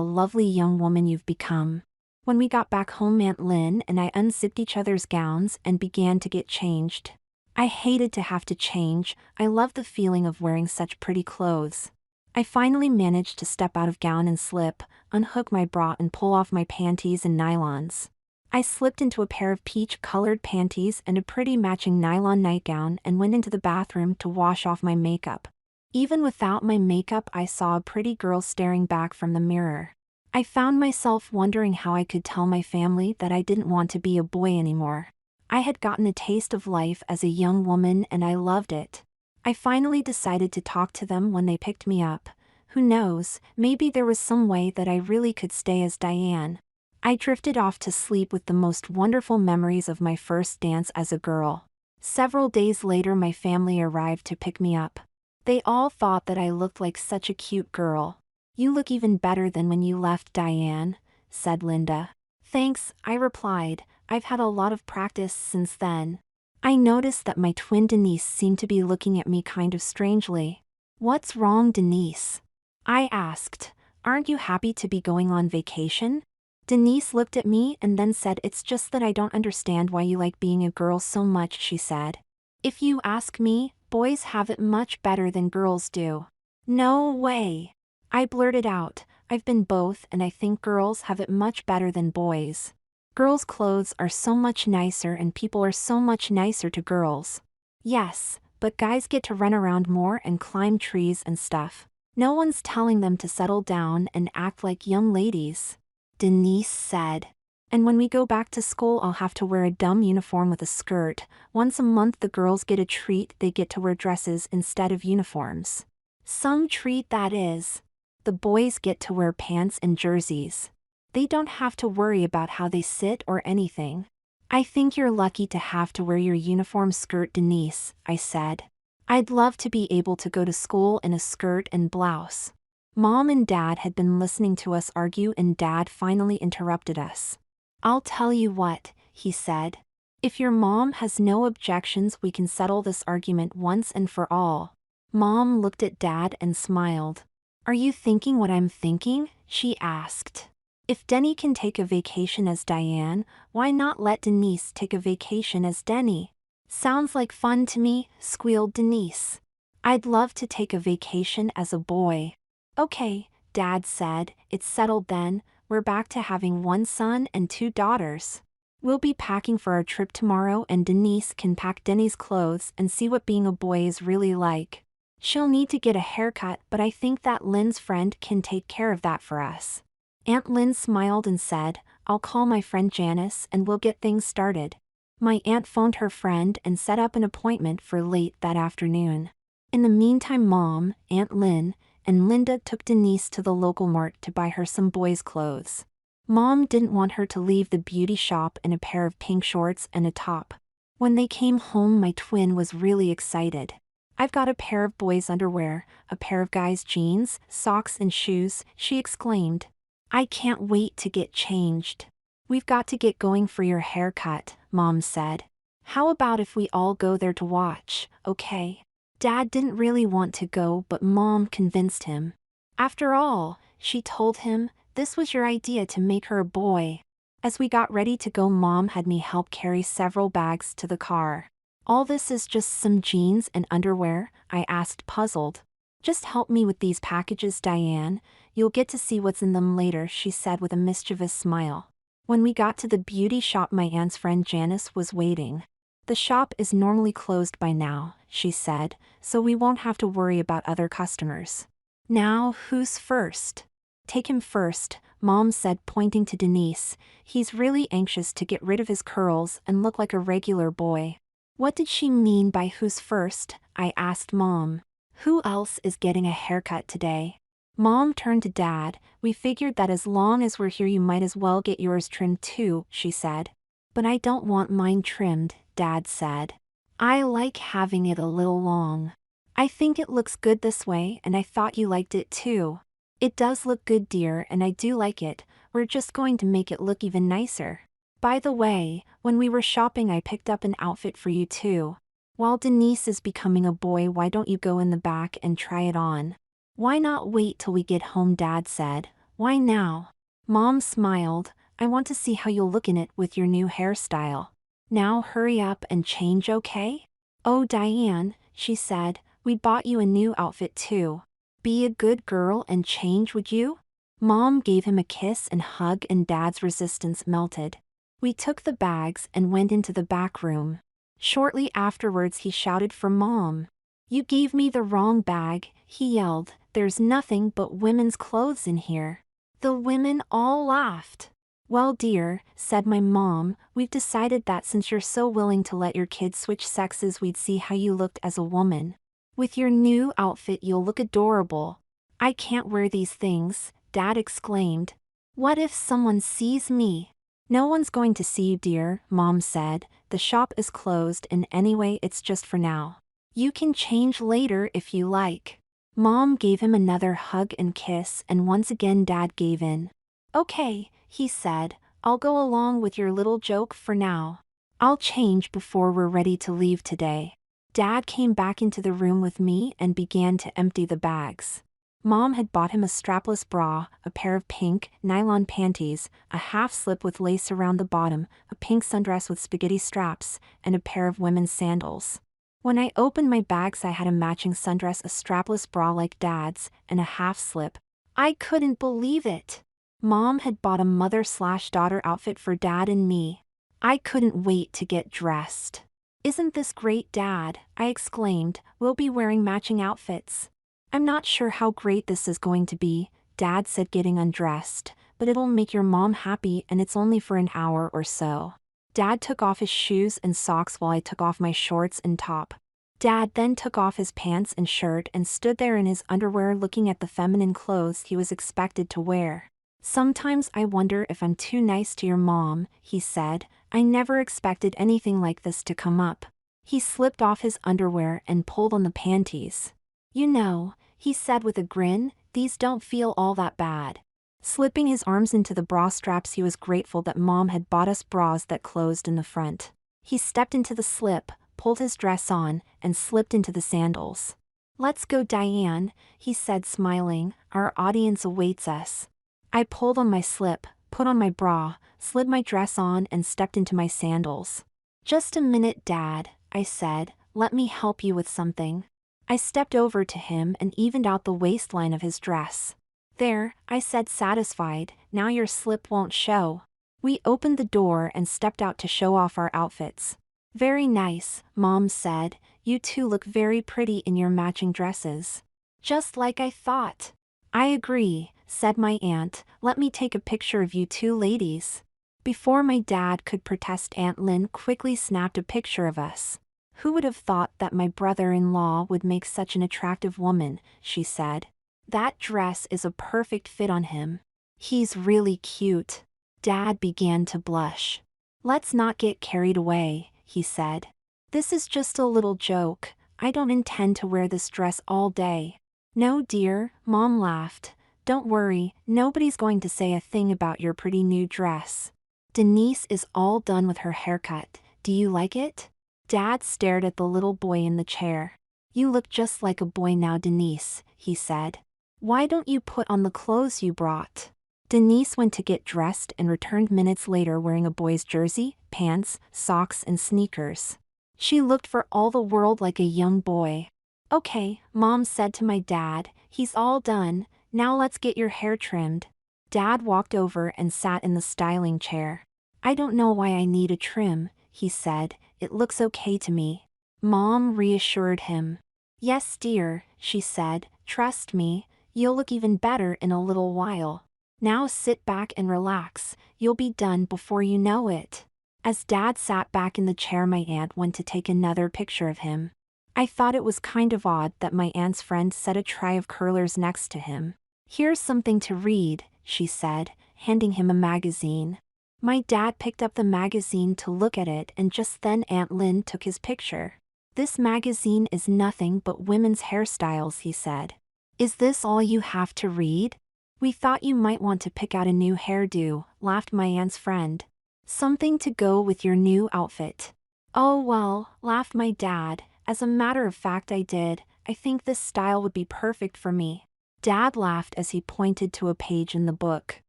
lovely young woman you've become. When we got back home, Aunt Lynn and I unzipped each other's gowns and began to get changed. I hated to have to change. I loved the feeling of wearing such pretty clothes. I finally managed to step out of gown and slip, unhook my bra and pull off my panties and nylons. I slipped into a pair of peach-colored panties and a pretty matching nylon nightgown and went into the bathroom to wash off my makeup. Even without my makeup, I saw a pretty girl staring back from the mirror. I found myself wondering how I could tell my family that I didn't want to be a boy anymore. I had gotten a taste of life as a young woman and I loved it. I finally decided to talk to them when they picked me up. Who knows, maybe there was some way that I really could stay as Diane. I drifted off to sleep with the most wonderful memories of my first dance as a girl. Several days later, my family arrived to pick me up. They all thought that I looked like such a cute girl. You look even better than when you left, Diane, said Linda. Thanks, I replied. I've had a lot of practice since then. I noticed that my twin Denise seemed to be looking at me kind of strangely. What's wrong, Denise? I asked. Aren't you happy to be going on vacation? Denise looked at me and then said, It's just that I don't understand why you like being a girl so much, she said. If you ask me, Boys have it much better than girls do. No way. I blurted out, I've been both and I think girls have it much better than boys. Girls' clothes are so much nicer and people are so much nicer to girls. Yes, but guys get to run around more and climb trees and stuff. No one's telling them to settle down and act like young ladies. Denise said. And when we go back to school I'll have to wear a dumb uniform with a skirt. Once a month the girls get a treat, they get to wear dresses instead of uniforms. Some treat that is. The boys get to wear pants and jerseys. They don't have to worry about how they sit or anything. I think you're lucky to have to wear your uniform skirt, Denise, I said. I'd love to be able to go to school in a skirt and blouse. Mom and Dad had been listening to us argue and Dad finally interrupted us. I'll tell you what, he said. If your mom has no objections we can settle this argument once and for all. Mom looked at Dad and smiled. Are you thinking what I'm thinking? She asked. If Denny can take a vacation as Diane, why not let Denise take a vacation as Denny? Sounds like fun to me, squealed Denise. I'd love to take a vacation as a boy. Okay, Dad said, it's settled then, we're back to having one son and 2 daughters. We'll be packing for our trip tomorrow and Denise can pack Denny's clothes and see what being a boy is really like. She'll need to get a haircut but I think that Lynn's friend can take care of that for us. Aunt Lynn smiled and said, I'll call my friend Janice and we'll get things started. My aunt phoned her friend and set up an appointment for late that afternoon. In the meantime Mom, Aunt Lynn, and Linda took Denise to the local mart to buy her some boys' clothes. Mom didn't want her to leave the beauty shop in a pair of pink shorts and a top. When they came home my twin was really excited. I've got a pair of boys' underwear, a pair of guys' jeans, socks and shoes, she exclaimed. I can't wait to get changed. We've got to get going for your haircut, Mom said. How about if we all go there to watch, okay? Dad didn't really want to go but Mom convinced him. After all, she told him, this was your idea to make her a boy. As we got ready to go Mom had me help carry several bags to the car. All this is just some jeans and underwear? I asked puzzled. Just help me with these packages, Diane. You'll get to see what's in them later, she said with a mischievous smile. When we got to the beauty shop my aunt's friend Janice was waiting. The shop is normally closed by now, she said, so we won't have to worry about other customers. Now, who's first? Take him first, Mom said pointing to Denise. He's really anxious to get rid of his curls and look like a regular boy. What did she mean by who's first? I asked Mom. Who else is getting a haircut today? Mom turned to Dad. We figured that as long as we're here you might as well get yours trimmed too, she said. But I don't want mine trimmed, Dad said. I like having it a little long. I think it looks good this way and I thought you liked it too. It does look good, dear, and I do like it. We're just going to make it look even nicer. By the way, when we were shopping I picked up an outfit for you too. While Denise is becoming a boy, why don't you go in the back and try it on? Why not wait till we get home, Dad said. Why now? Mom smiled. I want to see how you'll look in it with your new hairstyle. Now hurry up and change, okay? Oh, Diane, she said, we bought you a new outfit too. Be a good girl and change, would you? Mom gave him a kiss and hug and Dad's resistance melted. We took the bags and went into the back room. Shortly afterwards he shouted for Mom. You gave me the wrong bag, he yelled. There's nothing but women's clothes in here. The women all laughed. Well, dear, said my mom, we've decided that since you're so willing to let your kids switch sexes we'd see how you looked as a woman. With your new outfit you'll look adorable. I can't wear these things, Dad exclaimed. What if someone sees me? No one's going to see you, dear, Mom said. The shop is closed and anyway it's just for now. You can change later if you like. Mom gave him another hug and kiss and once again Dad gave in. Okay, he said, I'll go along with your little joke for now. I'll change before we're ready to leave today. Dad came back into the room with me and began to empty the bags. Mom had bought him a strapless bra, a pair of pink, nylon panties, a half-slip with lace around the bottom, a pink sundress with spaghetti straps, and a pair of women's sandals. When I opened my bags, I had a matching sundress, a strapless bra like Dad's, and a half slip. I couldn't believe it. Mom had bought a mother/daughter outfit for Dad and me. I couldn't wait to get dressed. "Isn't this great, Dad?" I exclaimed. "We'll be wearing matching outfits." "I'm not sure how great this is going to be," Dad said, getting undressed, "but it'll make your mom happy, and it's only for an hour or so." Dad took off his shoes and socks while I took off my shorts and top. Dad then took off his pants and shirt and stood there in his underwear looking at the feminine clothes he was expected to wear. "Sometimes I wonder if I'm too nice to your mom," he said. "I never expected anything like this to come up." He slipped off his underwear and pulled on the panties. "You know," he said with a grin, "these don't feel all that bad." Slipping his arms into the bra straps, he was grateful that Mom had bought us bras that closed in the front. He stepped into the slip, pulled his dress on, and slipped into the sandals. "Let's go, Diane," he said, smiling. "Our audience awaits us." I pulled on my slip, put on my bra, slid my dress on, and stepped into my sandals. "Just a minute, Dad," I said. "Let me help you with something." I stepped over to him and evened out the waistline of his dress. "There," I said, satisfied, "now your slip won't show." We opened the door and stepped out to show off our outfits. "Very nice," Mom said. "You two look very pretty in your matching dresses." "Just like I thought." "I agree," said my aunt. "Let me take a picture of you two ladies." Before my dad could protest, Aunt Lynn quickly snapped a picture of us. "Who would have thought that my brother-in-law would make such an attractive woman," she said. "That dress is a perfect fit on him. He's really cute." Dad began to blush. "Let's not get carried away," he said. "This is just a little joke. I don't intend to wear this dress all day." "No, dear," Mom laughed. "Don't worry, nobody's going to say a thing about your pretty new dress. Denise is all done with her haircut. Do you like it?" Dad stared at the little boy in the chair. "You look just like a boy now, Denise," he said. "Why don't you put on the clothes you brought?" Denise went to get dressed and returned minutes later wearing a boy's jersey, pants, socks, and sneakers. She looked for all the world like a young boy. "Okay," Mom said to my dad, "he's all done. Now let's get your hair trimmed." Dad walked over and sat in the styling chair. "I don't know why I need a trim," he said. "It looks okay to me." Mom reassured him. "Yes, dear," she said. "Trust me, you'll look even better in a little while. Now sit back and relax, you'll be done before you know it." As Dad sat back in the chair, my aunt went to take another picture of him. I thought it was kind of odd that my aunt's friend set a tray of curlers next to him. "Here's something to read," she said, handing him a magazine. My dad picked up the magazine to look at it, and just then Aunt Lynn took his picture. "This magazine is nothing but women's hairstyles," he said. "Is this all you have to read?" "We thought you might want to pick out a new hairdo," laughed my aunt's friend. "Something to go with your new outfit." "Oh well," laughed my dad. "As a matter of fact, I did. I think this style would be perfect for me." Dad laughed as he pointed to a page in the book.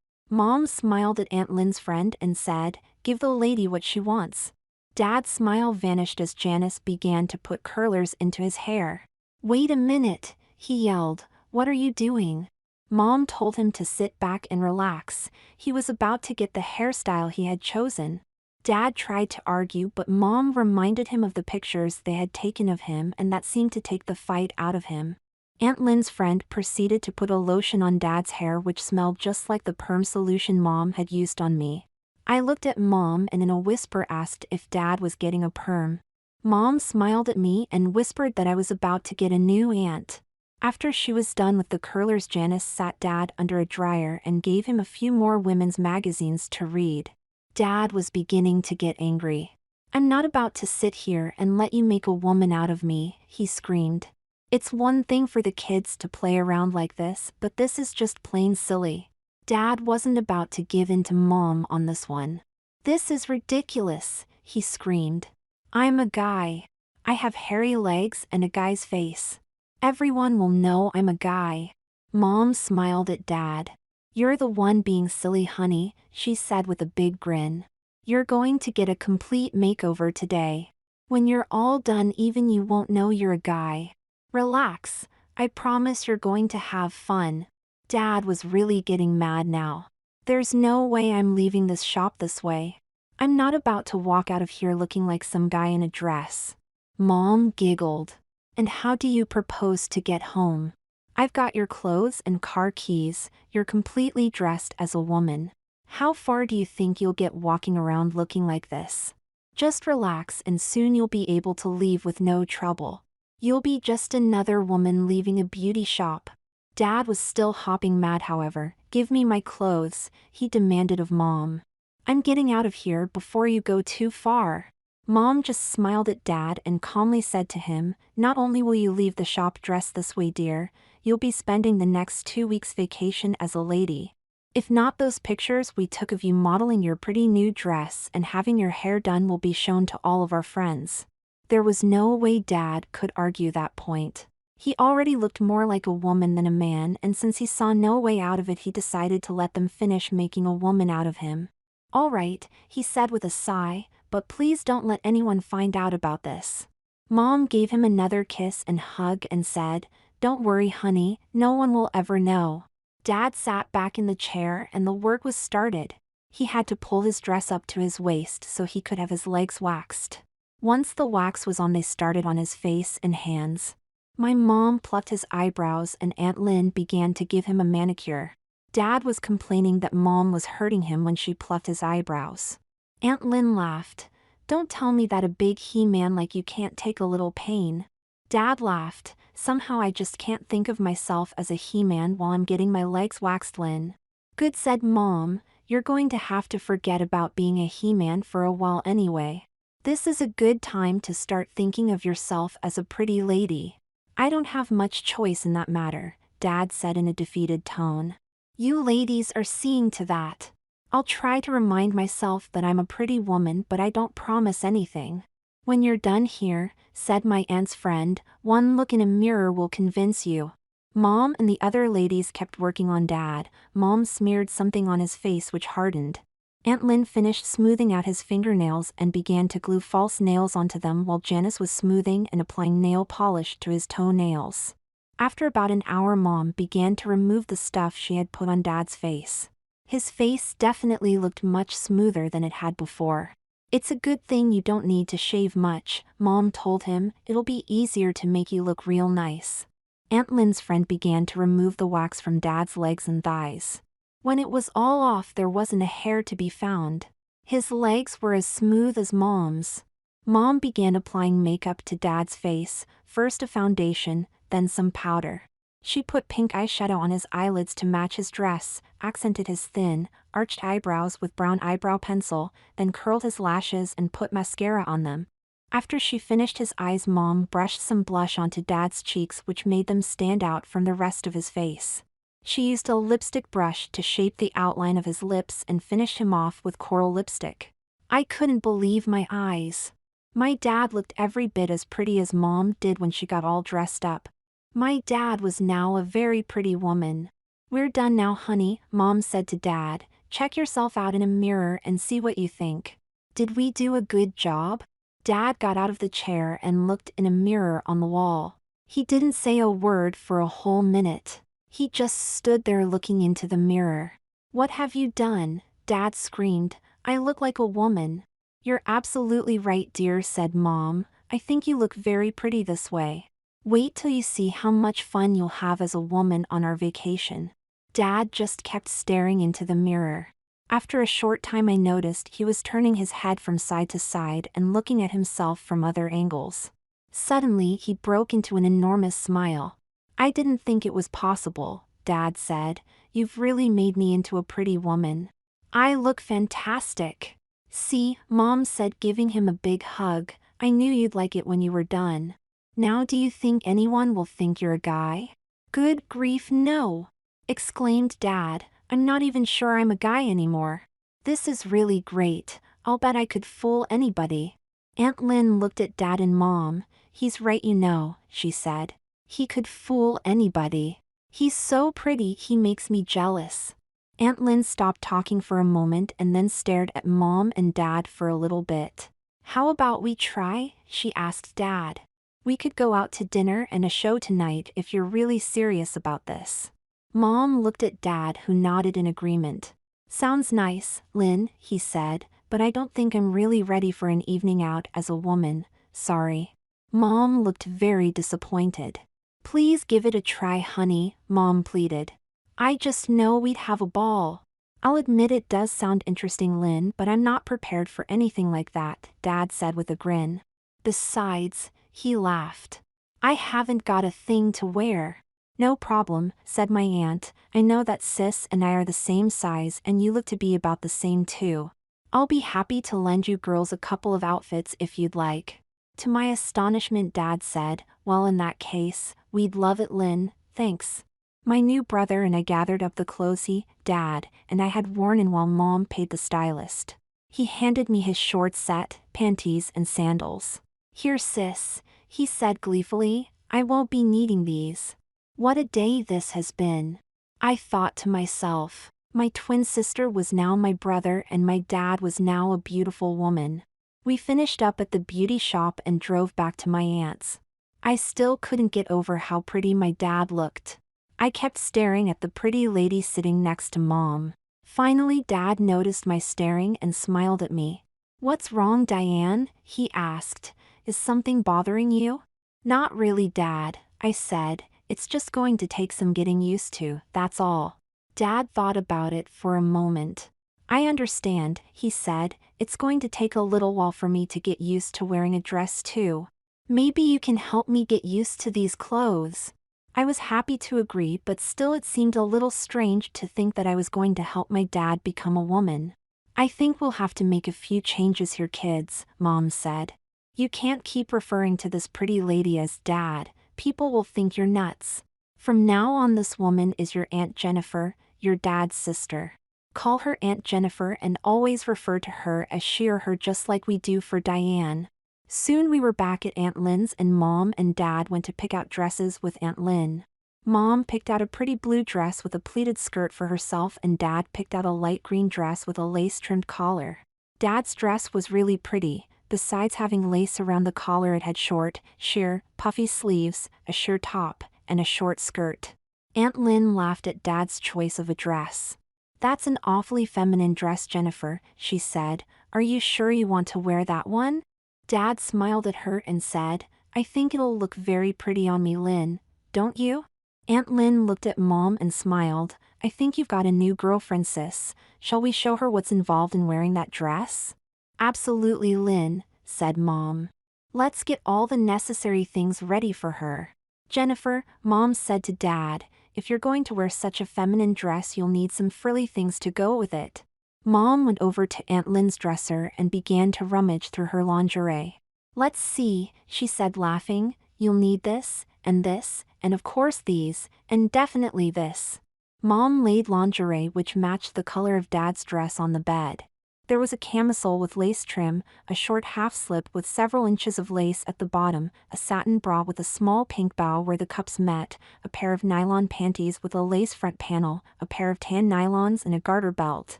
Mom smiled at Aunt Lynn's friend and said, "Give the lady what she wants." Dad's smile vanished as Janice began to put curlers into his hair. "Wait a minute," he yelled. "What are you doing?" Mom told him to sit back and relax. He was about to get the hairstyle he had chosen. Dad tried to argue, but Mom reminded him of the pictures they had taken of him, and that seemed to take the fight out of him. Aunt Lynn's friend proceeded to put a lotion on Dad's hair which smelled just like the perm solution Mom had used on me. I looked at Mom and in a whisper asked if Dad was getting a perm. Mom smiled at me and whispered that I was about to get a new aunt. After she was done with the curlers, Janice sat Dad under a dryer and gave him a few more women's magazines to read. Dad was beginning to get angry. "I'm not about to sit here and let you make a woman out of me," he screamed. "It's one thing for the kids to play around like this, but this is just plain silly." Dad wasn't about to give in to Mom on this one. "This is ridiculous," he screamed. "I'm a guy. I have hairy legs and a guy's face. Everyone will know I'm a guy." Mom smiled at Dad. "You're the one being silly, honey," she said with a big grin. "You're going to get a complete makeover today." When you're all done, even you won't know you're a guy. Relax, I promise you're going to have fun. Dad was really getting mad now. There's no way I'm leaving this shop this way. I'm not about to walk out of here looking like some guy in a dress. Mom giggled. And how do you propose to get home? I've got your clothes and car keys, you're completely dressed as a woman. How far do you think you'll get walking around looking like this? Just relax and soon you'll be able to leave with no trouble. You'll be just another woman leaving a beauty shop. Dad was still hopping mad, however. Give me my clothes, he demanded of Mom. I'm getting out of here before you go too far. Mom just smiled at Dad and calmly said to him, not only will you leave the shop dressed this way, dear, you'll be spending the next 2 weeks vacation as a lady. If not, those pictures we took of you modeling your pretty new dress and having your hair done will be shown to all of our friends. There was no way Dad could argue that point. He already looked more like a woman than a man, and since he saw no way out of it, he decided to let them finish making a woman out of him. All right, he said with a sigh, but please don't let anyone find out about this. Mom gave him another kiss and hug and said, don't worry, honey, no one will ever know. Dad sat back in the chair and the work was started. He had to pull his dress up to his waist so he could have his legs waxed. Once the wax was on, they started on his face and hands. My mom plucked his eyebrows and Aunt Lynn began to give him a manicure. Dad was complaining that Mom was hurting him when she plucked his eyebrows. Aunt Lynn laughed. Don't tell me that a big he-man like you can't take a little pain. Dad laughed. Somehow I just can't think of myself as a he-man while I'm getting my legs waxed, Lynn. Good, said Mom. You're going to have to forget about being a he-man for a while anyway. This is a good time to start thinking of yourself as a pretty lady. I don't have much choice in that matter, Dad said in a defeated tone. You ladies are seeing to that. I'll try to remind myself that I'm a pretty woman, but I don't promise anything. When you're done here, said my aunt's friend, one look in a mirror will convince you. Mom and the other ladies kept working on Dad. Mom smeared something on his face which hardened. Aunt Lynn finished smoothing out his fingernails and began to glue false nails onto them while Janice was smoothing and applying nail polish to his toenails. After about an hour, Mom began to remove the stuff she had put on Dad's face. His face definitely looked much smoother than it had before. It's a good thing you don't need to shave much, Mom told him. It'll be easier to make you look real nice. Aunt Lynn's friend began to remove the wax from Dad's legs and thighs. When it was all off, there wasn't a hair to be found. His legs were as smooth as Mom's. Mom began applying makeup to Dad's face, first a foundation, then some powder. She put pink eyeshadow on his eyelids to match his dress, accented his thin, arched eyebrows with brown eyebrow pencil, then curled his lashes and put mascara on them. After she finished his eyes, Mom brushed some blush onto Dad's cheeks, which made them stand out from the rest of his face. She used a lipstick brush to shape the outline of his lips and finished him off with coral lipstick. I couldn't believe my eyes. My dad looked every bit as pretty as Mom did when she got all dressed up. My dad was now a very pretty woman. We're done now, honey, Mom said to Dad. Check yourself out in a mirror and see what you think. Did we do a good job? Dad got out of the chair and looked in a mirror on the wall. He didn't say a word for a whole minute. He just stood there looking into the mirror. What have you done? Dad screamed. I look like a woman. You're absolutely right, dear, said Mom. I think you look very pretty this way. Wait till you see how much fun you'll have as a woman on our vacation. Dad just kept staring into the mirror. After a short time, I noticed he was turning his head from side to side and looking at himself from other angles. Suddenly, he broke into an enormous smile. I didn't think it was possible, Dad said. You've really made me into a pretty woman. I look fantastic. See, Mom said, giving him a big hug. I knew you'd like it when you were done. Now do you think anyone will think you're a guy? Good grief, no! Exclaimed Dad. I'm not even sure I'm a guy anymore. This is really great. I'll bet I could fool anybody. Aunt Lynn looked at Dad and Mom. He's right, you know, she said. He could fool anybody. He's so pretty, he makes me jealous. Aunt Lynn stopped talking for a moment and then stared at Mom and Dad for a little bit. How about we try? She asked Dad. We could go out to dinner and a show tonight if you're really serious about this. Mom looked at Dad, who nodded in agreement. Sounds nice, Lynn, he said, but I don't think I'm really ready for an evening out as a woman, sorry. Mom looked very disappointed. Please give it a try, honey, Mom pleaded. I just know we'd have a ball. I'll admit it does sound interesting, Lynn, but I'm not prepared for anything like that, Dad said with a grin. Besides, he laughed. I haven't got a thing to wear. No problem, said my aunt. I know that sis and I are the same size and you look to be about the same too. I'll be happy to lend you girls a couple of outfits if you'd like. To my astonishment, Dad said, well, in that case, we'd love it, Lynn, thanks. My new brother and I gathered up the clothes he, Dad, and I had worn in while Mom paid the stylist. He handed me his short set, panties and sandals. Here, sis, he said gleefully, I won't be needing these. What a day this has been. I thought to myself, my twin sister was now my brother and my dad was now a beautiful woman. We finished up at the beauty shop and drove back to my aunt's. I still couldn't get over how pretty my dad looked. I kept staring at the pretty lady sitting next to Mom. Finally, Dad noticed my staring and smiled at me. What's wrong, Diane? He asked. Is something bothering you? Not really, Dad, I said. It's just going to take some getting used to, that's all. Dad thought about it for a moment. I understand, he said. It's going to take a little while for me to get used to wearing a dress too. Maybe you can help me get used to these clothes. I was happy to agree, but still it seemed a little strange to think that I was going to help my dad become a woman. I think we'll have to make a few changes here, kids, Mom said. You can't keep referring to this pretty lady as Dad. People will think you're nuts. From now on, this woman is your Aunt Jennifer, your dad's sister. Call her Aunt Jennifer and always refer to her as she or her, just like we do for Diane. Soon we were back at Aunt Lynn's and Mom and Dad went to pick out dresses with Aunt Lynn. Mom picked out a pretty blue dress with a pleated skirt for herself and Dad picked out a light green dress with a lace-trimmed collar. Dad's dress was really pretty. Besides having lace around the collar, it had short, sheer, puffy sleeves, a sheer top, and a short skirt. Aunt Lynn laughed at Dad's choice of a dress. That's an awfully feminine dress, Jennifer, she said. Are you sure you want to wear that one? Dad smiled at her and said, I think it'll look very pretty on me, Lynn, don't you? Aunt Lynn looked at Mom and smiled. I think you've got a new girlfriend, sis. Shall we show her what's involved in wearing that dress? Absolutely, Lynn, said Mom. Let's get all the necessary things ready for her. Jennifer, Mom said to Dad, if you're going to wear such a feminine dress, you'll need some frilly things to go with it. Mom went over to Aunt Lynn's dresser and began to rummage through her lingerie. Let's see, she said laughing, you'll need this, and of course these, and definitely this. Mom laid lingerie which matched the color of Dad's dress on the bed. There was a camisole with lace trim, a short half-slip with several inches of lace at the bottom, a satin bra with a small pink bow where the cups met, a pair of nylon panties with a lace front panel, a pair of tan nylons and a garter belt.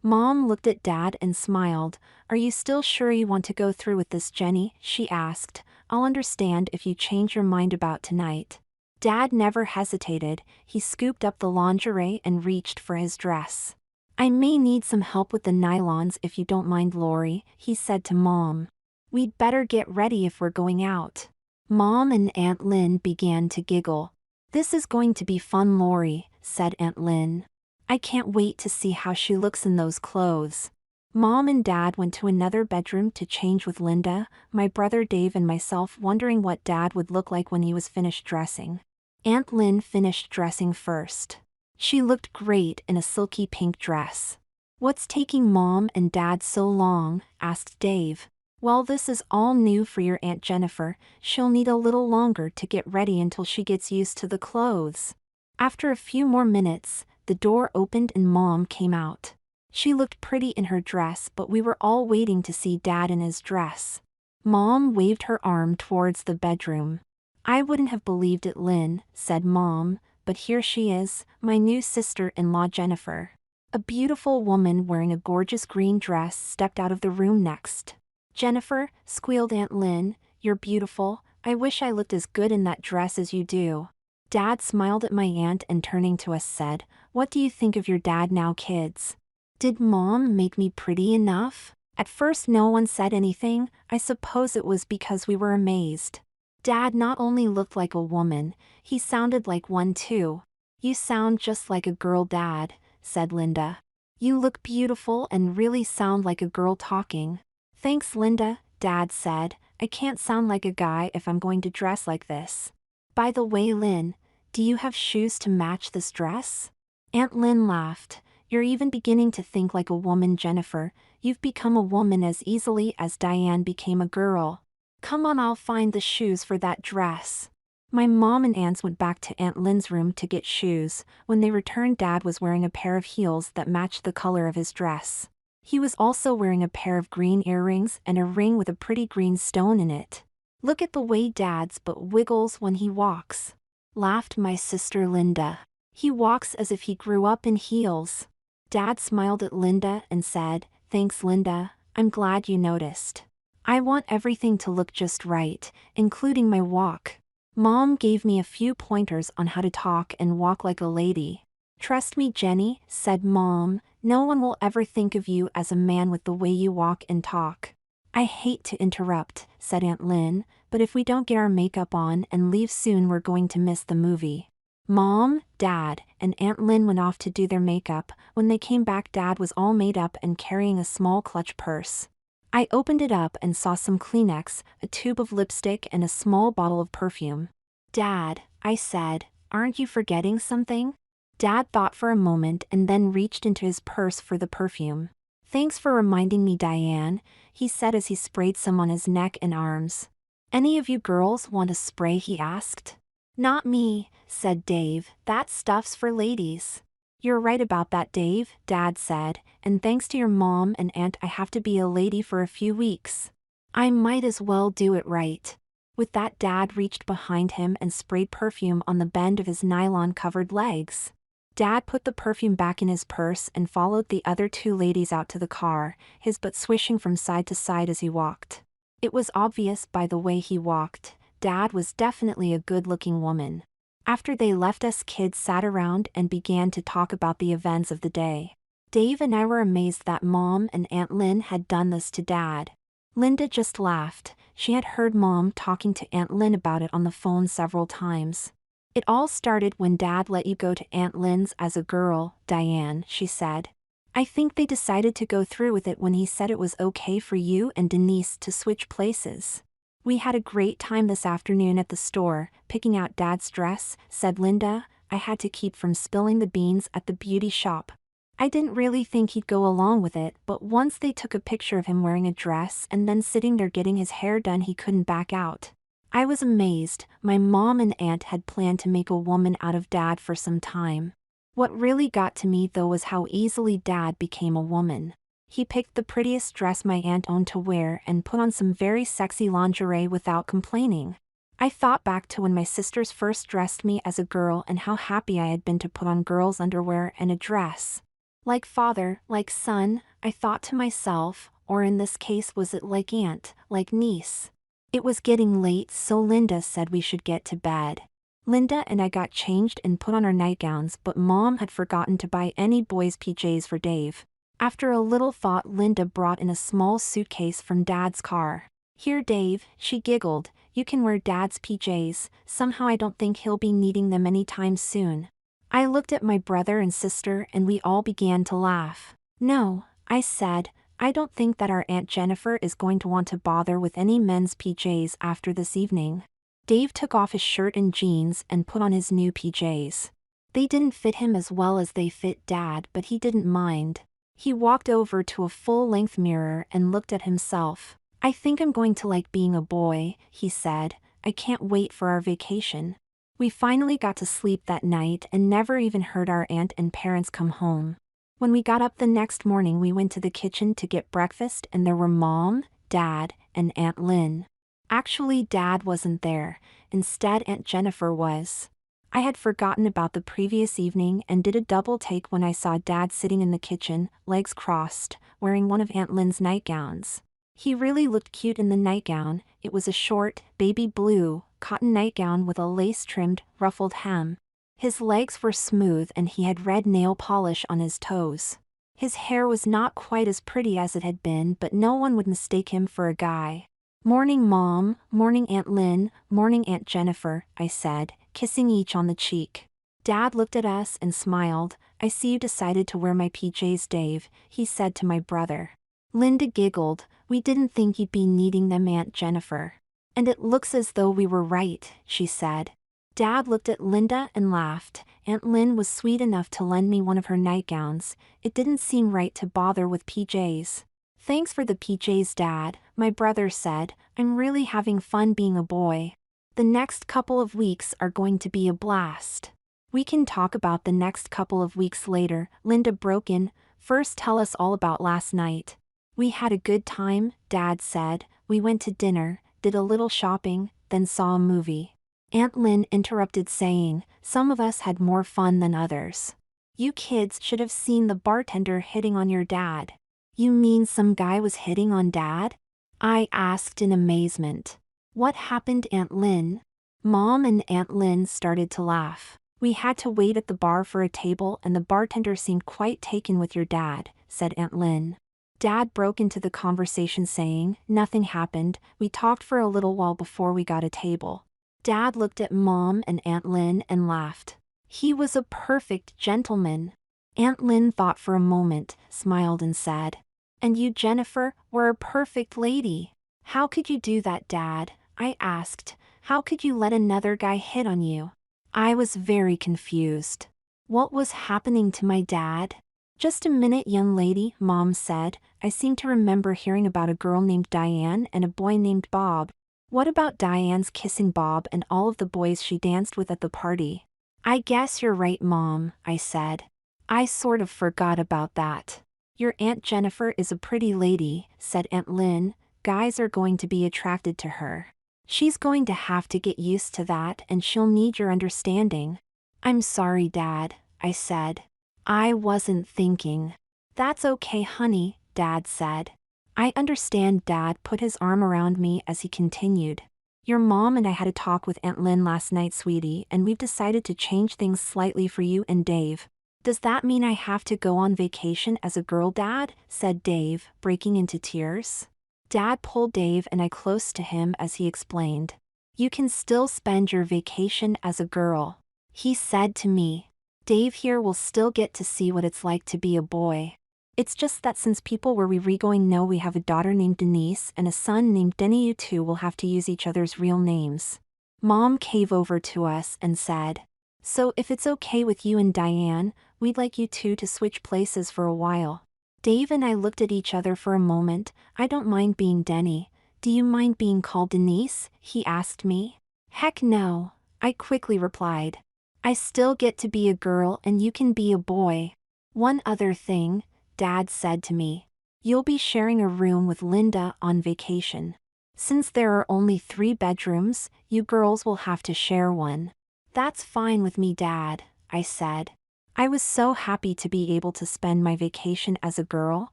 Mom looked at Dad and smiled. Are you still sure you want to go through with this, Jenny? She asked. I'll understand if you change your mind about tonight. Dad never hesitated. He scooped up the lingerie and reached for his dress. I may need some help with the nylons if you don't mind, Lori, he said to Mom. We'd better get ready if we're going out. Mom and Aunt Lynn began to giggle. This is going to be fun, Lori, said Aunt Lynn. I can't wait to see how she looks in those clothes. Mom and Dad went to another bedroom to change with Linda, my brother Dave and myself, wondering what Dad would look like when he was finished dressing. Aunt Lynn finished dressing first. She looked great in a silky pink dress. What's taking Mom and Dad so long? Asked Dave. Well, this is all new for your Aunt Jennifer. She'll need a little longer to get ready until she gets used to the clothes. After a few more minutes, the door opened and Mom came out. She looked pretty in her dress, but we were all waiting to see Dad in his dress. Mom waved her arm towards the bedroom. I wouldn't have believed it, Lynn, said Mom, but here she is, my new sister-in-law Jennifer. A beautiful woman wearing a gorgeous green dress stepped out of the room next. Jennifer, squealed Aunt Lynn, you're beautiful. I wish I looked as good in that dress as you do. Dad smiled at my aunt and turning to us said, what do you think of your dad now, kids? Did Mom make me pretty enough? At first no one said anything. I suppose it was because we were amazed. Dad not only looked like a woman, he sounded like one too. You sound just like a girl, Dad, said Linda. You look beautiful and really sound like a girl talking. Thanks, Linda, Dad said. I can't sound like a guy if I'm going to dress like this. By the way, Lynn, do you have shoes to match this dress? Aunt Lynn laughed. You're even beginning to think like a woman, Jennifer. You've become a woman as easily as Diane became a girl. Come on, I'll find the shoes for that dress. My mom and aunts went back to Aunt Lynn's room to get shoes. When they returned, Dad was wearing a pair of heels that matched the color of his dress. He was also wearing a pair of green earrings and a ring with a pretty green stone in it. Look at the way Dad's butt wiggles when he walks, laughed my sister Linda. He walks as if he grew up in heels. Dad smiled at Linda and said, thanks, Linda, I'm glad you noticed. I want everything to look just right, including my walk. Mom gave me a few pointers on how to talk and walk like a lady. Trust me, Jenny, said Mom, no one will ever think of you as a man with the way you walk and talk. I hate to interrupt, said Aunt Lynn, but if we don't get our makeup on and leave soon, we're going to miss the movie. Mom, Dad, and Aunt Lynn went off to do their makeup. When they came back, Dad was all made up and carrying a small clutch purse. I opened it up and saw some Kleenex, a tube of lipstick, and a small bottle of perfume. Dad, I said, aren't you forgetting something? Dad thought for a moment and then reached into his purse for the perfume. Thanks for reminding me, Diane, he said as he sprayed some on his neck and arms. Any of you girls want a spray, he asked. Not me, said Dave, that stuff's for ladies. You're right about that, Dave, Dad said, and thanks to your mom and aunt I have to be a lady for a few weeks. I might as well do it right. With that, Dad reached behind him and sprayed perfume on the bend of his nylon-covered legs. Dad put the perfume back in his purse and followed the other two ladies out to the car, his butt swishing from side to side as he walked. It was obvious by the way he walked, Dad was definitely a good-looking woman. After they left us, kids sat around and began to talk about the events of the day. Dave and I were amazed that Mom and Aunt Lynn had done this to Dad. Linda just laughed. She had heard Mom talking to Aunt Lynn about it on the phone several times. It all started when Dad let you go to Aunt Lynn's as a girl, Diane, she said. I think they decided to go through with it when he said it was okay for you and Denise to switch places. We had a great time this afternoon at the store, picking out Dad's dress, said Linda. I had to keep from spilling the beans at the beauty shop. I didn't really think he'd go along with it, but once they took a picture of him wearing a dress and then sitting there getting his hair done, he couldn't back out. I was amazed. My mom and aunt had planned to make a woman out of Dad for some time. What really got to me though was how easily Dad became a woman. He picked the prettiest dress my aunt owned to wear and put on some very sexy lingerie without complaining. I thought back to when my sisters first dressed me as a girl and how happy I had been to put on girls' underwear and a dress. Like father, like son, I thought to myself, or in this case was it like aunt, like niece. It was getting late, so Linda said we should get to bed. Linda and I got changed and put on our nightgowns, but Mom had forgotten to buy any boys' PJs for Dave. After a little thought, Linda brought in a small suitcase from Dad's car. Here, Dave, she giggled, you can wear Dad's PJs. Somehow I don't think he'll be needing them anytime soon. I looked at my brother and sister and we all began to laugh. No, I said, I don't think that our Aunt Jennifer is going to want to bother with any men's PJs after this evening. Dave took off his shirt and jeans and put on his new PJs. They didn't fit him as well as they fit Dad, but he didn't mind. He walked over to a full-length mirror and looked at himself. I think I'm going to like being a boy, he said. I can't wait for our vacation. We finally got to sleep that night and never even heard our aunt and parents come home. When we got up the next morning, we went to the kitchen to get breakfast and there were Mom, Dad, and Aunt Lynn. Actually, Dad wasn't there. Instead, Aunt Jennifer was. I had forgotten about the previous evening and did a double take when I saw Dad sitting in the kitchen, legs crossed, wearing one of Aunt Lynn's nightgowns. He really looked cute in the nightgown. It was a short, baby blue, cotton nightgown with a lace-trimmed, ruffled hem. His legs were smooth and he had red nail polish on his toes. His hair was not quite as pretty as it had been, but no one would mistake him for a guy. "Morning, Mom, morning, Aunt Lynn, morning, Aunt Jennifer," I said, kissing each on the cheek. Dad looked at us and smiled. "I see you decided to wear my PJs, Dave," he said to my brother. Linda giggled. "We didn't think you'd be needing them, Aunt Jennifer." "And it looks as though we were right," she said. Dad looked at Linda and laughed. Aunt Lynn was sweet enough to lend me one of her nightgowns. It didn't seem right to bother with PJs. "Thanks for the PJs, Dad," my brother said. "I'm really having fun being a boy. The next couple of weeks are going to be a blast." "We can talk about the next couple of weeks later," Linda broke in. "First tell us all about last night." "We had a good time," Dad said. "We went to dinner, did a little shopping, then saw a movie." Aunt Lynn interrupted saying, "Some of us had more fun than others. You kids should have seen the bartender hitting on your dad." "You mean some guy was hitting on Dad?" I asked in amazement. "What happened, Aunt Lynn?" Mom and Aunt Lynn started to laugh. "We had to wait at the bar for a table and the bartender seemed quite taken with your dad," said Aunt Lynn. Dad broke into the conversation saying, "Nothing happened, we talked for a little while before we got a table." Dad looked at Mom and Aunt Lynn and laughed. "He was a perfect gentleman." Aunt Lynn thought for a moment, smiled and said, "And you, Jennifer, were a perfect lady." "How could you do that, Dad?" I asked. "How could you let another guy hit on you?" I was very confused. What was happening to my dad? "Just a minute, young lady," Mom said. "I seem to remember hearing about a girl named Diane and a boy named Bob. What about Diane's kissing Bob and all of the boys she danced with at the party?" "I guess you're right, Mom," I said. "I sort of forgot about that." "Your Aunt Jennifer is a pretty lady," said Aunt Lynn. "Guys are going to be attracted to her. She's going to have to get used to that and she'll need your understanding." "I'm sorry, Dad," I said. "I wasn't thinking." "That's okay, honey," Dad said. "I understand." Dad put his arm around me as he continued. "Your mom and I had a talk with Aunt Lynn last night, sweetie, and we've decided to change things slightly for you and Dave." "Does that mean I have to go on vacation as a girl, Dad?" said Dave, breaking into tears. Dad pulled Dave and I close to him as he explained. "You can still spend your vacation as a girl," he said to me. "Dave here will still get to see what it's like to be a boy. It's just that since people where we're going know we have a daughter named Denise and a son named Denny, you two will have to use each other's real names." Mom came over to us and said, "So if it's okay with you and Diane, we'd like you two to switch places for a while." Dave and I looked at each other for a moment. "I don't mind being Denny. Do you mind being called Denise?" he asked me. "Heck no," I quickly replied. "I still get to be a girl and you can be a boy." "One other thing," Dad said to me. "You'll be sharing a room with Linda on vacation. Since there are only 3 bedrooms, you girls will have to share one." "That's fine with me, Dad," I said. I was so happy to be able to spend my vacation as a girl.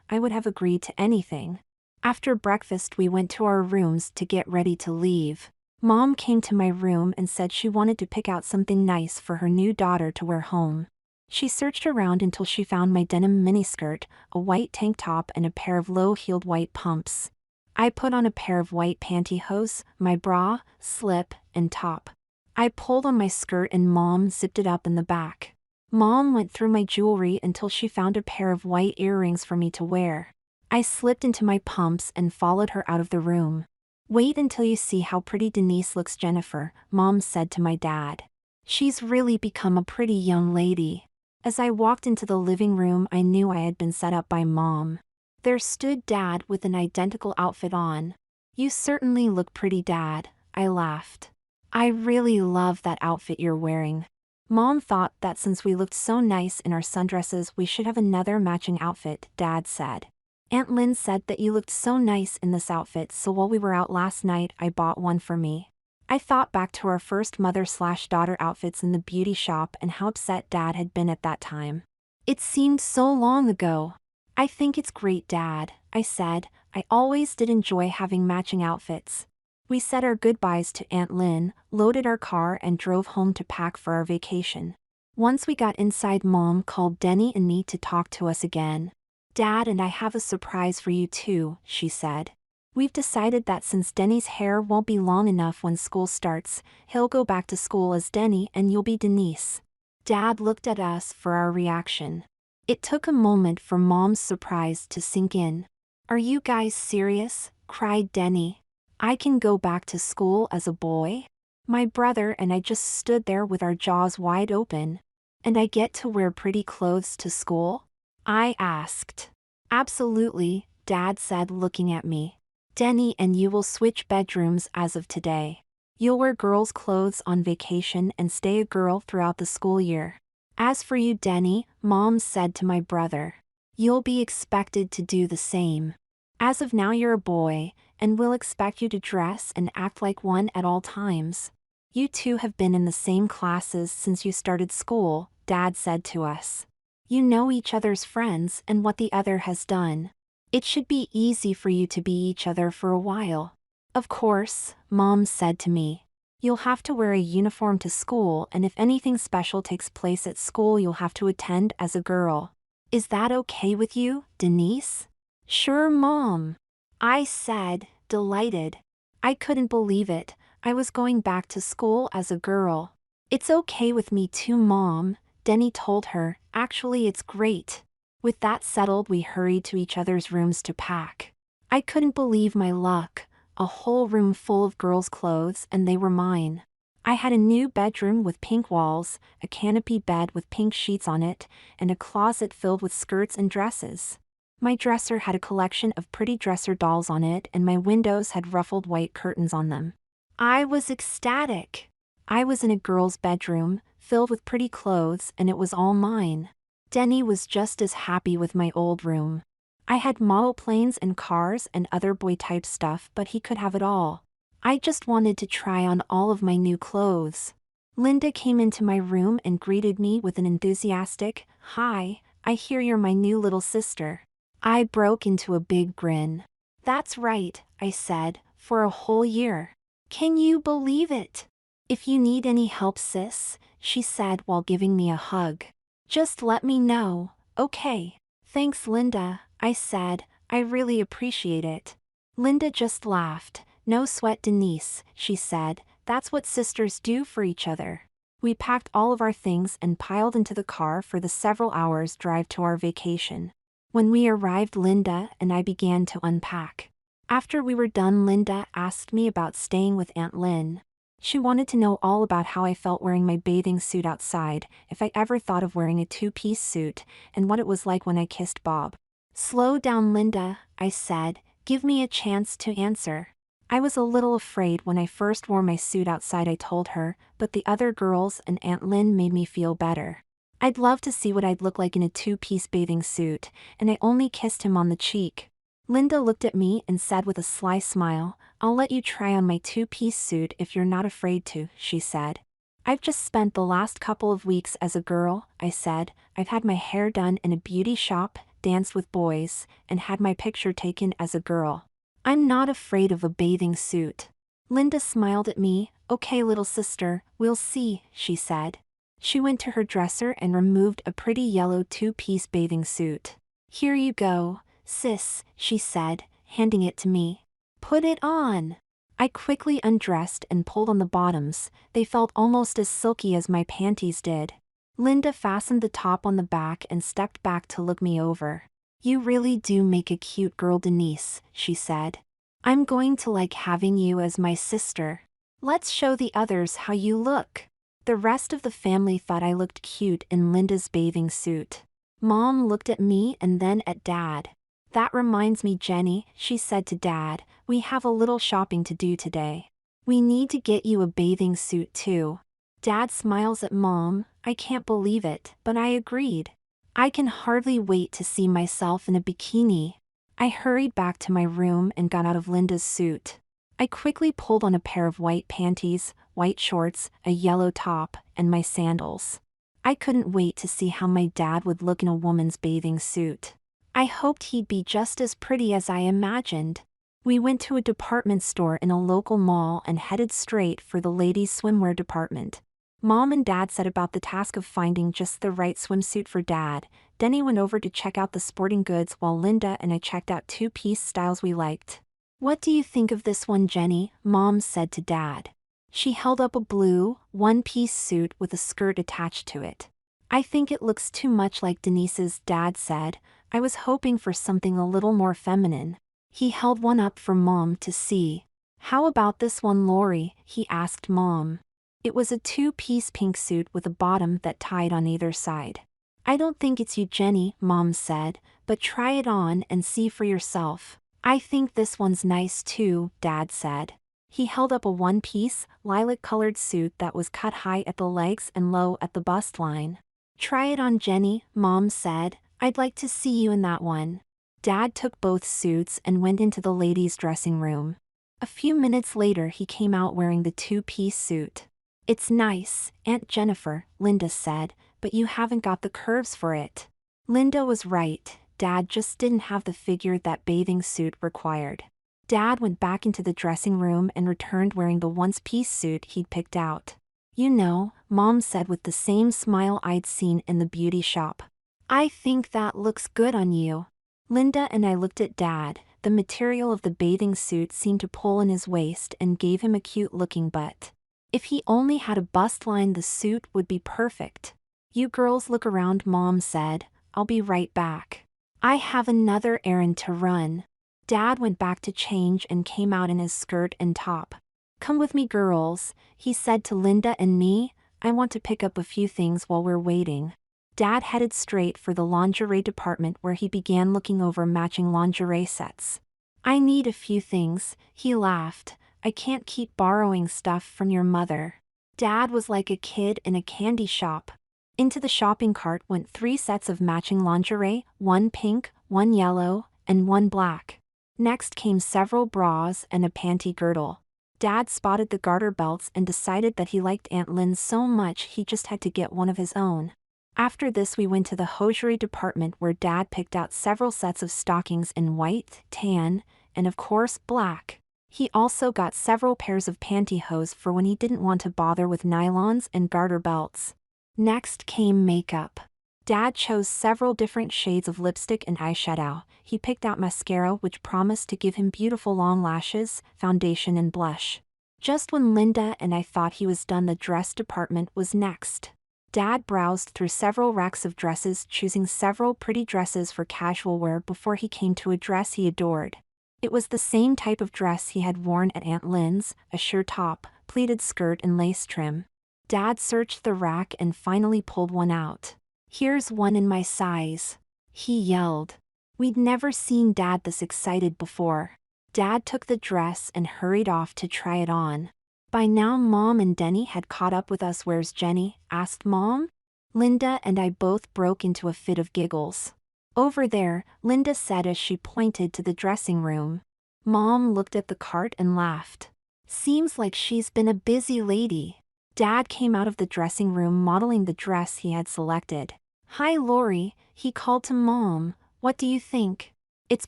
I would have agreed to anything. After breakfast we went to our rooms to get ready to leave. Mom came to my room and said she wanted to pick out something nice for her new daughter to wear home. She searched around until she found my denim miniskirt, a white tank top and a pair of low-heeled white pumps. I put on a pair of white pantyhose, my bra, slip, and top. I pulled on my skirt and Mom zipped it up in the back. Mom went through my jewelry until she found a pair of white earrings for me to wear. I slipped into my pumps and followed her out of the room. "Wait until you see how pretty Denise looks, Jennifer," Mom said to my dad. "She's really become a pretty young lady." As I walked into the living room, I knew I had been set up by Mom. There stood Dad with an identical outfit on. "You certainly look pretty, Dad," I laughed. "I really love that outfit you're wearing." Mom thought that since we looked so nice in our sundresses we should have another matching outfit, Dad said. "Aunt Lynn said that you looked so nice in this outfit, so while we were out last night I bought one for me." I thought back to our first mother/daughter outfits in the beauty shop and how upset Dad had been at that time. It seemed so long ago. "I think it's great, Dad," I said. I always did enjoy having matching outfits. We said our goodbyes to Aunt Lynn, loaded our car and drove home to pack for our vacation. Once we got inside, Mom called Denny and me to talk to us again. "Dad and I have a surprise for you too," she said. "We've decided that since Denny's hair won't be long enough when school starts, he'll go back to school as Denny and you'll be Denise." Dad looked at us for our reaction. It took a moment for Mom's surprise to sink in. "Are you guys serious?" cried Denny. "I can go back to school as a boy?" My brother and I just stood there with our jaws wide open. "And I get to wear pretty clothes to school?" I asked. "Absolutely," Dad said, looking at me. "Denny and you will switch bedrooms as of today. You'll wear girls' clothes on vacation and stay a girl throughout the school year. As for you, Denny," Mom said to my brother, "you'll be expected to do the same. As of now you're a boy, and we'll expect you to dress and act like one at all times. You two have been in the same classes since you started school," Dad said to us. "You know each other's friends and what the other has done. It should be easy for you to be each other for a while." "Of course," Mom said to me. "You'll have to wear a uniform to school, and if anything special takes place at school you'll have to attend as a girl. Is that okay with you, Denise?" "Sure, Mom," I said, delighted. I couldn't believe it. I was going back to school as a girl. "It's okay with me too, Mom," Denny told her. "Actually, it's great." With that settled, we hurried to each other's rooms to pack. I couldn't believe my luck. A whole room full of girls' clothes, and they were mine. I had a new bedroom with pink walls, a canopy bed with pink sheets on it, and a closet filled with skirts and dresses. My dresser had a collection of pretty dresser dolls on it, and my windows had ruffled white curtains on them. I was ecstatic. I was in a girl's bedroom, filled with pretty clothes, and it was all mine. Denny was just as happy with my old room. I had model planes and cars and other boy-type stuff, but he could have it all. I just wanted to try on all of my new clothes. Linda came into my room and greeted me with an enthusiastic, "Hi, I hear you're my new little sister." I broke into a big grin. "That's right," I said, "for a whole year. Can you believe it?" "If you need any help, sis," she said while giving me a hug, "just let me know, okay?" "Thanks, Linda," I said, "I really appreciate it." Linda just laughed. "No sweat, Denise," she said, "that's what sisters do for each other." We packed all of our things and piled into the car for the several hours drive to our vacation. When we arrived, Linda and I began to unpack. After we were done, Linda asked me about staying with Aunt Lynn. She wanted to know all about how I felt wearing my bathing suit outside, if I ever thought of wearing a two-piece suit, and what it was like when I kissed Bob. "Slow down, Linda," I said. "Give me a chance to answer." I was a little afraid when I first wore my suit outside, I told her, but the other girls and Aunt Lynn made me feel better. I'd love to see what I'd look like in a two-piece bathing suit, and I only kissed him on the cheek. Linda looked at me and said with a sly smile, "I'll let you try on my two-piece suit if you're not afraid to," she said. "I've just spent the last couple of weeks as a girl," I said. "I've had my hair done in a beauty shop, danced with boys, and had my picture taken as a girl. I'm not afraid of a bathing suit." Linda smiled at me. "Okay, little sister, we'll see," she said. She went to her dresser and removed a pretty yellow two-piece bathing suit. "Here you go, sis," she said, handing it to me. "Put it on." I quickly undressed and pulled on the bottoms. They felt almost as silky as my panties did. Linda fastened the top on the back and stepped back to look me over. "You really do make a cute girl, Denise," she said. "I'm going to like having you as my sister. Let's show the others how you look." The rest of the family thought I looked cute in Linda's bathing suit. Mom looked at me and then at Dad. "That reminds me, Jenny," she said to Dad, "we have a little shopping to do today. We need to get you a bathing suit too." Dad smiles at Mom. I can't believe it, but I agreed. I can hardly wait to see myself in a bikini. I hurried back to my room and got out of Linda's suit. I quickly pulled on a pair of white panties, white shorts, a yellow top, and my sandals. I couldn't wait to see how my dad would look in a woman's bathing suit. I hoped he'd be just as pretty as I imagined. We went to a department store in a local mall and headed straight for the ladies' swimwear department. Mom and Dad set about the task of finding just the right swimsuit for Dad. Denny went over to check out the sporting goods while Linda and I checked out two-piece styles we liked. "What do you think of this one, Jenny?" Mom said to Dad. She held up a blue, one-piece suit with a skirt attached to it. "I think it looks too much like Denise's," Dad said. "I was hoping for something a little more feminine." He held one up for Mom to see. "How about this one, Lori?" he asked Mom. It was a two-piece pink suit with a bottom that tied on either side. "I don't think it's you, Jenny," Mom said, "but try it on and see for yourself." "I think this one's nice too," Dad said. He held up a one-piece, lilac-colored suit that was cut high at the legs and low at the bust line. "Try it on, Jenny," Mom said. "I'd like to see you in that one." Dad took both suits and went into the ladies' dressing room. A few minutes later he came out wearing the two-piece suit. "It's nice, Aunt Jennifer," Linda said, "but you haven't got the curves for it." Linda was right. Dad just didn't have the figure that bathing suit required. Dad went back into the dressing room and returned wearing the one-piece suit he'd picked out. "You know," Mom said with the same smile I'd seen in the beauty shop, "I think that looks good on you." Linda and I looked at Dad. The material of the bathing suit seemed to pull in his waist and gave him a cute-looking butt. If he only had a bust line, the suit would be perfect. "You girls look around," Mom said. "I'll be right back. I have another errand to run." Dad went back to change and came out in his skirt and top. "Come with me, girls," he said to Linda and me. "I want to pick up a few things while we're waiting." Dad headed straight for the lingerie department where he began looking over matching lingerie sets. "I need a few things," he laughed. "I can't keep borrowing stuff from your mother." Dad was like a kid in a candy shop. Into the shopping cart went 3 sets of matching lingerie, one pink, one yellow, and one black. Next came several bras and a panty girdle. Dad spotted the garter belts and decided that he liked Aunt Lynn's so much he just had to get one of his own. After this we went to the hosiery department where Dad picked out several sets of stockings in white, tan, and of course black. He also got several pairs of pantyhose for when he didn't want to bother with nylons and garter belts. Next came makeup. Dad chose several different shades of lipstick and eyeshadow. He picked out mascara which promised to give him beautiful long lashes, foundation and blush. Just when Linda and I thought he was done, the dress department was next. Dad browsed through several racks of dresses, choosing several pretty dresses for casual wear before he came to a dress he adored. It was the same type of dress he had worn at Aunt Lynn's, a sheer top, pleated skirt and lace trim. Dad searched the rack and finally pulled one out. "Here's one in my size," he yelled. We'd never seen Dad this excited before. Dad took the dress and hurried off to try it on. By now Mom and Denny had caught up with us. "Where's Jenny?" asked Mom. Linda and I both broke into a fit of giggles. "Over there," Linda said as she pointed to the dressing room. Mom looked at the cart and laughed. "Seems like she's been a busy lady." Dad came out of the dressing room modeling the dress he had selected. "Hi, Lori," he called to Mom. "What do you think?" "It's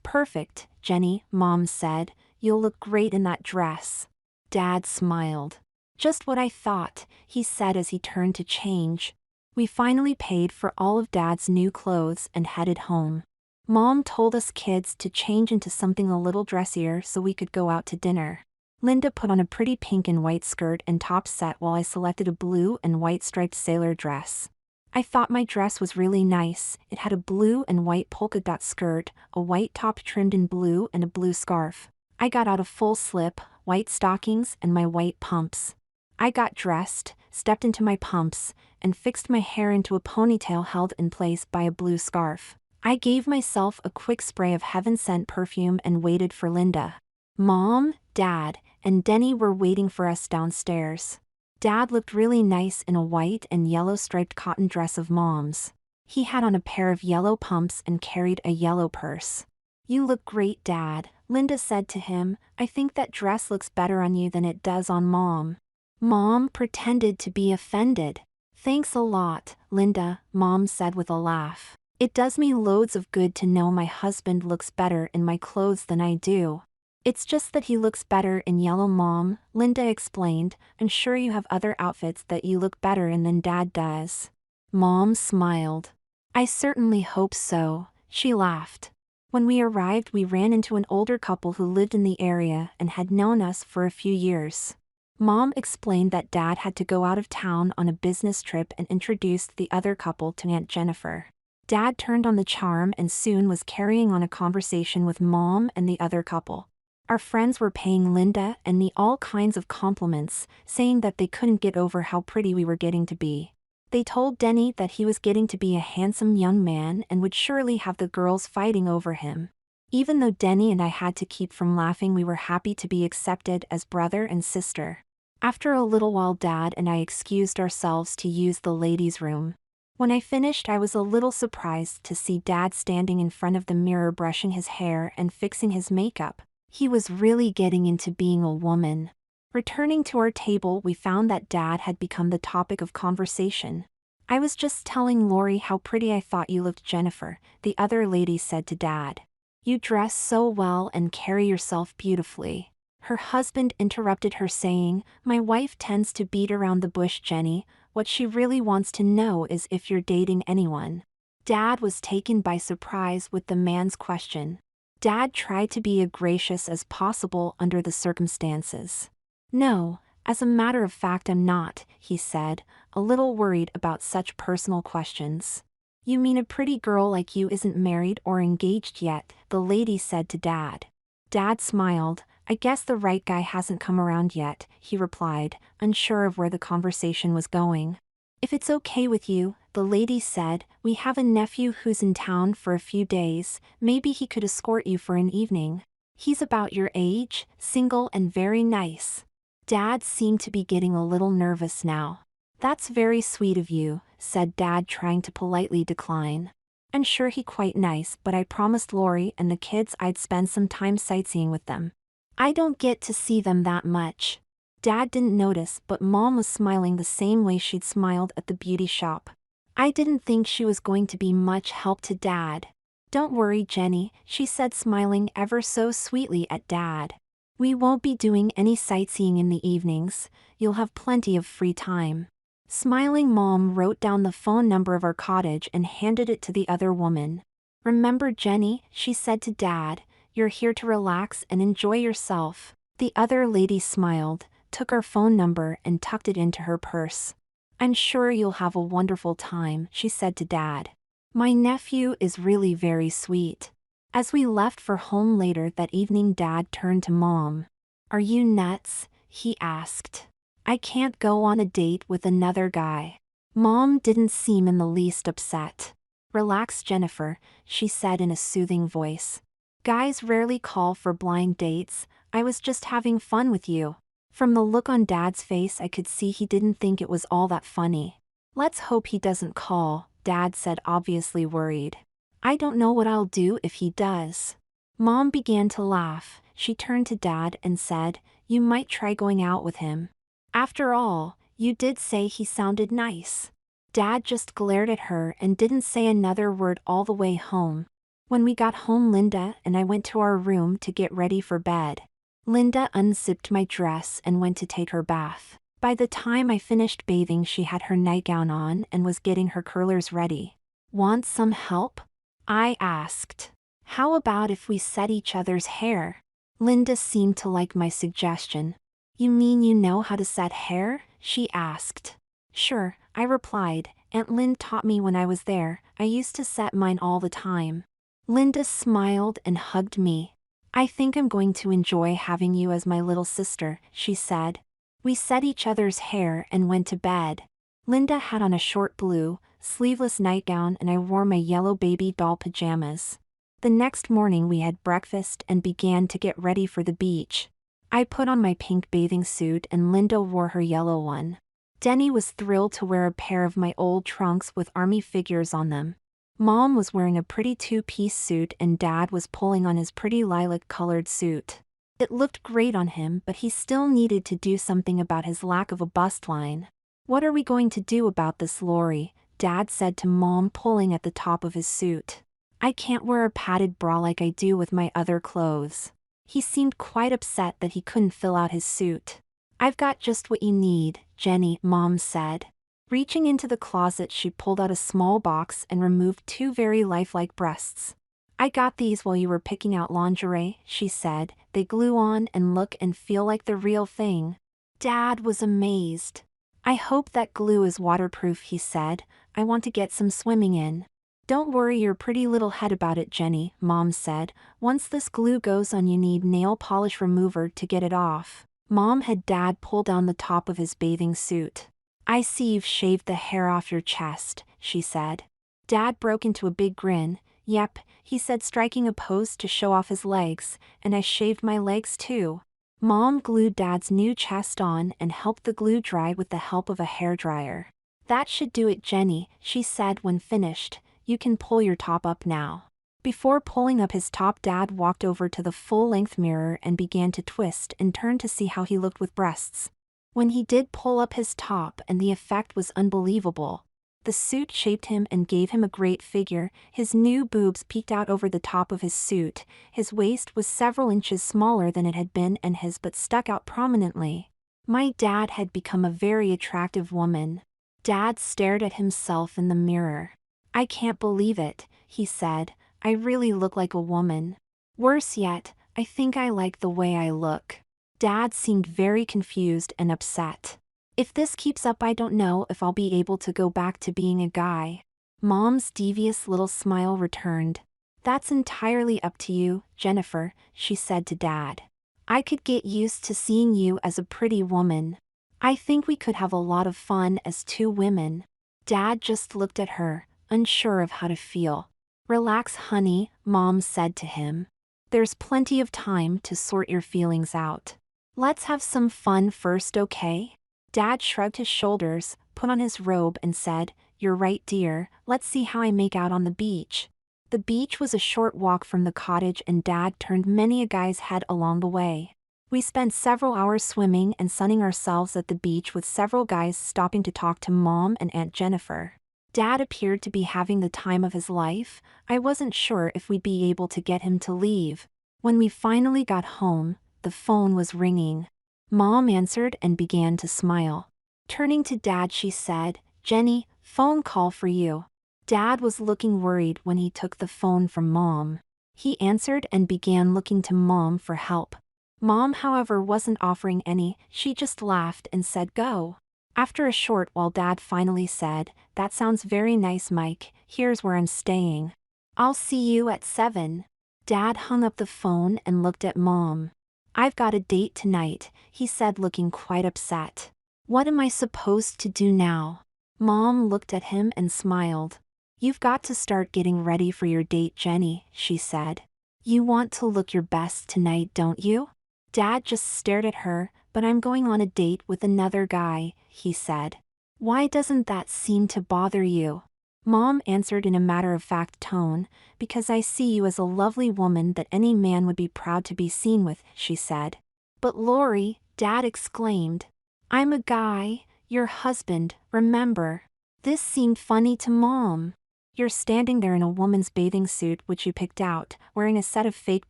perfect, Jenny," Mom said. "You'll look great in that dress." Dad smiled. "Just what I thought," he said as he turned to change. We finally paid for all of Dad's new clothes and headed home. Mom told us kids to change into something a little dressier so we could go out to dinner. Linda put on a pretty pink and white skirt and top set while I selected a blue and white striped sailor dress. I thought my dress was really nice. It had a blue and white polka dot skirt, a white top trimmed in blue and a blue scarf. I got out a full slip, white stockings and my white pumps. I got dressed, stepped into my pumps, and fixed my hair into a ponytail held in place by a blue scarf. I gave myself a quick spray of heaven-sent perfume and waited for Linda. Mom, Dad, and Denny were waiting for us downstairs. Dad looked really nice in a white and yellow striped cotton dress of Mom's. He had on a pair of yellow pumps and carried a yellow purse. "You look great, Dad," Linda said to him. "I think that dress looks better on you than it does on Mom." Mom pretended to be offended. "Thanks a lot, Linda," Mom said with a laugh. It does me loads of good to know my husband looks better in my clothes than I do. It's just that he looks better in yellow, Mom, Linda explained. I'm sure you have other outfits that you look better in than Dad does. Mom smiled. I certainly hope so, she laughed. When we arrived, we ran into an older couple who lived in the area and had known us for a few years. Mom explained that Dad had to go out of town on a business trip and introduced the other couple to Aunt Jennifer. Dad turned on the charm and soon was carrying on a conversation with Mom and the other couple. Our friends were paying Linda and me all kinds of compliments, saying that they couldn't get over how pretty we were getting to be. They told Denny that he was getting to be a handsome young man and would surely have the girls fighting over him. Even though Denny and I had to keep from laughing, we were happy to be accepted as brother and sister. After a little while, Dad and I excused ourselves to use the ladies' room. When I finished, I was a little surprised to see Dad standing in front of the mirror brushing his hair and fixing his makeup. He was really getting into being a woman. Returning to our table, we found that Dad had become the topic of conversation. I was just telling Lori how pretty I thought you looked, Jennifer, the other lady said to Dad. You dress so well and carry yourself beautifully. Her husband interrupted her saying, my wife tends to beat around the bush, Jenny. What she really wants to know is if you're dating anyone. Dad was taken by surprise with the man's question. Dad tried to be as gracious as possible under the circumstances. No, as a matter of fact I'm not, he said, a little worried about such personal questions. You mean a pretty girl like you isn't married or engaged yet, the lady said to Dad. Dad smiled. I guess the right guy hasn't come around yet, he replied, unsure of where the conversation was going. If it's okay with you, the lady said, we have a nephew who's in town for a few days, maybe he could escort you for an evening. He's about your age, single and very nice. Dad seemed to be getting a little nervous now. That's very sweet of you, said Dad, trying to politely decline. I'm sure he's quite nice, but I promised Lori and the kids I'd spend some time sightseeing with them. I don't get to see them that much. Dad didn't notice, but Mom was smiling the same way she'd smiled at the beauty shop. I didn't think she was going to be much help to Dad. Don't worry, Jenny, she said, smiling ever so sweetly at Dad. We won't be doing any sightseeing in the evenings. You'll have plenty of free time. Smiling, Mom wrote down the phone number of our cottage and handed it to the other woman. Remember, Jenny, she said to Dad, you're here to relax and enjoy yourself. The other lady smiled, took our phone number and tucked it into her purse. I'm sure you'll have a wonderful time, she said to Dad. My nephew is really very sweet. As we left for home later that evening, Dad turned to Mom. Are you nuts? He asked. I can't go on a date with another guy. Mom didn't seem in the least upset. Relax, Jennifer, she said in a soothing voice. Guys rarely call for blind dates. I was just having fun with you. From the look on Dad's face, I could see he didn't think it was all that funny. Let's hope he doesn't call, Dad said, obviously worried. I don't know what I'll do if he does. Mom began to laugh. She turned to Dad and said, you might try going out with him. After all, you did say he sounded nice. Dad just glared at her and didn't say another word all the way home. When we got home, Linda and I went to our room to get ready for bed. Linda unzipped my dress and went to take her bath. By the time I finished bathing, she had her nightgown on and was getting her curlers ready. Want some help? I asked. How about if we set each other's hair? Linda seemed to like my suggestion. You mean you know how to set hair? She asked. Sure, I replied. Aunt Lynn taught me when I was there. I used to set mine all the time. Linda smiled and hugged me. I think I'm going to enjoy having you as my little sister, she said. We set each other's hair and went to bed. Linda had on a short blue, sleeveless nightgown and I wore my yellow baby doll pajamas. The next morning we had breakfast and began to get ready for the beach. I put on my pink bathing suit and Linda wore her yellow one. Denny was thrilled to wear a pair of my old trunks with army figures on them. Mom was wearing a pretty two-piece suit and Dad was pulling on his pretty lilac-colored suit. It looked great on him, but he still needed to do something about his lack of a bust line. What are we going to do about this, Lori? Dad said to Mom, pulling at the top of his suit. I can't wear a padded bra like I do with my other clothes. He seemed quite upset that he couldn't fill out his suit. I've got just what you need, Jenny, Mom said. Reaching into the closet, she pulled out a small box and removed two very lifelike breasts. I got these while you were picking out lingerie, she said. They glue on and look and feel like the real thing. Dad was amazed. I hope that glue is waterproof, he said. I want to get some swimming in. Don't worry your pretty little head about it, Jenny, Mom said. Once this glue goes on, you need nail polish remover to get it off. Mom had Dad pull down the top of his bathing suit. I see you've shaved the hair off your chest, she said. Dad broke into a big grin. Yep, he said, striking a pose to show off his legs, and I shaved my legs too. Mom glued Dad's new chest on and helped the glue dry with the help of a hairdryer. That should do it, Jenny, she said when finished. You can pull your top up now. Before pulling up his top, Dad walked over to the full-length mirror and began to twist and turn to see how he looked with breasts. When he did pull up his top, and the effect was unbelievable. The suit shaped him and gave him a great figure. His new boobs peeked out over the top of his suit. His waist was several inches smaller than it had been, and his butt stuck out prominently. My dad had become a very attractive woman. Dad stared at himself in the mirror. I can't believe it, he said. I really look like a woman. Worse yet, I think I like the way I look. Dad seemed very confused and upset. If this keeps up, I don't know if I'll be able to go back to being a guy. Mom's devious little smile returned. That's entirely up to you, Jennifer, she said to Dad. I could get used to seeing you as a pretty woman. I think we could have a lot of fun as two women. Dad just looked at her, unsure of how to feel. Relax, honey, Mom said to him. There's plenty of time to sort your feelings out. Let's have some fun first, okay? Dad shrugged his shoulders, put on his robe and said, You're right, dear, let's see how I make out on the beach. The beach was a short walk from the cottage, and Dad turned many a guy's head along the way. We spent several hours swimming and sunning ourselves at the beach, with several guys stopping to talk to Mom and Aunt Jennifer. Dad appeared to be having the time of his life. I wasn't sure if we'd be able to get him to leave. When we finally got home, the phone was ringing. Mom answered and began to smile. Turning to Dad, she said, Jenny, phone call for you. Dad was looking worried when he took the phone from Mom. He answered and began looking to Mom for help. Mom, however, wasn't offering any. She just laughed and said, Go. After a short while, Dad finally said, That sounds very nice, Mike. Here's where I'm staying. I'll see you at 7. Dad hung up the phone and looked at Mom. I've got a date tonight, he said, looking quite upset. What am I supposed to do now? Mom looked at him and smiled. You've got to start getting ready for your date, Jenny, she said. You want to look your best tonight, don't you? Dad just stared at her. But I'm going on a date with another guy, he said. Why doesn't that seem to bother you? Mom answered in a matter-of-fact tone, Because I see you as a lovely woman that any man would be proud to be seen with, she said. But Lori, Dad exclaimed. I'm a guy, your husband, remember. This seemed funny to Mom. You're standing there in a woman's bathing suit which you picked out, wearing a set of fake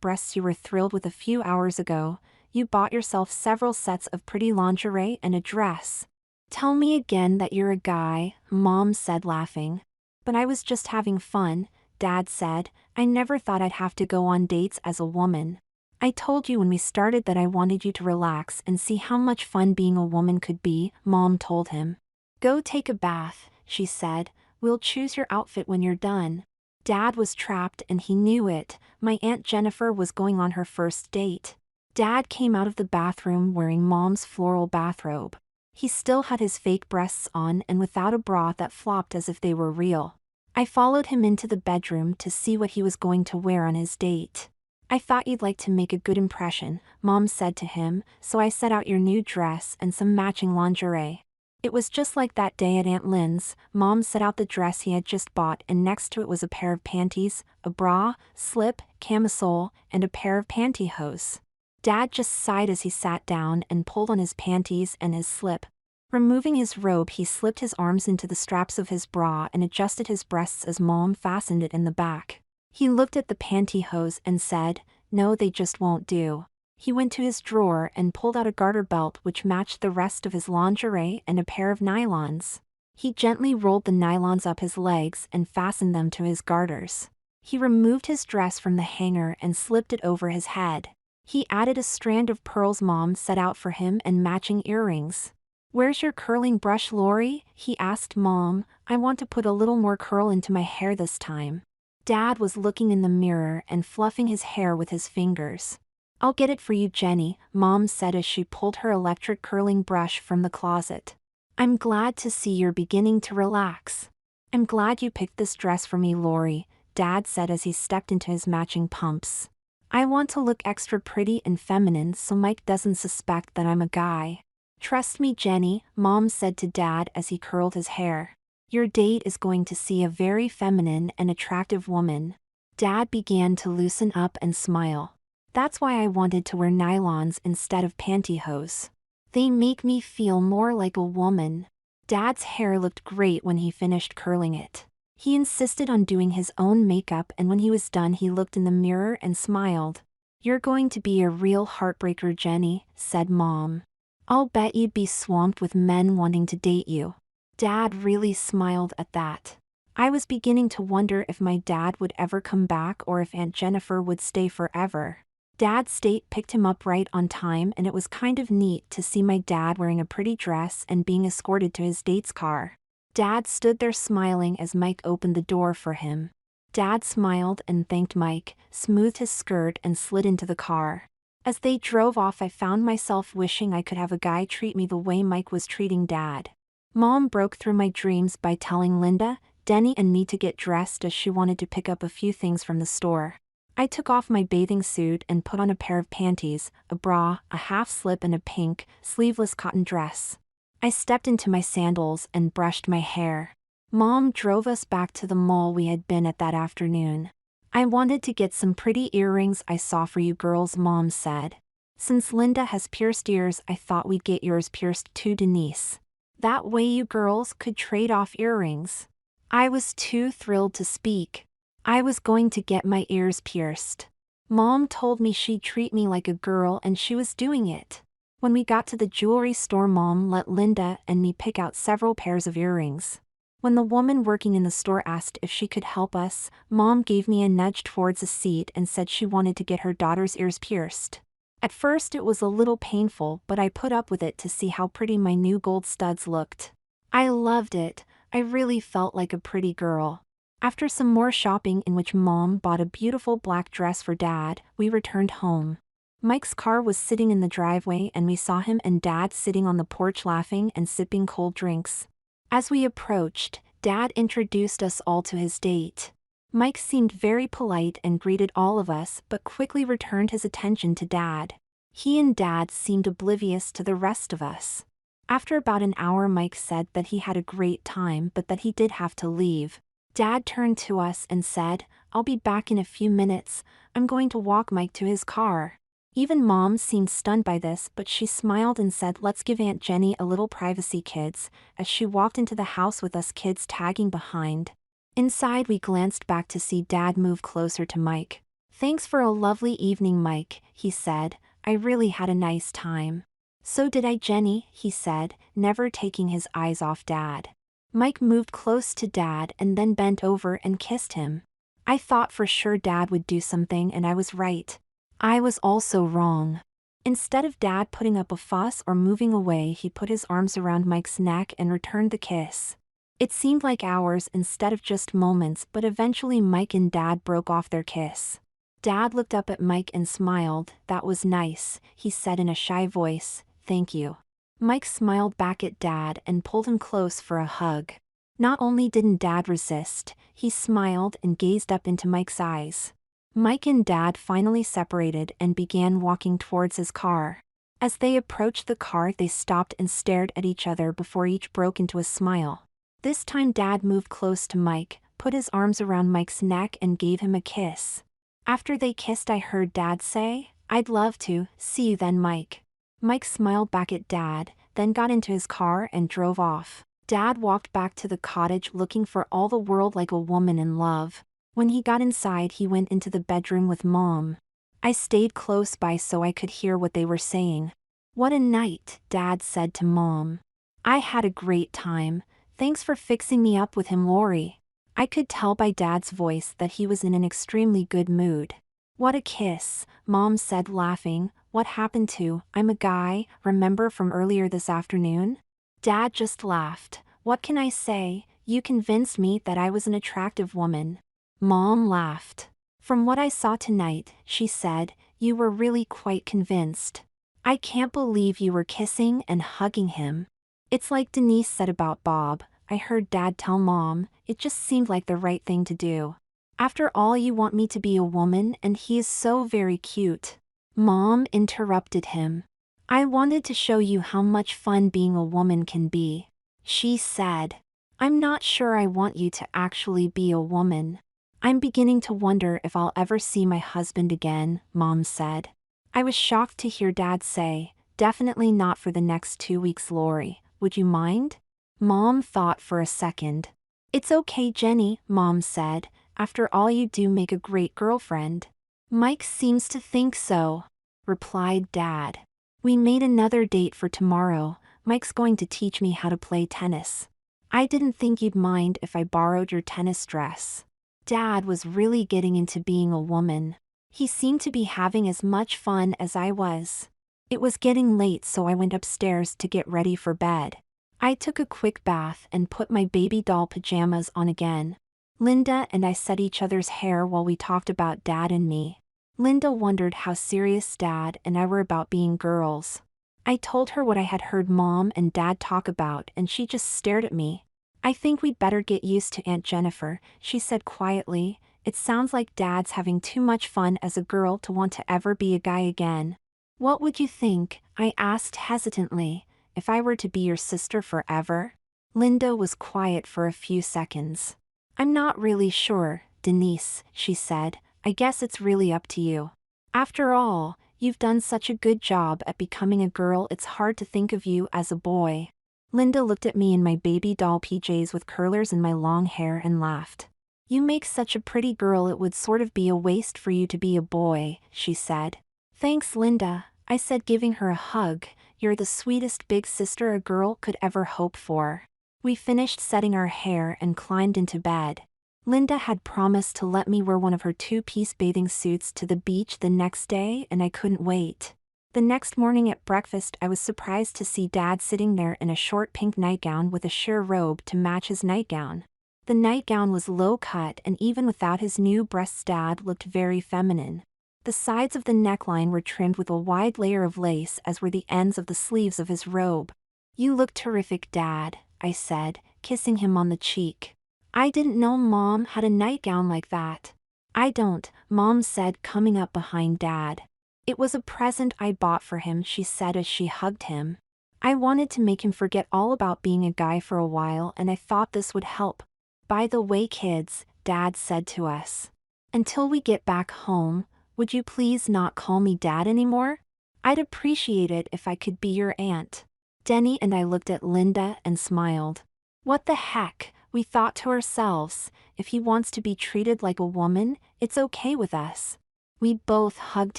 breasts you were thrilled with a few hours ago. You bought yourself several sets of pretty lingerie and a dress. Tell me again that you're a guy, Mom said, laughing. But I was just having fun, Dad said. I never thought I'd have to go on dates as a woman. I told you when we started that I wanted you to relax and see how much fun being a woman could be, Mom told him. Go take a bath, she said. We'll choose your outfit when you're done. Dad was trapped and he knew it. My Aunt Jennifer was going on her first date. Dad came out of the bathroom wearing Mom's floral bathrobe. He still had his fake breasts on and without a bra that flopped as if they were real. I followed him into the bedroom to see what he was going to wear on his date. I thought you'd like to make a good impression, Mom said to him, so I set out your new dress and some matching lingerie. It was just like that day at Aunt Lynn's. Mom set out the dress he had just bought, and next to it was a pair of panties, a bra, slip, camisole, and a pair of pantyhose. Dad just sighed as he sat down and pulled on his panties and his slip. Removing his robe, he slipped his arms into the straps of his bra and adjusted his breasts as Mom fastened it in the back. He looked at the pantyhose and said, "No, they just won't do." He went to his drawer and pulled out a garter belt which matched the rest of his lingerie and a pair of nylons. He gently rolled the nylons up his legs and fastened them to his garters. He removed his dress from the hanger and slipped it over his head. He added a strand of pearls Mom set out for him and matching earrings. "Where's your curling brush, Lori?" he asked Mom. "I want to put a little more curl into my hair this time." Dad was looking in the mirror and fluffing his hair with his fingers. "I'll get it for you, Jenny," Mom said as she pulled her electric curling brush from the closet. "I'm glad to see you're beginning to relax." "I'm glad you picked this dress for me, Lori," Dad said as he stepped into his matching pumps. "I want to look extra pretty and feminine so Mike doesn't suspect that I'm a guy." "Trust me, Jenny," Mom said to Dad as he curled his hair. "Your date is going to see a very feminine and attractive woman." Dad began to loosen up and smile. "That's why I wanted to wear nylons instead of pantyhose. They make me feel more like a woman." Dad's hair looked great when he finished curling it. He insisted on doing his own makeup, and when he was done he looked in the mirror and smiled. "You're going to be a real heartbreaker, Jenny," said Mom. "I'll bet you'd be swamped with men wanting to date you." Dad really smiled at that. I was beginning to wonder if my dad would ever come back or if Aunt Jennifer would stay forever. Dad's date picked him up right on time, and it was kind of neat to see my dad wearing a pretty dress and being escorted to his date's car. Dad stood there smiling as Mike opened the door for him. Dad smiled and thanked Mike, smoothed his skirt and slid into the car. As they drove off, I found myself wishing I could have a guy treat me the way Mike was treating Dad. Mom broke through my dreams by telling Linda, Denny and me to get dressed as she wanted to pick up a few things from the store. I took off my bathing suit and put on a pair of panties, a bra, a half slip and a pink, sleeveless cotton dress. I stepped into my sandals and brushed my hair. Mom drove us back to the mall we had been at that afternoon. "I wanted to get some pretty earrings I saw for you girls," Mom said. "Since Linda has pierced ears, I thought we'd get yours pierced too, Denise. That way you girls could trade off earrings." I was too thrilled to speak. I was going to get my ears pierced. Mom told me she'd treat me like a girl, and she was doing it. When we got to the jewelry store, Mom let Linda and me pick out several pairs of earrings. When the woman working in the store asked if she could help us, Mom gave me a nudge towards a seat and said she wanted to get her daughter's ears pierced. At first it was a little painful, but I put up with it to see how pretty my new gold studs looked. I loved it. I really felt like a pretty girl. After some more shopping, in which Mom bought a beautiful black dress for Dad, we returned home. Mike's car was sitting in the driveway, and we saw him and Dad sitting on the porch laughing and sipping cold drinks. As we approached, Dad introduced us all to his date. Mike seemed very polite and greeted all of us, but quickly returned his attention to Dad. He and Dad seemed oblivious to the rest of us. After about an hour, Mike said that he had a great time but that he did have to leave. Dad turned to us and said, "I'll be back in a few minutes. I'm going to walk Mike to his car." Even Mom seemed stunned by this, but she smiled and said, "Let's give Aunt Jenny a little privacy, kids," as she walked into the house with us kids tagging behind. Inside, we glanced back to see Dad move closer to Mike. "Thanks for a lovely evening, Mike," he said. "I really had a nice time." "So did I, Jenny," he said, never taking his eyes off Dad. Mike moved close to Dad and then bent over and kissed him. I thought for sure Dad would do something, and I was right. I was also wrong. Instead of Dad putting up a fuss or moving away, he put his arms around Mike's neck and returned the kiss. It seemed like hours instead of just moments, but eventually Mike and Dad broke off their kiss. Dad looked up at Mike and smiled. "That was nice," he said in a shy voice. "Thank you." Mike smiled back at Dad and pulled him close for a hug. Not only didn't Dad resist, he smiled and gazed up into Mike's eyes. Mike and Dad finally separated and began walking towards his car. As they approached the car, they stopped and stared at each other before each broke into a smile. This time Dad moved close to Mike, put his arms around Mike's neck and gave him a kiss. After they kissed, I heard Dad say, "I'd love to see you then, Mike." Mike smiled back at Dad, then got into his car and drove off. Dad walked back to the cottage looking for all the world like a woman in love. When he got inside, he went into the bedroom with Mom. I stayed close by so I could hear what they were saying. "What a night," Dad said to Mom. "I had a great time. Thanks for fixing me up with him, Lori." I could tell by Dad's voice that he was in an extremely good mood. "What a kiss," Mom said, laughing. "What happened to, I'm a guy, remember from earlier this afternoon?" Dad just laughed. "What can I say? You convinced me that I was an attractive woman." Mom laughed. "From what I saw tonight," she said, "you were really quite convinced. I can't believe you were kissing and hugging him." "It's like Denise said about Bob," I heard Dad tell Mom. "It just seemed like the right thing to do. After all, you want me to be a woman and he is so very cute." Mom interrupted him. "I wanted to show you how much fun being a woman can be," she said. "I'm not sure I want you to actually be a woman. I'm beginning to wonder if I'll ever see my husband again," Mom said. I was shocked to hear Dad say, "Definitely not for the next 2 weeks, Lori. Would you mind?" Mom thought for a second. "It's okay, Jenny," Mom said. "After all, you do make a great girlfriend." "Mike seems to think so," replied Dad. "We made another date for tomorrow. Mike's going to teach me how to play tennis. I didn't think you'd mind if I borrowed your tennis dress." Dad was really getting into being a woman. He seemed to be having as much fun as I was. It was getting late, so I went upstairs to get ready for bed. I took a quick bath and put my baby doll pajamas on again. Linda and I set each other's hair while we talked about Dad and me. Linda wondered how serious Dad and I were about being girls. I told her what I had heard Mom and Dad talk about, and she just stared at me. "I think we'd better get used to Aunt Jennifer," she said quietly. "It sounds like Dad's having too much fun as a girl to want to ever be a guy again." "What would you think," I asked hesitantly, "if I were to be your sister forever?" Linda was quiet for a few seconds. "I'm not really sure, Denise," she said. "I guess it's really up to you. After all, you've done such a good job at becoming a girl, it's hard to think of you as a boy." Linda looked at me in my baby doll PJs with curlers in my long hair and laughed. "You make such a pretty girl, it would sort of be a waste for you to be a boy," she said. "Thanks, Linda," I said, giving her a hug. "You're the sweetest big sister a girl could ever hope for." We finished setting our hair and climbed into bed. Linda had promised to let me wear one of her 2-piece bathing suits to the beach the next day, and I couldn't wait. The next morning at breakfast, I was surprised to see Dad sitting there in a short pink nightgown with a sheer robe to match his nightgown. The nightgown was low-cut, and even without his new breasts, Dad looked very feminine. The sides of the neckline were trimmed with a wide layer of lace, as were the ends of the sleeves of his robe. "You look terrific, Dad," I said, kissing him on the cheek. "I didn't know Mom had a nightgown like that." "I don't," Mom said, coming up behind Dad. "It was a present I bought for him," she said as she hugged him. "I wanted to make him forget all about being a guy for a while, and I thought this would help. By the way, kids," Dad said to us, "until we get back home, would you please not call me Dad anymore? I'd appreciate it if I could be your aunt." Denny and I looked at Linda and smiled. "What the heck," we thought to ourselves, "if he wants to be treated like a woman, it's okay with us." We both hugged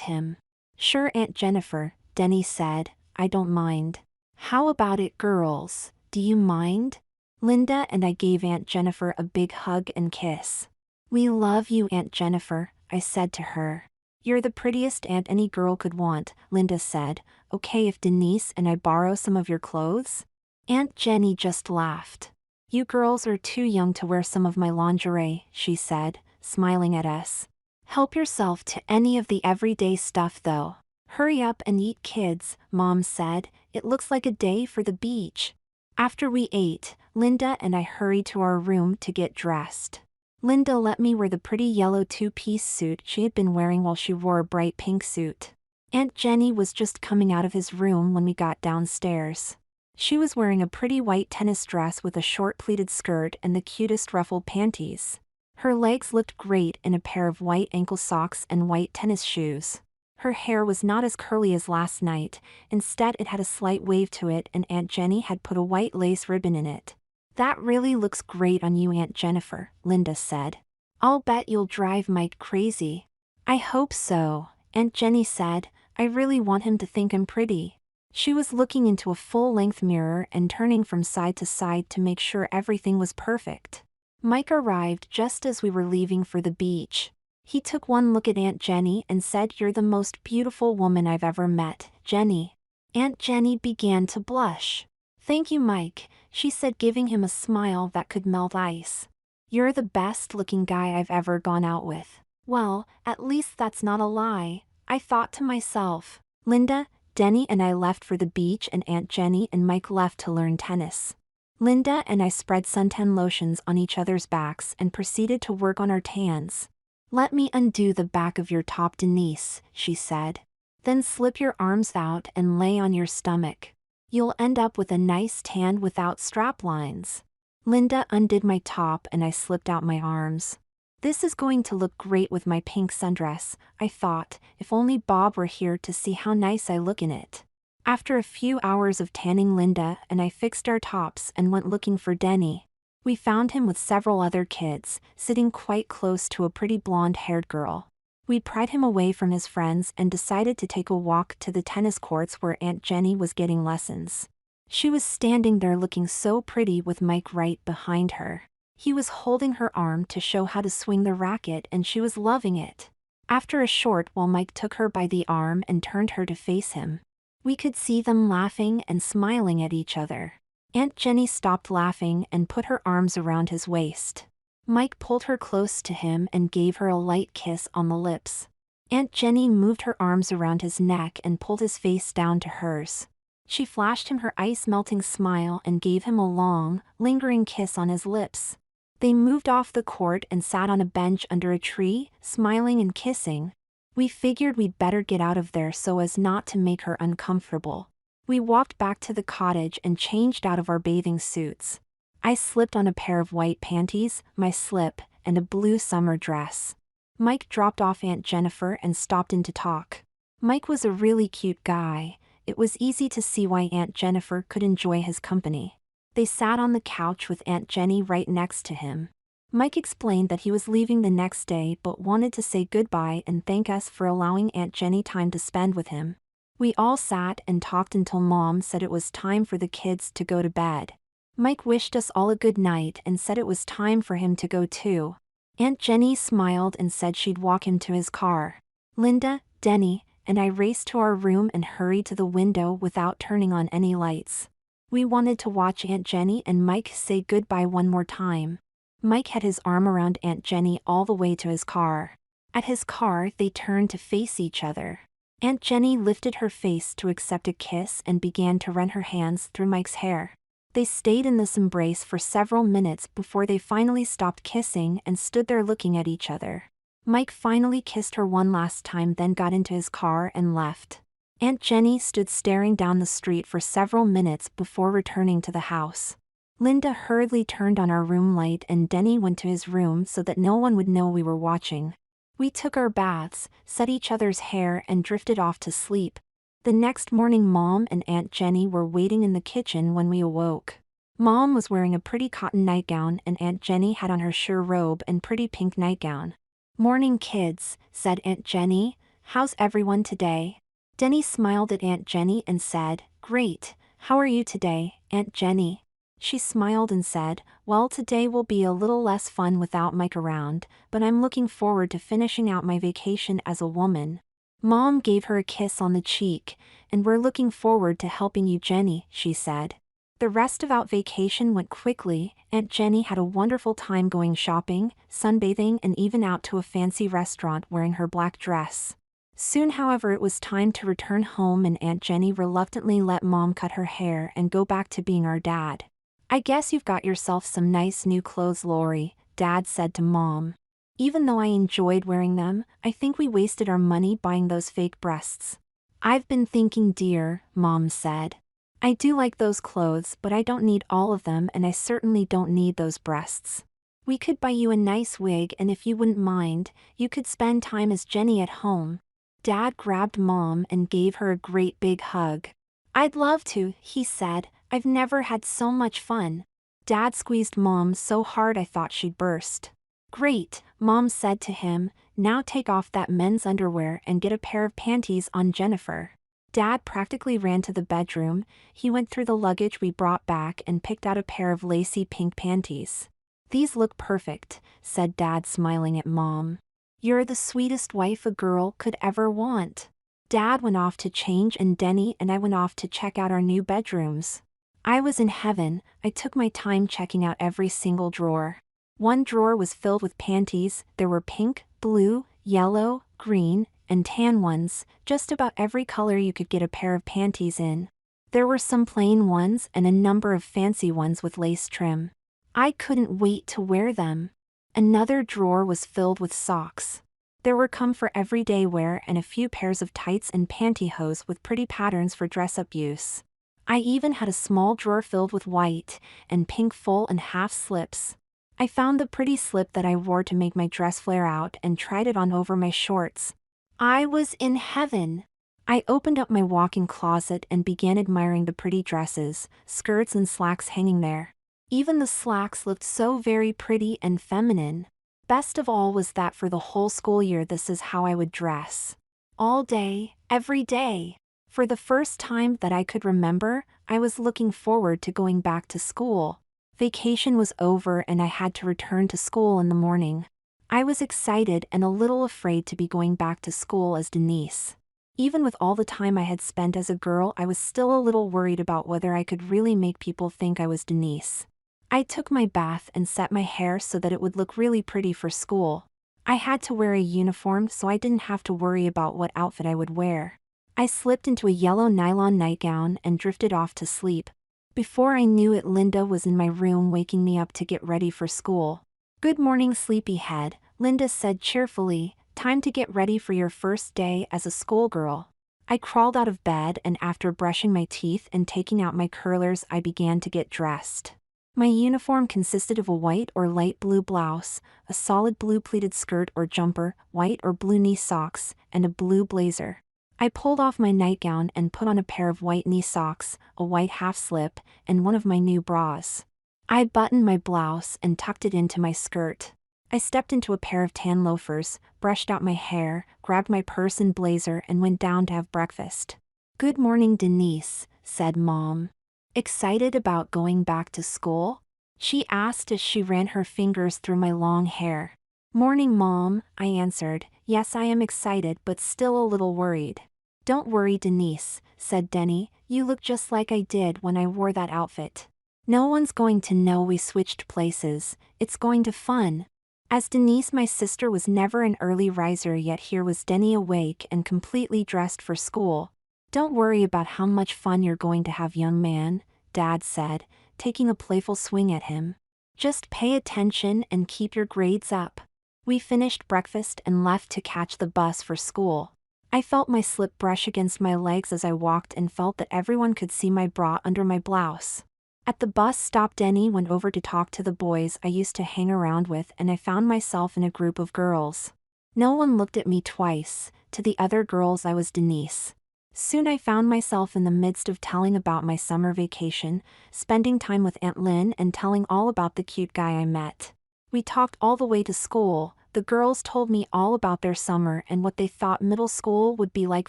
him. "Sure, Aunt Jennifer," Denny said, "I don't mind." "How about it, girls? Do you mind?" Linda and I gave Aunt Jennifer a big hug and kiss. "We love you, Aunt Jennifer," I said to her. "You're the prettiest aunt any girl could want," Linda said. "Okay if Denise and I borrow some of your clothes?" Aunt Jenny just laughed. "You girls are too young to wear some of my lingerie," she said, smiling at us. "Help yourself to any of the everyday stuff though. Hurry up and eat, kids," Mom said. "It looks like a day for the beach." After we ate, Linda and I hurried to our room to get dressed. Linda let me wear the pretty yellow 2-piece suit she had been wearing while she wore a bright pink suit. Aunt Jenny was just coming out of his room when we got downstairs. She was wearing a pretty white tennis dress with a short pleated skirt and the cutest ruffled panties. Her legs looked great in a pair of white ankle socks and white tennis shoes. Her hair was not as curly as last night, instead it had a slight wave to it and Aunt Jenny had put a white lace ribbon in it. "That really looks great on you, Aunt Jennifer," Linda said. "I'll bet you'll drive Mike crazy." "I hope so," Aunt Jenny said. "I really want him to think I'm pretty." She was looking into a full-length mirror and turning from side to side to make sure everything was perfect. Mike arrived just as we were leaving for the beach. He took one look at Aunt Jenny and said, "You're the most beautiful woman I've ever met, Jenny." Aunt Jenny began to blush. "Thank you, Mike," she said, giving him a smile that could melt ice. "You're the best-looking guy I've ever gone out with." Well, at least that's not a lie, I thought to myself. Linda, Denny and I left for the beach and Aunt Jenny and Mike left to learn tennis. Linda and I spread suntan lotions on each other's backs and proceeded to work on our tans. "Let me undo the back of your top, Denise," she said. "Then slip your arms out and lay on your stomach. You'll end up with a nice tan without strap lines." Linda undid my top and I slipped out my arms. "This is going to look great with my pink sundress," I thought, if only Bob were here to see how nice I look in it. After a few hours of tanning, Linda and I fixed our tops and went looking for Denny. We found him with several other kids, sitting quite close to a pretty blonde-haired girl. We pried him away from his friends and decided to take a walk to the tennis courts where Aunt Jenny was getting lessons. She was standing there looking so pretty with Mike right behind her. He was holding her arm to show how to swing the racket and she was loving it. After a short while, Mike took her by the arm and turned her to face him. We could see them laughing and smiling at each other. Aunt Jenny stopped laughing and put her arms around his waist. Mike pulled her close to him and gave her a light kiss on the lips. Aunt Jenny moved her arms around his neck and pulled his face down to hers. She flashed him her ice-melting smile and gave him a long, lingering kiss on his lips. They moved off the court and sat on a bench under a tree, smiling and kissing. We figured we'd better get out of there so as not to make her uncomfortable. We walked back to the cottage and changed out of our bathing suits. I slipped on a pair of white panties, my slip, and a blue summer dress. Mike dropped off Aunt Jennifer and stopped in to talk. Mike was a really cute guy. It was easy to see why Aunt Jennifer could enjoy his company. They sat on the couch with Aunt Jenny right next to him. Mike explained that he was leaving the next day but wanted to say goodbye and thank us for allowing Aunt Jenny time to spend with him. We all sat and talked until Mom said it was time for the kids to go to bed. Mike wished us all a good night and said it was time for him to go too. Aunt Jenny smiled and said she'd walk him to his car. Linda, Denny, and I raced to our room and hurried to the window without turning on any lights. We wanted to watch Aunt Jenny and Mike say goodbye one more time. Mike had his arm around Aunt Jenny all the way to his car. At his car, they turned to face each other. Aunt Jenny lifted her face to accept a kiss and began to run her hands through Mike's hair. They stayed in this embrace for several minutes before they finally stopped kissing and stood there looking at each other. Mike finally kissed her one last time, then got into his car and left. Aunt Jenny stood staring down the street for several minutes before returning to the house. Linda hurriedly turned on our room light and Denny went to his room so that no one would know we were watching. We took our baths, set each other's hair and drifted off to sleep. The next morning Mom and Aunt Jenny were waiting in the kitchen when we awoke. Mom was wearing a pretty cotton nightgown and Aunt Jenny had on her sheer robe and pretty pink nightgown. "Morning, kids," said Aunt Jenny. "How's everyone today?" Denny smiled at Aunt Jenny and said, "Great, how are you today, Aunt Jenny?" She smiled and said, "Well, today will be a little less fun without Mike around, but I'm looking forward to finishing out my vacation as a woman." Mom gave her a kiss on the cheek, "And we're looking forward to helping you, Jenny," she said. The rest of our vacation went quickly. Aunt Jenny had a wonderful time going shopping, sunbathing and even out to a fancy restaurant wearing her black dress. Soon, however, it was time to return home and Aunt Jenny reluctantly let Mom cut her hair and go back to being our dad. "I guess you've got yourself some nice new clothes, Lori," Dad said to Mom. "Even though I enjoyed wearing them, I think we wasted our money buying those fake breasts." "I've been thinking, dear," Mom said. "I do like those clothes, but I don't need all of them and I certainly don't need those breasts. We could buy you a nice wig and if you wouldn't mind, you could spend time as Jenny at home." Dad grabbed Mom and gave her a great big hug. "I'd love to," he said. "I've never had so much fun." Dad squeezed Mom so hard I thought she'd burst. "Great," Mom said to him. "Now take off that men's underwear and get a pair of panties on Jennifer." Dad practically ran to the bedroom. He went through the luggage we brought back and picked out a pair of lacy pink panties. "These look perfect," said Dad, smiling at Mom. "You're the sweetest wife a girl could ever want." Dad went off to change and Denny and I went off to check out our new bedrooms. I was in heaven. I took my time checking out every single drawer. One drawer was filled with panties. There were pink, blue, yellow, green, and tan ones, just about every color you could get a pair of panties in. There were some plain ones and a number of fancy ones with lace trim. I couldn't wait to wear them. Another drawer was filled with socks. There were some for everyday wear and a few pairs of tights and pantyhose with pretty patterns for dress-up use. I even had a small drawer filled with white and pink full and half slips. I found the pretty slip that I wore to make my dress flare out and tried it on over my shorts. I was in heaven. I opened up my walk-in closet and began admiring the pretty dresses, skirts and slacks hanging there. Even the slacks looked so very pretty and feminine. Best of all was that for the whole school year this is how I would dress. All day, every day. For the first time that I could remember, I was looking forward to going back to school. Vacation was over and I had to return to school in the morning. I was excited and a little afraid to be going back to school as Denise. Even with all the time I had spent as a girl, I was still a little worried about whether I could really make people think I was Denise. I took my bath and set my hair so that it would look really pretty for school. I had to wear a uniform so I didn't have to worry about what outfit I would wear. I slipped into a yellow nylon nightgown and drifted off to sleep. Before I knew it, Linda was in my room waking me up to get ready for school. "Good morning, sleepyhead," Linda said cheerfully. "Time to get ready for your first day as a schoolgirl." I crawled out of bed and after brushing my teeth and taking out my curlers I began to get dressed. My uniform consisted of a white or light blue blouse, a solid blue pleated skirt or jumper, white or blue knee socks, and a blue blazer. I pulled off my nightgown and put on a pair of white knee socks, a white half slip, and one of my new bras. I buttoned my blouse and tucked it into my skirt. I stepped into a pair of tan loafers, brushed out my hair, grabbed my purse and blazer and went down to have breakfast. "Good morning, Denise," said Mom. "Excited about going back to school?" she asked as she ran her fingers through my long hair. "Morning, Mom," I answered. "Yes, I am excited but still a little worried." "Don't worry, Denise," said Denny. "You look just like I did when I wore that outfit. No one's going to know we switched places. It's going to fun." As Denise, my sister, was never an early riser, yet here was Denny awake and completely dressed for school. "Don't worry about how much fun you're going to have, young man," Dad said, taking a playful swing at him. "Just pay attention and keep your grades up." We finished breakfast and left to catch the bus for school. I felt my slip brush against my legs as I walked and felt that everyone could see my bra under my blouse. At the bus stop, Denny went over to talk to the boys I used to hang around with and I found myself in a group of girls. No one looked at me twice. To the other girls I was Denise. Soon I found myself in the midst of telling about my summer vacation, spending time with Aunt Lynn and telling all about the cute guy I met. We talked all the way to school. The girls told me all about their summer and what they thought middle school would be like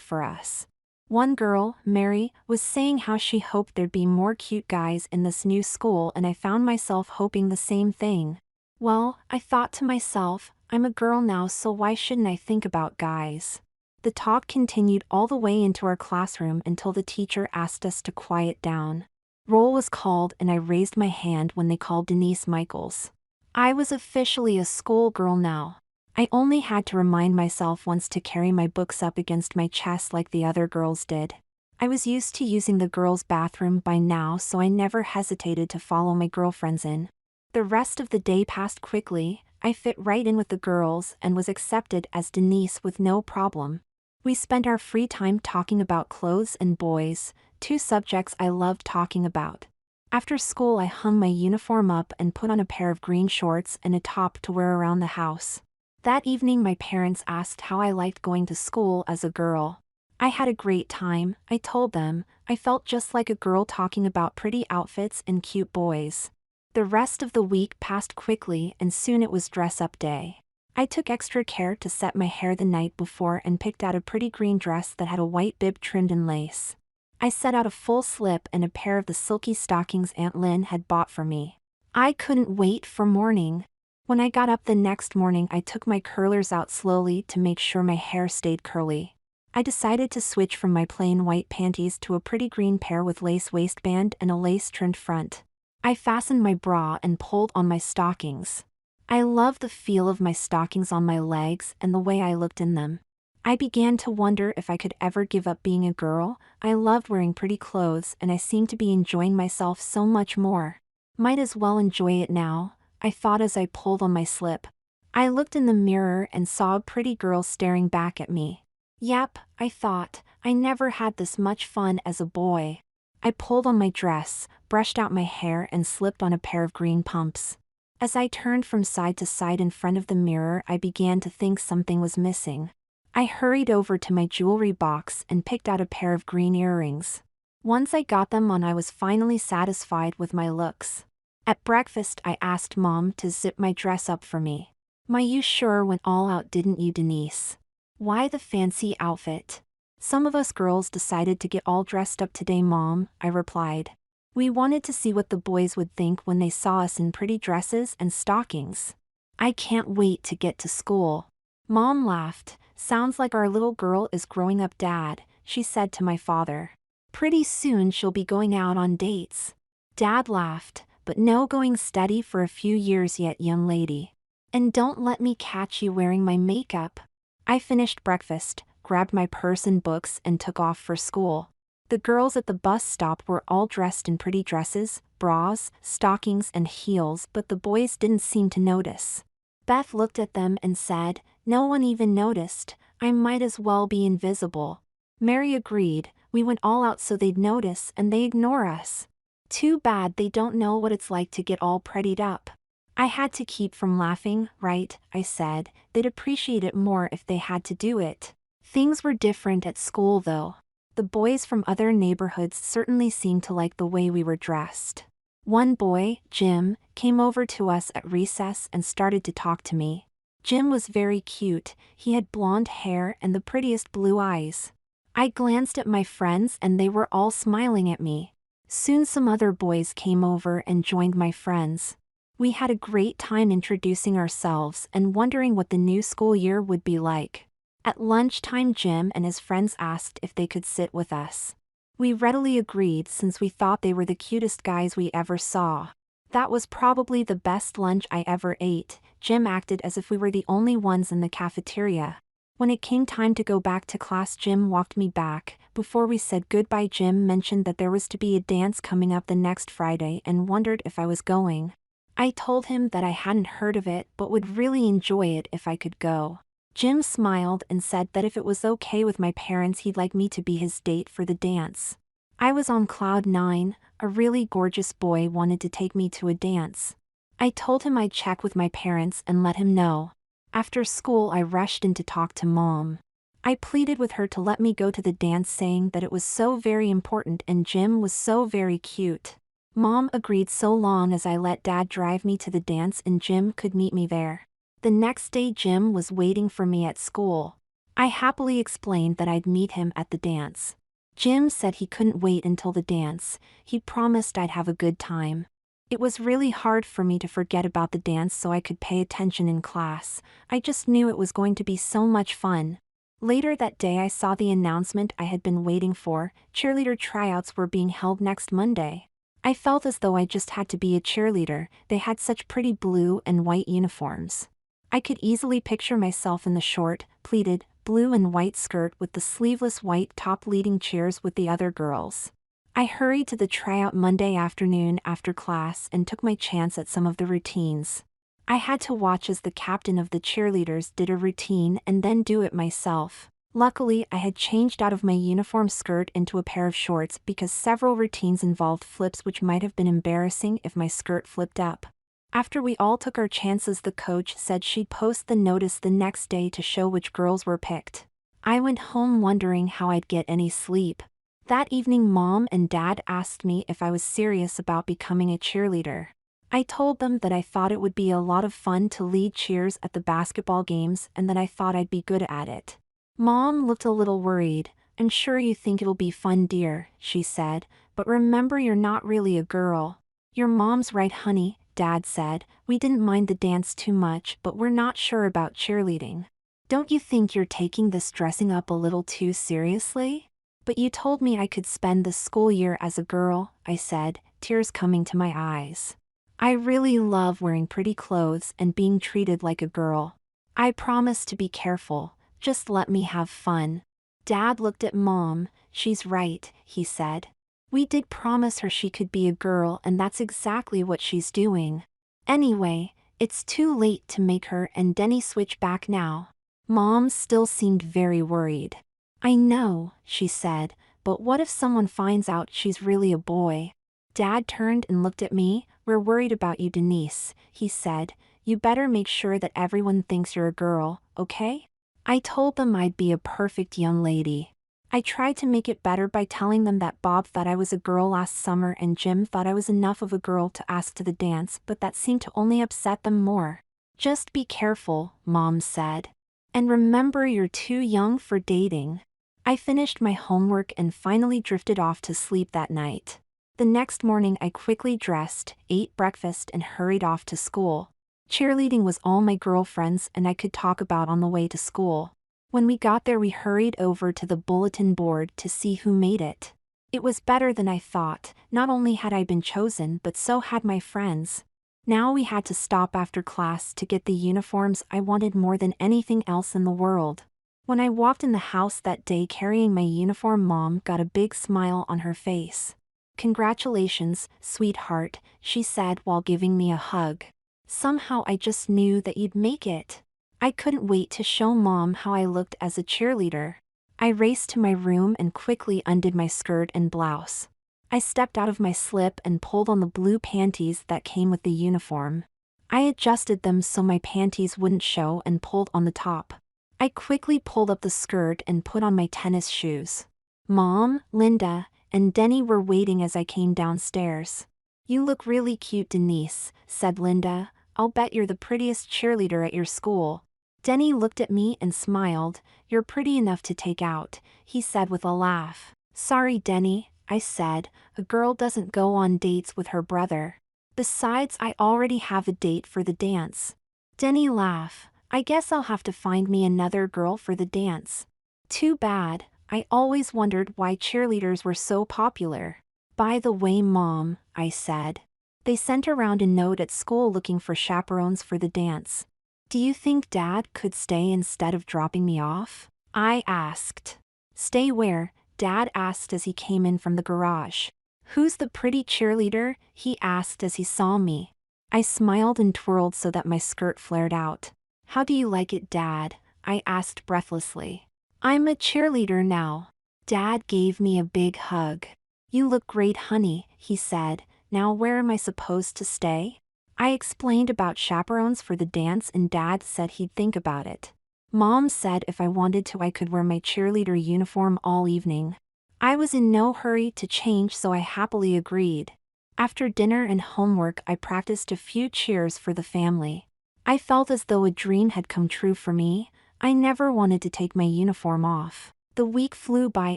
for us. One girl, Mary, was saying how she hoped there'd be more cute guys in this new school and I found myself hoping the same thing. Well, I thought to myself, I'm a girl now, so why shouldn't I think about guys? The talk continued all the way into our classroom until the teacher asked us to quiet down. Roll was called and I raised my hand when they called Denise Michaels. I was officially a schoolgirl now. I only had to remind myself once to carry my books up against my chest like the other girls did. I was used to using the girls' bathroom by now, so I never hesitated to follow my girlfriends in. The rest of the day passed quickly. I fit right in with the girls and was accepted as Denise with no problem. We spent our free time talking about clothes and boys, two subjects I loved talking about. After school I hung my uniform up and put on a pair of green shorts and a top to wear around the house. That evening my parents asked how I liked going to school as a girl. I had a great time, I told them. I felt just like a girl talking about pretty outfits and cute boys. The rest of the week passed quickly and soon it was dress-up day. I took extra care to set my hair the night before and picked out a pretty green dress that had a white bib trimmed in lace. I set out a full slip and a pair of the silky stockings Aunt Lynn had bought for me. I couldn't wait for morning. When I got up the next morning, I took my curlers out slowly to make sure my hair stayed curly. I decided to switch from my plain white panties to a pretty green pair with lace waistband and a lace-trimmed front. I fastened my bra and pulled on my stockings. I loved the feel of my stockings on my legs and the way I looked in them. I began to wonder if I could ever give up being a girl. I loved wearing pretty clothes and I seemed to be enjoying myself so much more. Might as well enjoy it now, I thought as I pulled on my slip. I looked in the mirror and saw a pretty girl staring back at me. Yep, I thought, I never had this much fun as a boy. I pulled on my dress, brushed out my hair and slipped on a pair of green pumps. As I turned from side to side in front of the mirror, I began to think something was missing. I hurried over to my jewelry box and picked out a pair of green earrings. Once I got them on, I was finally satisfied with my looks. At breakfast, I asked Mom to zip my dress up for me. "My, you sure went all out, didn't you, Denise? Why the fancy outfit?" "Some of us girls decided to get all dressed up today, Mom," I replied. "We wanted to see what the boys would think when they saw us in pretty dresses and stockings." "I can't wait to get to school." Mom laughed. "Sounds like our little girl is growing up, Dad," she said to my father. "Pretty soon she'll be going out on dates." Dad laughed. "But no going steady for a few years yet, young lady. And don't let me catch you wearing my makeup." I finished breakfast, grabbed my purse and books and took off for school. The girls at the bus stop were all dressed in pretty dresses, bras, stockings and heels, but the boys didn't seem to notice. Beth looked at them and said, "No one even noticed, I might as well be invisible." Mary agreed, "We went all out so they'd notice and they ignore us. Too bad they don't know what it's like to get all prettied up." I had to keep from laughing. "Right," I said, "they'd appreciate it more if they had to do it." Things were different at school though. The boys from other neighborhoods certainly seemed to like the way we were dressed. One boy, Jim, came over to us at recess and started to talk to me. Jim was very cute. He had blonde hair and the prettiest blue eyes. I glanced at my friends and they were all smiling at me. Soon some other boys came over and joined my friends. We had a great time introducing ourselves and wondering what the new school year would be like. At lunchtime, Jim and his friends asked if they could sit with us. We readily agreed since we thought they were the cutest guys we ever saw. That was probably the best lunch I ever ate. Jim acted as if we were the only ones in the cafeteria. When it came time to go back to class, Jim walked me back. Before we said goodbye, Jim mentioned that there was to be a dance coming up the next Friday and wondered if I was going. I told him that I hadn't heard of it but would really enjoy it if I could go. Jim smiled and said that if it was okay with my parents, he'd like me to be his date for the dance. I was on cloud nine. A really gorgeous boy wanted to take me to a dance. I told him I'd check with my parents and let him know. After school, I rushed in to talk to Mom. I pleaded with her to let me go to the dance, saying that it was so very important and Jim was so very cute. Mom agreed so long as I let Dad drive me to the dance and Jim could meet me there. The next day, Jim was waiting for me at school. I happily explained that I'd meet him at the dance. Jim said he couldn't wait until the dance. He promised I'd have a good time. It was really hard for me to forget about the dance so I could pay attention in class. I just knew it was going to be so much fun. Later that day, I saw the announcement I had been waiting for. Cheerleader tryouts were being held next Monday. I felt as though I just had to be a cheerleader. They had such pretty blue and white uniforms. I could easily picture myself in the short, pleated, blue and white skirt with the sleeveless white top leading cheers with the other girls. I hurried to the tryout Monday afternoon after class and took my chance at some of the routines. I had to watch as the captain of the cheerleaders did a routine and then do it myself. Luckily, I had changed out of my uniform skirt into a pair of shorts because several routines involved flips which might have been embarrassing if my skirt flipped up. After we all took our chances, the coach said she'd post the notice the next day to show which girls were picked. I went home wondering how I'd get any sleep. That evening, Mom and Dad asked me if I was serious about becoming a cheerleader. I told them that I thought it would be a lot of fun to lead cheers at the basketball games and that I thought I'd be good at it. Mom looked a little worried. "I'm sure you think it'll be fun, dear," she said, "but remember, you're not really a girl." "Your mom's right, honey," Dad said. "We didn't mind the dance too much, but we're not sure about cheerleading." "Don't you think you're taking this dressing up a little too seriously?" "But you told me I could spend the school year as a girl," I said, tears coming to my eyes. "I really love wearing pretty clothes and being treated like a girl. I promise to be careful, just let me have fun." Dad looked at Mom. "She's right," he said. "We did promise her she could be a girl, and that's exactly what she's doing. Anyway, it's too late to make her and Denny switch back now." Mom still seemed very worried. "I know," she said, "but what if someone finds out she's really a boy?" Dad turned and looked at me. "We're worried about you, Denise," he said. "You better make sure that everyone thinks you're a girl, okay?" I told them I'd be a perfect young lady. I tried to make it better by telling them that Bob thought I was a girl last summer and Jim thought I was enough of a girl to ask to the dance, but that seemed to only upset them more. "Just be careful," Mom said. "And remember, you're too young for dating." I finished my homework and finally drifted off to sleep that night. The next morning I quickly dressed, ate breakfast and hurried off to school. Cheerleading was all my girlfriends and I could talk about on the way to school. When we got there, we hurried over to the bulletin board to see who made it. It was better than I thought. Not only had I been chosen, but so had my friends. Now we had to stop after class to get the uniforms I wanted more than anything else in the world. When I walked in the house that day carrying my uniform, Mom got a big smile on her face. "Congratulations, sweetheart," she said while giving me a hug. "Somehow I just knew that you'd make it." I couldn't wait to show Mom how I looked as a cheerleader. I raced to my room and quickly undid my skirt and blouse. I stepped out of my slip and pulled on the blue panties that came with the uniform. I adjusted them so my panties wouldn't show and pulled on the top. I quickly pulled up the skirt and put on my tennis shoes. Mom, Linda, and Denny were waiting as I came downstairs. "You look really cute, Denise," said Linda. "I'll bet you're the prettiest cheerleader at your school." Denny looked at me and smiled. "You're pretty enough to take out," he said with a laugh. "Sorry, Denny," I said. "A girl doesn't go on dates with her brother. Besides, I already have a date for the dance." Denny laughed. "I guess I'll have to find me another girl for the dance." "Too bad. I always wondered why cheerleaders were so popular." "By the way, Mom," I said, "they sent around a note at school looking for chaperones for the dance. Do you think Dad could stay instead of dropping me off?" I asked. "Stay where?" Dad asked as he came in from the garage. "Who's the pretty cheerleader?" he asked as he saw me. I smiled and twirled so that my skirt flared out. "How do you like it, Dad?" I asked breathlessly. "I'm a cheerleader now." Dad gave me a big hug. "You look great, honey," he said. "Now where am I supposed to stay?" I explained about chaperones for the dance and Dad said he'd think about it. Mom said if I wanted to I could wear my cheerleader uniform all evening. I was in no hurry to change, so I happily agreed. After dinner and homework I practiced a few cheers for the family. I felt as though a dream had come true for me. I never wanted to take my uniform off. The week flew by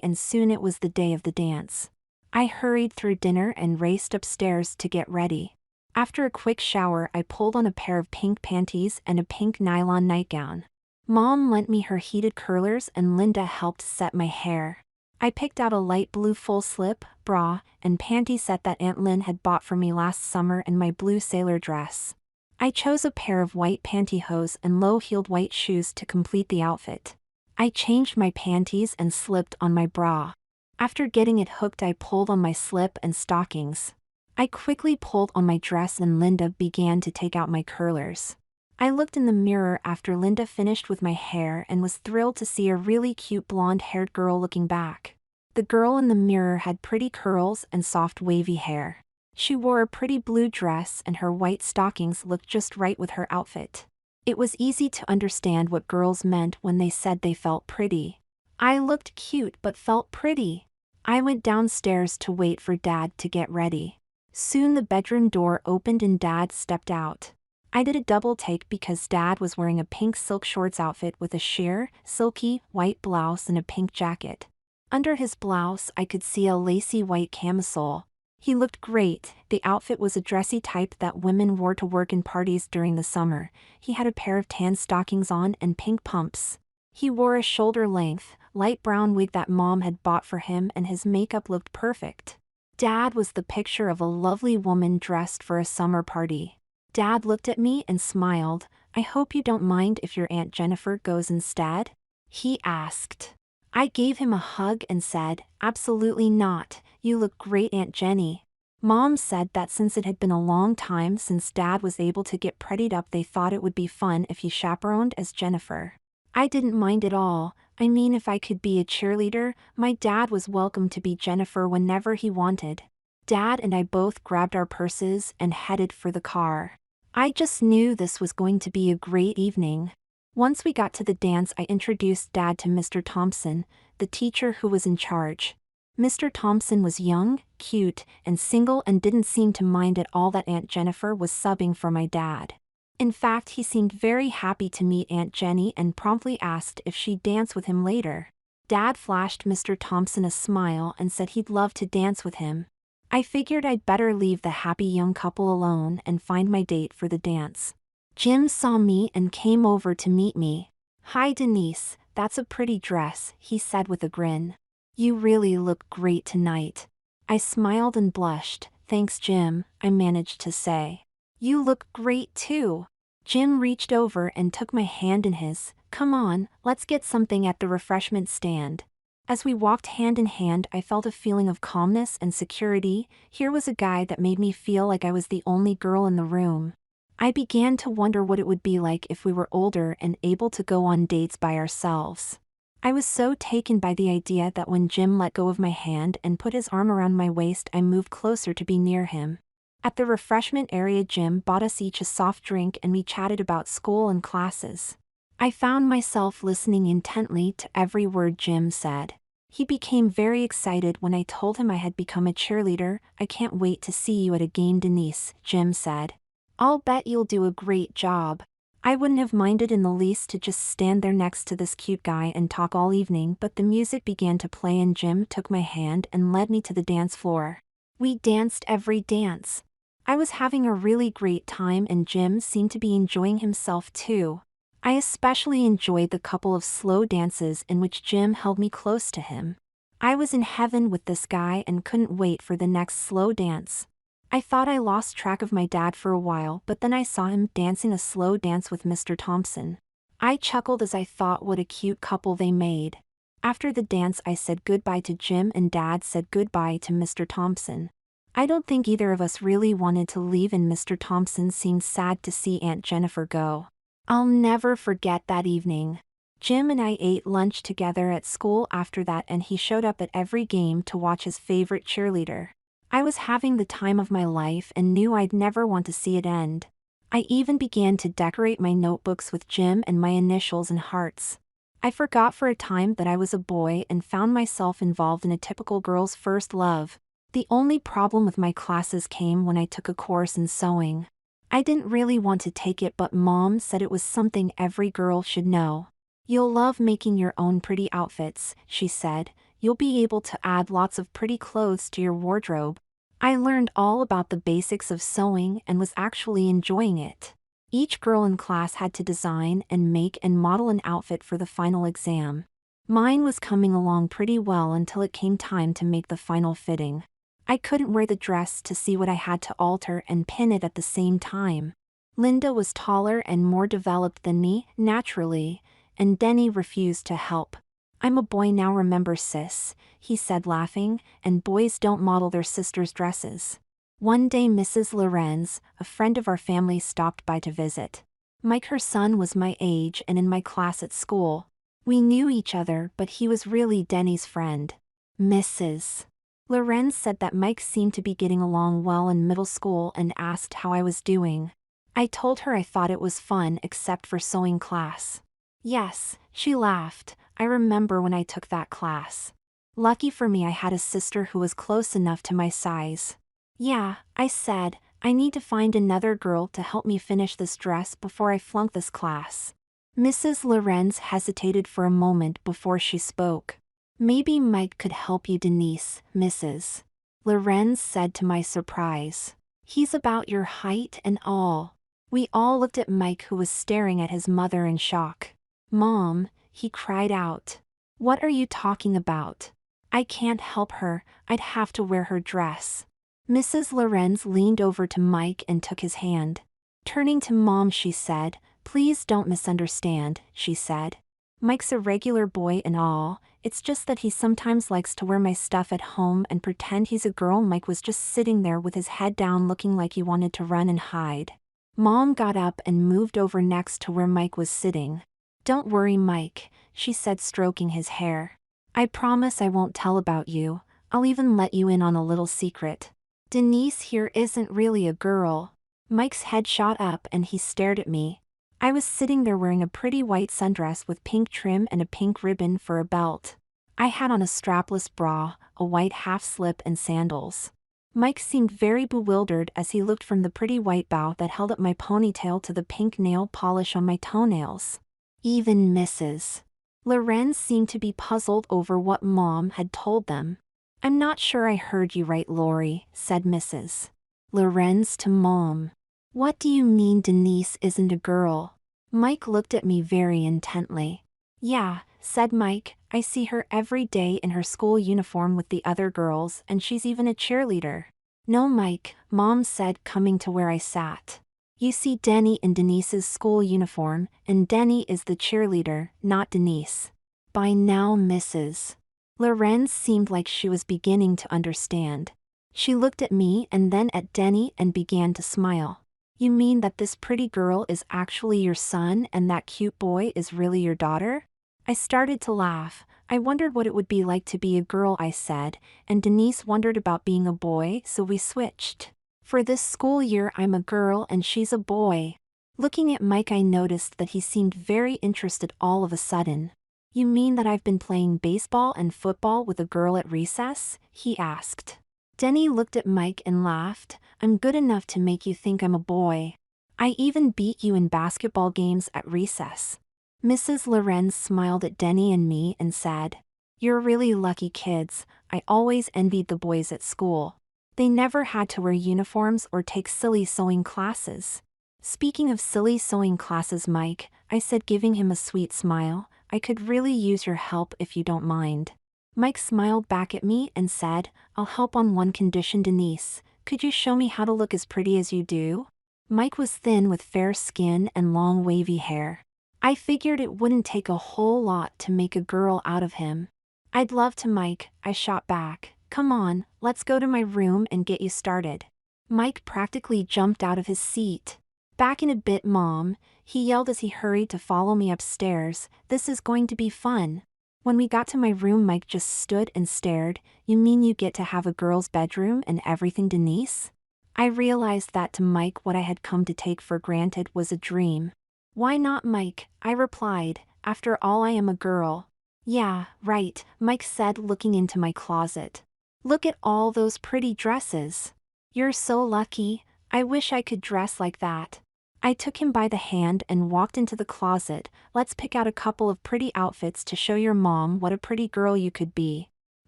and soon it was the day of the dance. I hurried through dinner and raced upstairs to get ready. After a quick shower I pulled on a pair of pink panties and a pink nylon nightgown. Mom lent me her heated curlers and Linda helped set my hair. I picked out a light blue full slip, bra, and panty set that Aunt Lynn had bought for me last summer and my blue sailor dress. I chose a pair of white pantyhose and low-heeled white shoes to complete the outfit. I changed my panties and slipped on my bra. After getting it hooked I pulled on my slip and stockings. I quickly pulled on my dress and Linda began to take out my curlers. I looked in the mirror after Linda finished with my hair and was thrilled to see a really cute blonde-haired girl looking back. The girl in the mirror had pretty curls and soft wavy hair. She wore a pretty blue dress and her white stockings looked just right with her outfit. It was easy to understand what girls meant when they said they felt pretty. I looked cute but felt pretty. I went downstairs to wait for Dad to get ready. Soon the bedroom door opened and Dad stepped out. I did a double take because Dad was wearing a pink silk shorts outfit with a sheer, silky, white blouse and a pink jacket. Under his blouse I could see a lacy white camisole. He looked great. The outfit was a dressy type that women wore to work in parties during the summer. He had a pair of tan stockings on and pink pumps. He wore a shoulder-length, light brown wig that Mom had bought for him and his makeup looked perfect. Dad was the picture of a lovely woman dressed for a summer party. Dad looked at me and smiled. "I hope you don't mind if your Aunt Jennifer goes instead?" he asked. I gave him a hug and said, "Absolutely not, you look great, Aunt Jenny." Mom said that since it had been a long time since Dad was able to get prettied up, they thought it would be fun if he chaperoned as Jennifer. I didn't mind at all. I mean, if I could be a cheerleader, my dad was welcome to be Jennifer whenever he wanted. Dad and I both grabbed our purses and headed for the car. I just knew this was going to be a great evening. Once we got to the dance, I introduced Dad to Mr. Thompson, the teacher who was in charge. Mr. Thompson was young, cute, and single and didn't seem to mind at all that Aunt Jennifer was subbing for my dad. In fact, he seemed very happy to meet Aunt Jenny and promptly asked if she'd dance with him later. Dad flashed Mr. Thompson a smile and said he'd love to dance with him. I figured I'd better leave the happy young couple alone and find my date for the dance. Jim saw me and came over to meet me. "Hi Denise, that's a pretty dress," he said with a grin. "You really look great tonight." I smiled and blushed. "Thanks Jim," I managed to say. "You look great too." Jim reached over and took my hand in his. "Come on, let's get something at the refreshment stand." As we walked hand in hand, I felt a feeling of calmness and security. Here was a guy that made me feel like I was the only girl in the room. I began to wonder what it would be like if we were older and able to go on dates by ourselves. I was so taken by the idea that when Jim let go of my hand and put his arm around my waist, I moved closer to be near him. At the refreshment area, Jim bought us each a soft drink and we chatted about school and classes. I found myself listening intently to every word Jim said. He became very excited when I told him I had become a cheerleader. "I can't wait to see you at a game, Denise," Jim said. "I'll bet you'll do a great job." I wouldn't have minded in the least to just stand there next to this cute guy and talk all evening, but the music began to play and Jim took my hand and led me to the dance floor. We danced every dance. I was having a really great time and Jim seemed to be enjoying himself too. I especially enjoyed the couple of slow dances in which Jim held me close to him. I was in heaven with this guy and couldn't wait for the next slow dance. I thought I lost track of my dad for a while, but then I saw him dancing a slow dance with Mr. Thompson. I chuckled as I thought what a cute couple they made. After the dance, I said goodbye to Jim and Dad said goodbye to Mr. Thompson. I don't think either of us really wanted to leave and Mr. Thompson seemed sad to see Aunt Jennifer go. I'll never forget that evening. Jim and I ate lunch together at school after that and he showed up at every game to watch his favorite cheerleader. I was having the time of my life and knew I'd never want to see it end. I even began to decorate my notebooks with Jim and my initials and hearts. I forgot for a time that I was a boy and found myself involved in a typical girl's first love. The only problem with my classes came when I took a course in sewing. I didn't really want to take it, but Mom said it was something every girl should know. "You'll love making your own pretty outfits," she said. "You'll be able to add lots of pretty clothes to your wardrobe." I learned all about the basics of sewing and was actually enjoying it. Each girl in class had to design and make and model an outfit for the final exam. Mine was coming along pretty well until it came time to make the final fitting. I couldn't wear the dress to see what I had to alter and pin it at the same time. Linda was taller and more developed than me, naturally, and Denny refused to help. "I'm a boy now, remember sis," he said laughing, "and boys don't model their sisters' dresses." One day Mrs. Lorenz, a friend of our family, stopped by to visit. Mike, her son, was my age and in my class at school. We knew each other, but he was really Denny's friend. Mrs. Lorenz said that Mike seemed to be getting along well in middle school and asked how I was doing. I told her I thought it was fun except for sewing class. Yes, she laughed. I remember when I took that class. Lucky for me I had a sister who was close enough to my size. Yeah, I said, I need to find another girl to help me finish this dress before I flunk this class. Mrs. Lorenz hesitated for a moment before she spoke. Maybe Mike could help you, Denise, Mrs. Lorenz said to my surprise. He's about your height and all. We all looked at Mike, who was staring at his mother in shock. Mom, he cried out. What are you talking about? I can't help her, I'd have to wear her dress. Mrs. Lorenz leaned over to Mike and took his hand. Turning to Mom, she said, please don't misunderstand, she said. Mike's a regular boy and all, it's just that he sometimes likes to wear my stuff at home and pretend he's a girl. Mike was just sitting there with his head down looking like he wanted to run and hide. Mom got up and moved over next to where Mike was sitting. Don't worry, Mike, she said, stroking his hair. I promise I won't tell about you, I'll even let you in on a little secret. Denise here isn't really a girl. Mike's head shot up and he stared at me. I was sitting there wearing a pretty white sundress with pink trim and a pink ribbon for a belt. I had on a strapless bra, a white half-slip and sandals. Mike seemed very bewildered as he looked from the pretty white bow that held up my ponytail to the pink nail polish on my toenails. Even Mrs. Lorenz seemed to be puzzled over what Mom had told them. I'm not sure I heard you right, Lori, said Mrs. Lorenz to Mom. What do you mean Denise isn't a girl? Mike looked at me very intently. Yeah, said Mike, I see her every day in her school uniform with the other girls, and she's even a cheerleader. No, Mike, Mom said, coming to where I sat. You see Denny in Denise's school uniform, and Denny is the cheerleader, not Denise. By now Mrs. Lorenz seemed like she was beginning to understand. She looked at me and then at Denny and began to smile. You mean that this pretty girl is actually your son and that cute boy is really your daughter? I started to laugh. I wondered what it would be like to be a girl, I said, and Denise wondered about being a boy, so we switched. For this school year I'm a girl and she's a boy. Looking at Mike, I noticed that he seemed very interested all of a sudden. You mean that I've been playing baseball and football with a girl at recess? He asked. Denny looked at Mike and laughed. I'm good enough to make you think I'm a boy. I even beat you in basketball games at recess. Mrs. Lorenz smiled at Denny and me and said, You're really lucky kids. I always envied the boys at school. They never had to wear uniforms or take silly sewing classes. Speaking of silly sewing classes, Mike, I said, giving him a sweet smile, I could really use your help if you don't mind. Mike smiled back at me and said, I'll help on one condition, Denise. Could you show me how to look as pretty as you do? Mike was thin with fair skin and long wavy hair. I figured it wouldn't take a whole lot to make a girl out of him. I'd love to, Mike, I shot back. Come on, let's go to my room and get you started. Mike practically jumped out of his seat. Back in a bit, Mom, he yelled as he hurried to follow me upstairs. This is going to be fun. When we got to my room, Mike just stood and stared. You mean you get to have a girl's bedroom and everything, Denise? I realized that to Mike what I had come to take for granted was a dream. Why not, Mike? I replied. After all, I am a girl. Yeah, right, Mike said, looking into my closet. Look at all those pretty dresses. You're so lucky. I wish I could dress like that. I took him by the hand and walked into the closet. Let's pick out a couple of pretty outfits to show your mom what a pretty girl you could be.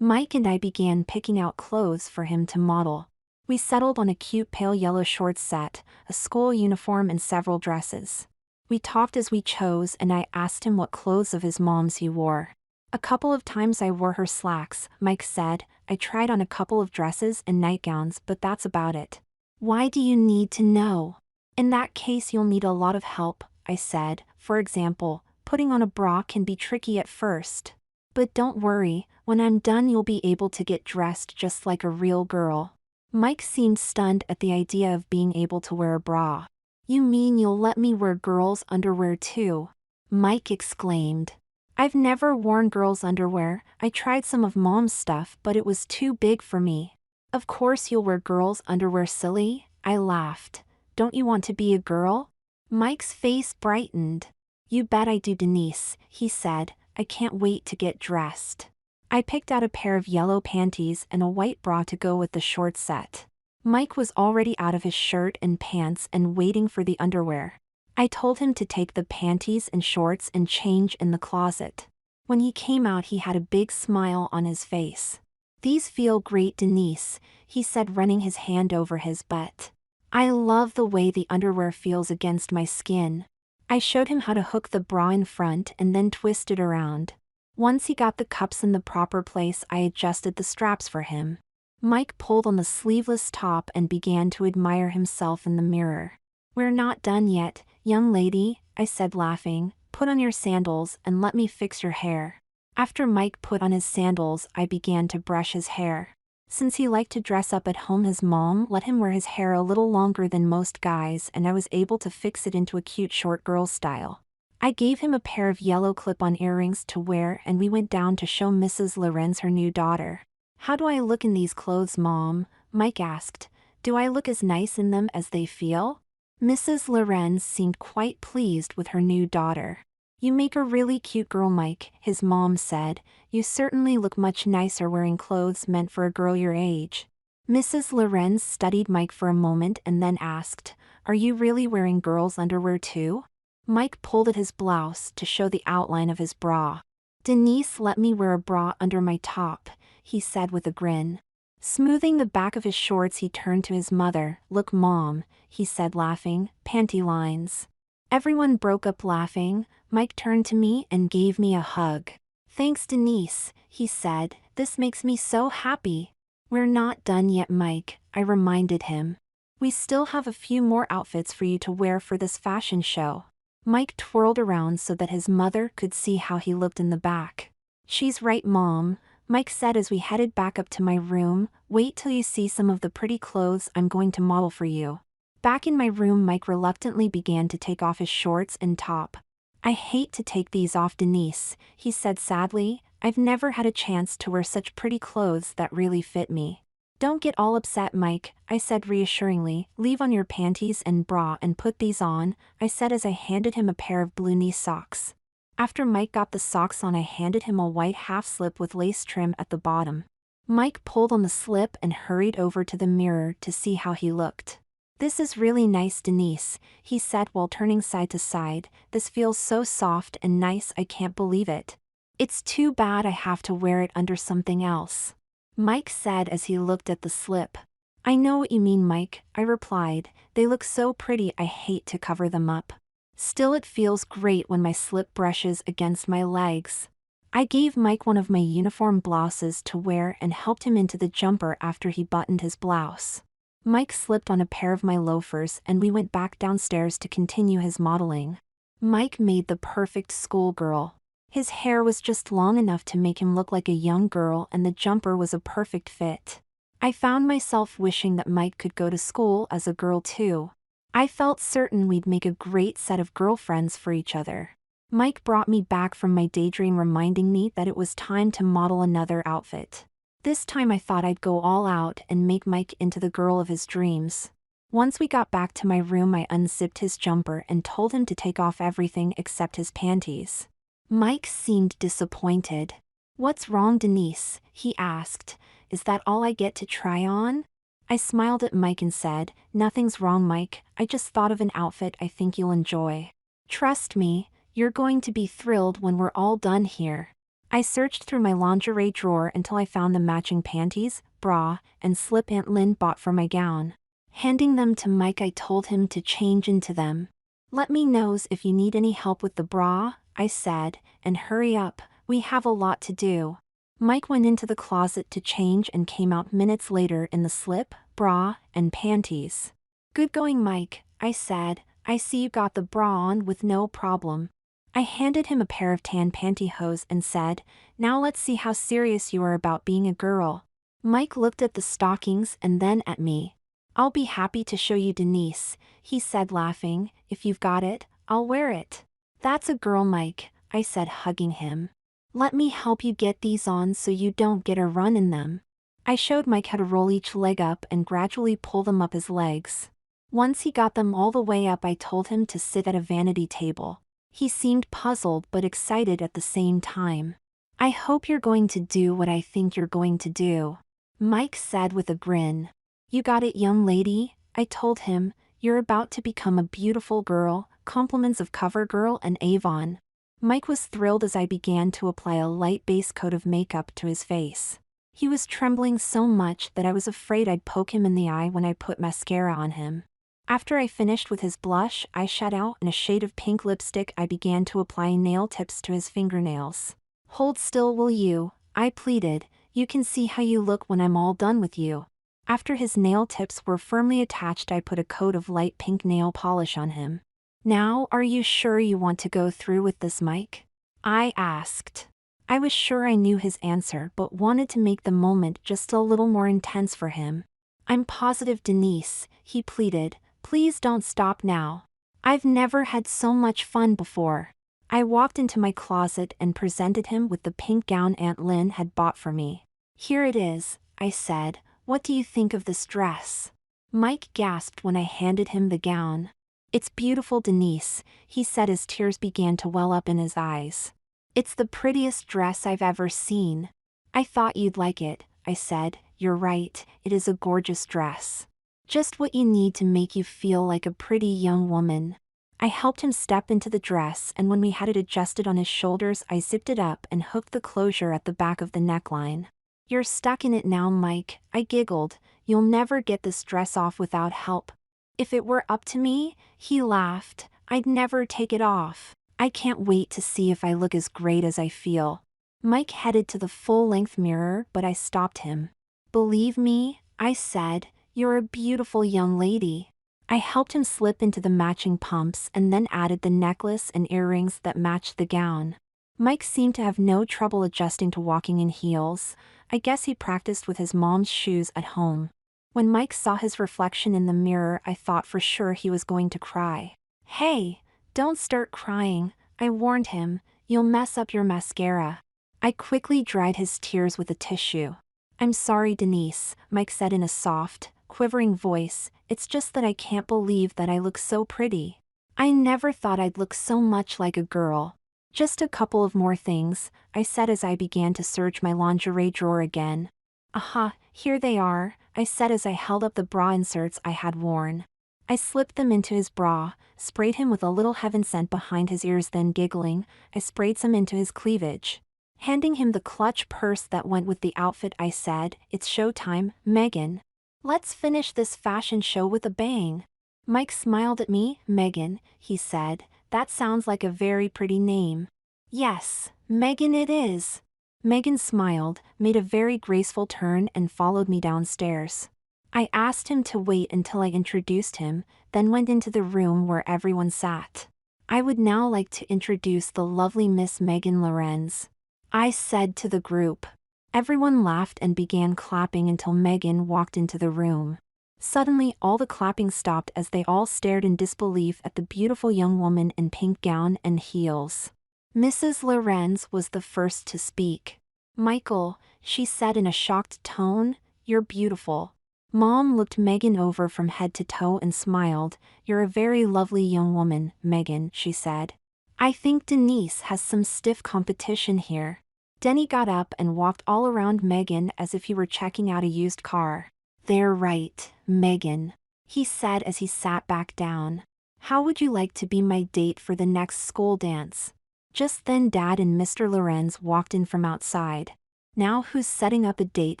Mike and I began picking out clothes for him to model. We settled on a cute pale yellow shorts set, a school uniform and several dresses. We talked as we chose and I asked him what clothes of his mom's he wore. A couple of times I wore her slacks, Mike said. I tried on a couple of dresses and nightgowns, but that's about it. Why do you need to know? In that case you'll need a lot of help, I said. For example, putting on a bra can be tricky at first. But don't worry, when I'm done you'll be able to get dressed just like a real girl. Mike seemed stunned at the idea of being able to wear a bra. You mean you'll let me wear girls' underwear too? Mike exclaimed. I've never worn girls' underwear. I tried some of Mom's stuff, but it was too big for me. Of course you'll wear girls' underwear, silly, I laughed. Don't you want to be a girl? Mike's face brightened. You bet I do, Denise, he said. I can't wait to get dressed. I picked out a pair of yellow panties and a white bra to go with the short set. Mike was already out of his shirt and pants and waiting for the underwear. I told him to take the panties and shorts and change in the closet. When he came out, he had a big smile on his face. These feel great, Denise, he said, running his hand over his butt. I love the way the underwear feels against my skin. I showed him how to hook the bra in front and then twist it around. Once he got the cups in the proper place, I adjusted the straps for him. Mike pulled on the sleeveless top and began to admire himself in the mirror. We're not done yet, young lady, I said, laughing. Put on your sandals and let me fix your hair. After Mike put on his sandals, I began to brush his hair. Since he liked to dress up at home, his mom let him wear his hair a little longer than most guys, and I was able to fix it into a cute short girl style. I gave him a pair of yellow clip-on earrings to wear, and we went down to show Mrs. Lorenz her new daughter. How do I look in these clothes, Mom? Mike asked. Do I look as nice in them as they feel? Mrs. Lorenz seemed quite pleased with her new daughter. You make a really cute girl, Mike, his mom said. You certainly look much nicer wearing clothes meant for a girl your age. Mrs. Lorenz studied Mike for a moment and then asked, Are you really wearing girls' underwear too? Mike pulled at his blouse to show the outline of his bra. Denise let me wear a bra under my top, he said with a grin. Smoothing the back of his shorts, he turned to his mother. Look, Mom, he said, laughing, panty lines. Everyone broke up laughing. Mike turned to me and gave me a hug. Thanks, Denise, he said. This makes me so happy. We're not done yet, Mike, I reminded him. We still have a few more outfits for you to wear for this fashion show. Mike twirled around so that his mother could see how he looked in the back. She's right, Mom, Mike said as we headed back up to my room. Wait till you see some of the pretty clothes I'm going to model for you. Back in my room, Mike reluctantly began to take off his shorts and top. I hate to take these off, Denise, he said sadly. I've never had a chance to wear such pretty clothes that really fit me. Don't get all upset, Mike, I said reassuringly. Leave on your panties and bra and put these on, I said as I handed him a pair of blue knee socks. After Mike got the socks on, I handed him a white half slip with lace trim at the bottom. Mike pulled on the slip and hurried over to the mirror to see how he looked. This is really nice, Denise, he said while turning side to side. This feels so soft and nice, I can't believe it. It's too bad I have to wear it under something else, Mike said as he looked at the slip. I know what you mean, Mike, I replied. They look so pretty, I hate to cover them up. Still, it feels great when my slip brushes against my legs. I gave Mike one of my uniform blouses to wear and helped him into the jumper after he buttoned his blouse. Mike slipped on a pair of my loafers and we went back downstairs to continue his modeling. Mike made the perfect schoolgirl. His hair was just long enough to make him look like a young girl, and the jumper was a perfect fit. I found myself wishing that Mike could go to school as a girl too. I felt certain we'd make a great set of girlfriends for each other. Mike brought me back from my daydream, reminding me that it was time to model another outfit. This time I thought I'd go all out and make Mike into the girl of his dreams. Once we got back to my room, I unzipped his jumper and told him to take off everything except his panties. Mike seemed disappointed. What's wrong, Denise? He asked. Is that all I get to try on? I smiled at Mike and said, Nothing's wrong, Mike. I just thought of an outfit I think you'll enjoy. Trust me, you're going to be thrilled when we're all done here. I searched through my lingerie drawer until I found the matching panties, bra, and slip Aunt Lynn bought for my gown. Handing them to Mike, I told him to change into them. Let me know if you need any help with the bra, I said, and hurry up, we have a lot to do. Mike went into the closet to change and came out minutes later in the slip, bra, and panties. Good going, Mike, I said. I see you got the bra on with no problem. I handed him a pair of tan pantyhose and said, Now let's see how serious you are about being a girl. Mike looked at the stockings and then at me. I'll be happy to show you, Denise, he said laughing. If you've got it, I'll wear it. That's a girl, Mike, I said, hugging him. Let me help you get these on so you don't get a run in them. I showed Mike how to roll each leg up and gradually pull them up his legs. Once he got them all the way up, I told him to sit at a vanity table. He seemed puzzled but excited at the same time. I hope you're going to do what I think you're going to do, Mike said with a grin. You got it, young lady, I told him. You're about to become a beautiful girl, compliments of CoverGirl and Avon. Mike was thrilled as I began to apply a light base coat of makeup to his face. He was trembling so much that I was afraid I'd poke him in the eye when I put mascara on him. After I finished with his blush, eyeshadow, and a shade of pink lipstick, I began to apply nail tips to his fingernails. Hold still, will you? I pleaded. You can see how you look when I'm all done with you. After his nail tips were firmly attached, I put a coat of light pink nail polish on him. Now, are you sure you want to go through with this, Mike? I asked. I was sure I knew his answer but wanted to make the moment just a little more intense for him. I'm positive, Denise, he pleaded. Please don't stop now. I've never had so much fun before. I walked into my closet and presented him with the pink gown Aunt Lynn had bought for me. Here it is, I said. What do you think of this dress? Mike gasped when I handed him the gown. It's beautiful, Denise, he said as tears began to well up in his eyes. It's the prettiest dress I've ever seen. I thought you'd like it, I said. You're right, it is a gorgeous dress. Just what you need to make you feel like a pretty young woman. I helped him step into the dress, and when we had it adjusted on his shoulders, I zipped it up and hooked the closure at the back of the neckline. You're stuck in it now, Mike, I giggled. You'll never get this dress off without help. If it were up to me, he laughed, I'd never take it off. I can't wait to see if I look as great as I feel. Mike headed to the full-length mirror, but I stopped him. Believe me, I said, you're a beautiful young lady. I helped him slip into the matching pumps and then added the necklace and earrings that matched the gown. Mike seemed to have no trouble adjusting to walking in heels. I guess he practiced with his mom's shoes at home. When Mike saw his reflection in the mirror, I thought for sure he was going to cry. Hey, don't start crying, I warned him. You'll mess up your mascara. I quickly dried his tears with a tissue. I'm sorry, Denise, Mike said in a soft, quivering voice. It's just that I can't believe that I look so pretty. I never thought I'd look so much like a girl. Just a couple of more things, I said as I began to search my lingerie drawer again. Aha, here they are, I said as I held up the bra inserts I had worn. I slipped them into his bra, sprayed him with a little heaven scent behind his ears, then giggling, I sprayed some into his cleavage. Handing him the clutch purse that went with the outfit, I said, It's showtime, Megan. Let's finish this fashion show with a bang. Mike smiled at me. Megan, he said, that sounds like a very pretty name. Yes, Megan it is. Megan smiled, made a very graceful turn and followed me downstairs. I asked him to wait until I introduced him, then went into the room where everyone sat. I would now like to introduce the lovely Miss Megan Lorenz, I said to the group. Everyone laughed and began clapping until Megan walked into the room. Suddenly all the clapping stopped as they all stared in disbelief at the beautiful young woman in pink gown and heels. Mrs. Lorenz was the first to speak. Michael, she said in a shocked tone, you're beautiful. Mom looked Megan over from head to toe and smiled. You're a very lovely young woman, Megan, she said. I think Denise has some stiff competition here. Denny got up and walked all around Megan as if he were checking out a used car. They're right, Megan, he said as he sat back down. How would you like to be my date for the next school dance? Just then Dad and Mr. Lorenz walked in from outside. Now who's setting up a date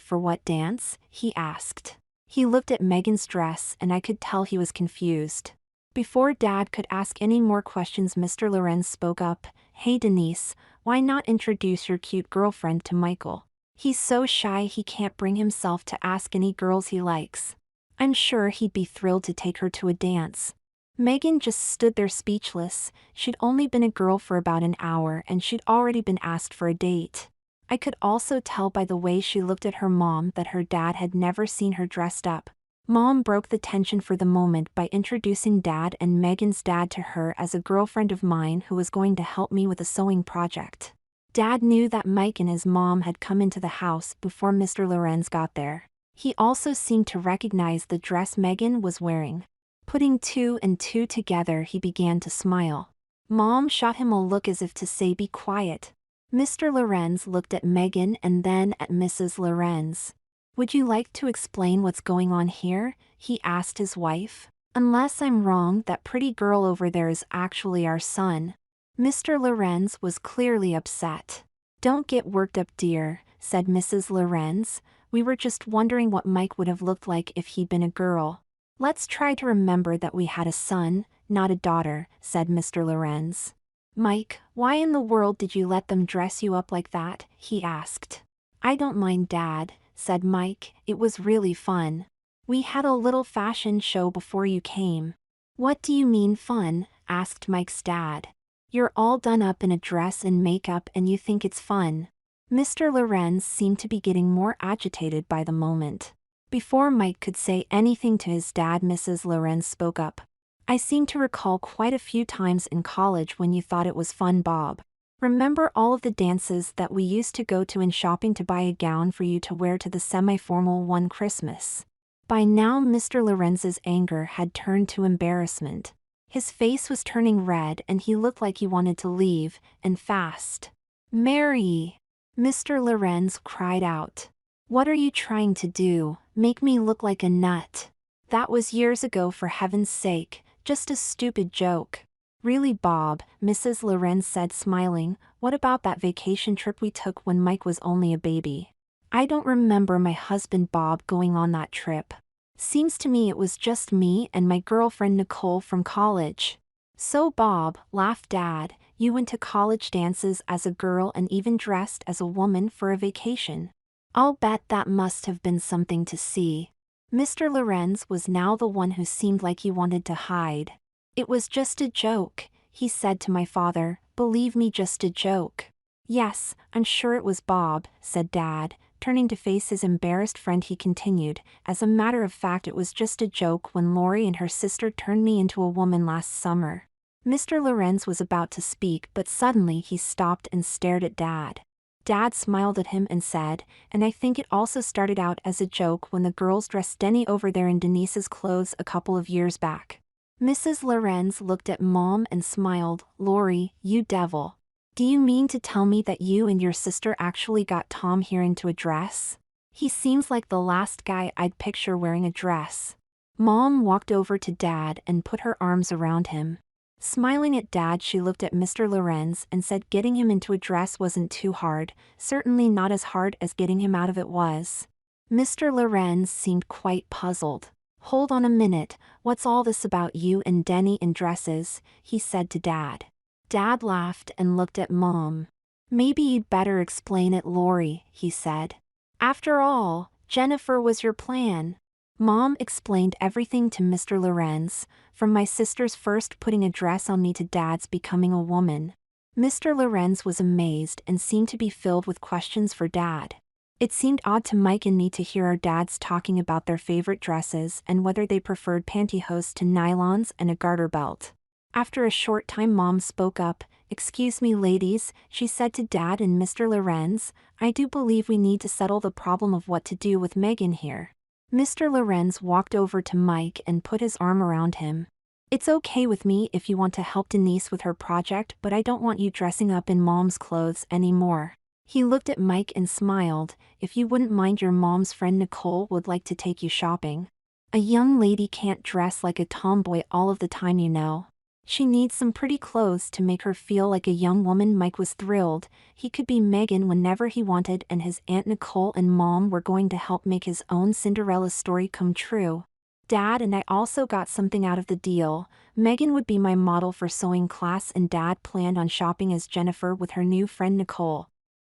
for what dance? He asked. He looked at Megan's dress and I could tell he was confused. Before Dad could ask any more questions, Mr. Lorenz spoke up. Hey Denise, why not introduce your cute girlfriend to Michael? He's so shy he can't bring himself to ask any girls he likes. I'm sure he'd be thrilled to take her to a dance. Megan just stood there speechless. She'd only been a girl for about an hour and she'd already been asked for a date. I could also tell by the way she looked at her mom that her dad had never seen her dressed up. Mom broke the tension for the moment by introducing Dad and Megan's dad to her as a girlfriend of mine who was going to help me with a sewing project. Dad knew that Mike and his mom had come into the house before Mr. Lorenz got there. He also seemed to recognize the dress Megan was wearing. Putting two and two together, he began to smile. Mom shot him a look as if to say, "Be quiet." Mr. Lorenz looked at Megan and then at Mrs. Lorenz. "Would you like to explain what's going on here?" he asked his wife. "Unless I'm wrong, that pretty girl over there is actually our son." Mr. Lorenz was clearly upset. "Don't get worked up, dear," said Mrs. Lorenz. "We were just wondering what Mike would have looked like if he'd been a girl." "Let's try to remember that we had a son, not a daughter," said Mr. Lorenz. "Mike, why in the world did you let them dress you up like that?" he asked. "I don't mind, Dad," said Mike. "It was really fun. We had a little fashion show before you came." "What do you mean fun?" asked Mike's dad. "You're all done up in a dress and makeup and you think it's fun." Mr. Lorenz seemed to be getting more agitated by the moment. Before Mike could say anything to his dad, Mrs. Lorenz spoke up. "I seem to recall quite a few times in college when you thought it was fun, Bob. Remember all of the dances that we used to go to and shopping to buy a gown for you to wear to the semi-formal one Christmas?" By now Mr. Lorenz's anger had turned to embarrassment. His face was turning red and he looked like he wanted to leave, and fast. "Mary!" Mr. Lorenz cried out. "What are you trying to do? Make me look like a nut?" "That was years ago, for heaven's sake, just a stupid joke." "Really, Bob," Mrs. Lorenz said, smiling, "what about that vacation trip we took when Mike was only a baby?" "I don't remember my husband Bob going on that trip. Seems to me it was just me and my girlfriend Nicole from college." "So Bob," laughed Dad, "you went to college dances as a girl and even dressed as a woman for a vacation. I'll bet that must have been something to see." Mr. Lorenz was now the one who seemed like he wanted to hide. "It was just a joke," he said to my father. "Believe me, just a joke." "Yes, I'm sure it was, Bob," said Dad. Turning to face his embarrassed friend, he continued, "As a matter of fact, it was just a joke when Lori and her sister turned me into a woman last summer." Mr. Lorenz was about to speak, but suddenly he stopped and stared at Dad. Dad smiled at him and said, "And I think it also started out as a joke when the girls dressed Denny over there in Denise's clothes a couple of years back." Mrs. Lorenz looked at Mom and smiled. "Lori, you devil. Do you mean to tell me that you and your sister actually got Tom here into a dress? He seems like the last guy I'd picture wearing a dress." Mom walked over to Dad and put her arms around him. Smiling at Dad, she looked at Mr. Lorenz and said getting him into a dress wasn't too hard, certainly not as hard as getting him out of it was. Mr. Lorenz seemed quite puzzled. "Hold on a minute, what's all this about you and Denny in dresses?" he said to Dad. Dad laughed and looked at Mom. "Maybe you'd better explain it, Lori," he said. "After all, Jennifer was your plan." Mom explained everything to Mr. Lorenz, from my sister's first putting a dress on me to Dad's becoming a woman. Mr. Lorenz was amazed and seemed to be filled with questions for Dad. It seemed odd to Mike and me to hear our dads talking about their favorite dresses and whether they preferred pantyhose to nylons and a garter belt. After a short time, Mom spoke up. "Excuse me, ladies," she said to Dad and Mr. Lorenz. "I do believe we need to settle the problem of what to do with Megan here." Mr. Lorenz walked over to Mike and put his arm around him. "It's okay with me if you want to help Denise with her project, but I don't want you dressing up in Mom's clothes anymore." He looked at Mike and smiled. "If you wouldn't mind, your mom's friend Nicole would like to take you shopping. A young lady can't dress like a tomboy all of the time, you know. She needs some pretty clothes to make her feel like a young woman." Mike was thrilled. He could be Megan whenever he wanted, and his Aunt Nicole and Mom were going to help make his own Cinderella story come true. Dad and I also got something out of the deal. Megan would be my model for sewing class, and Dad planned on shopping as Jennifer with her new friend Nicole.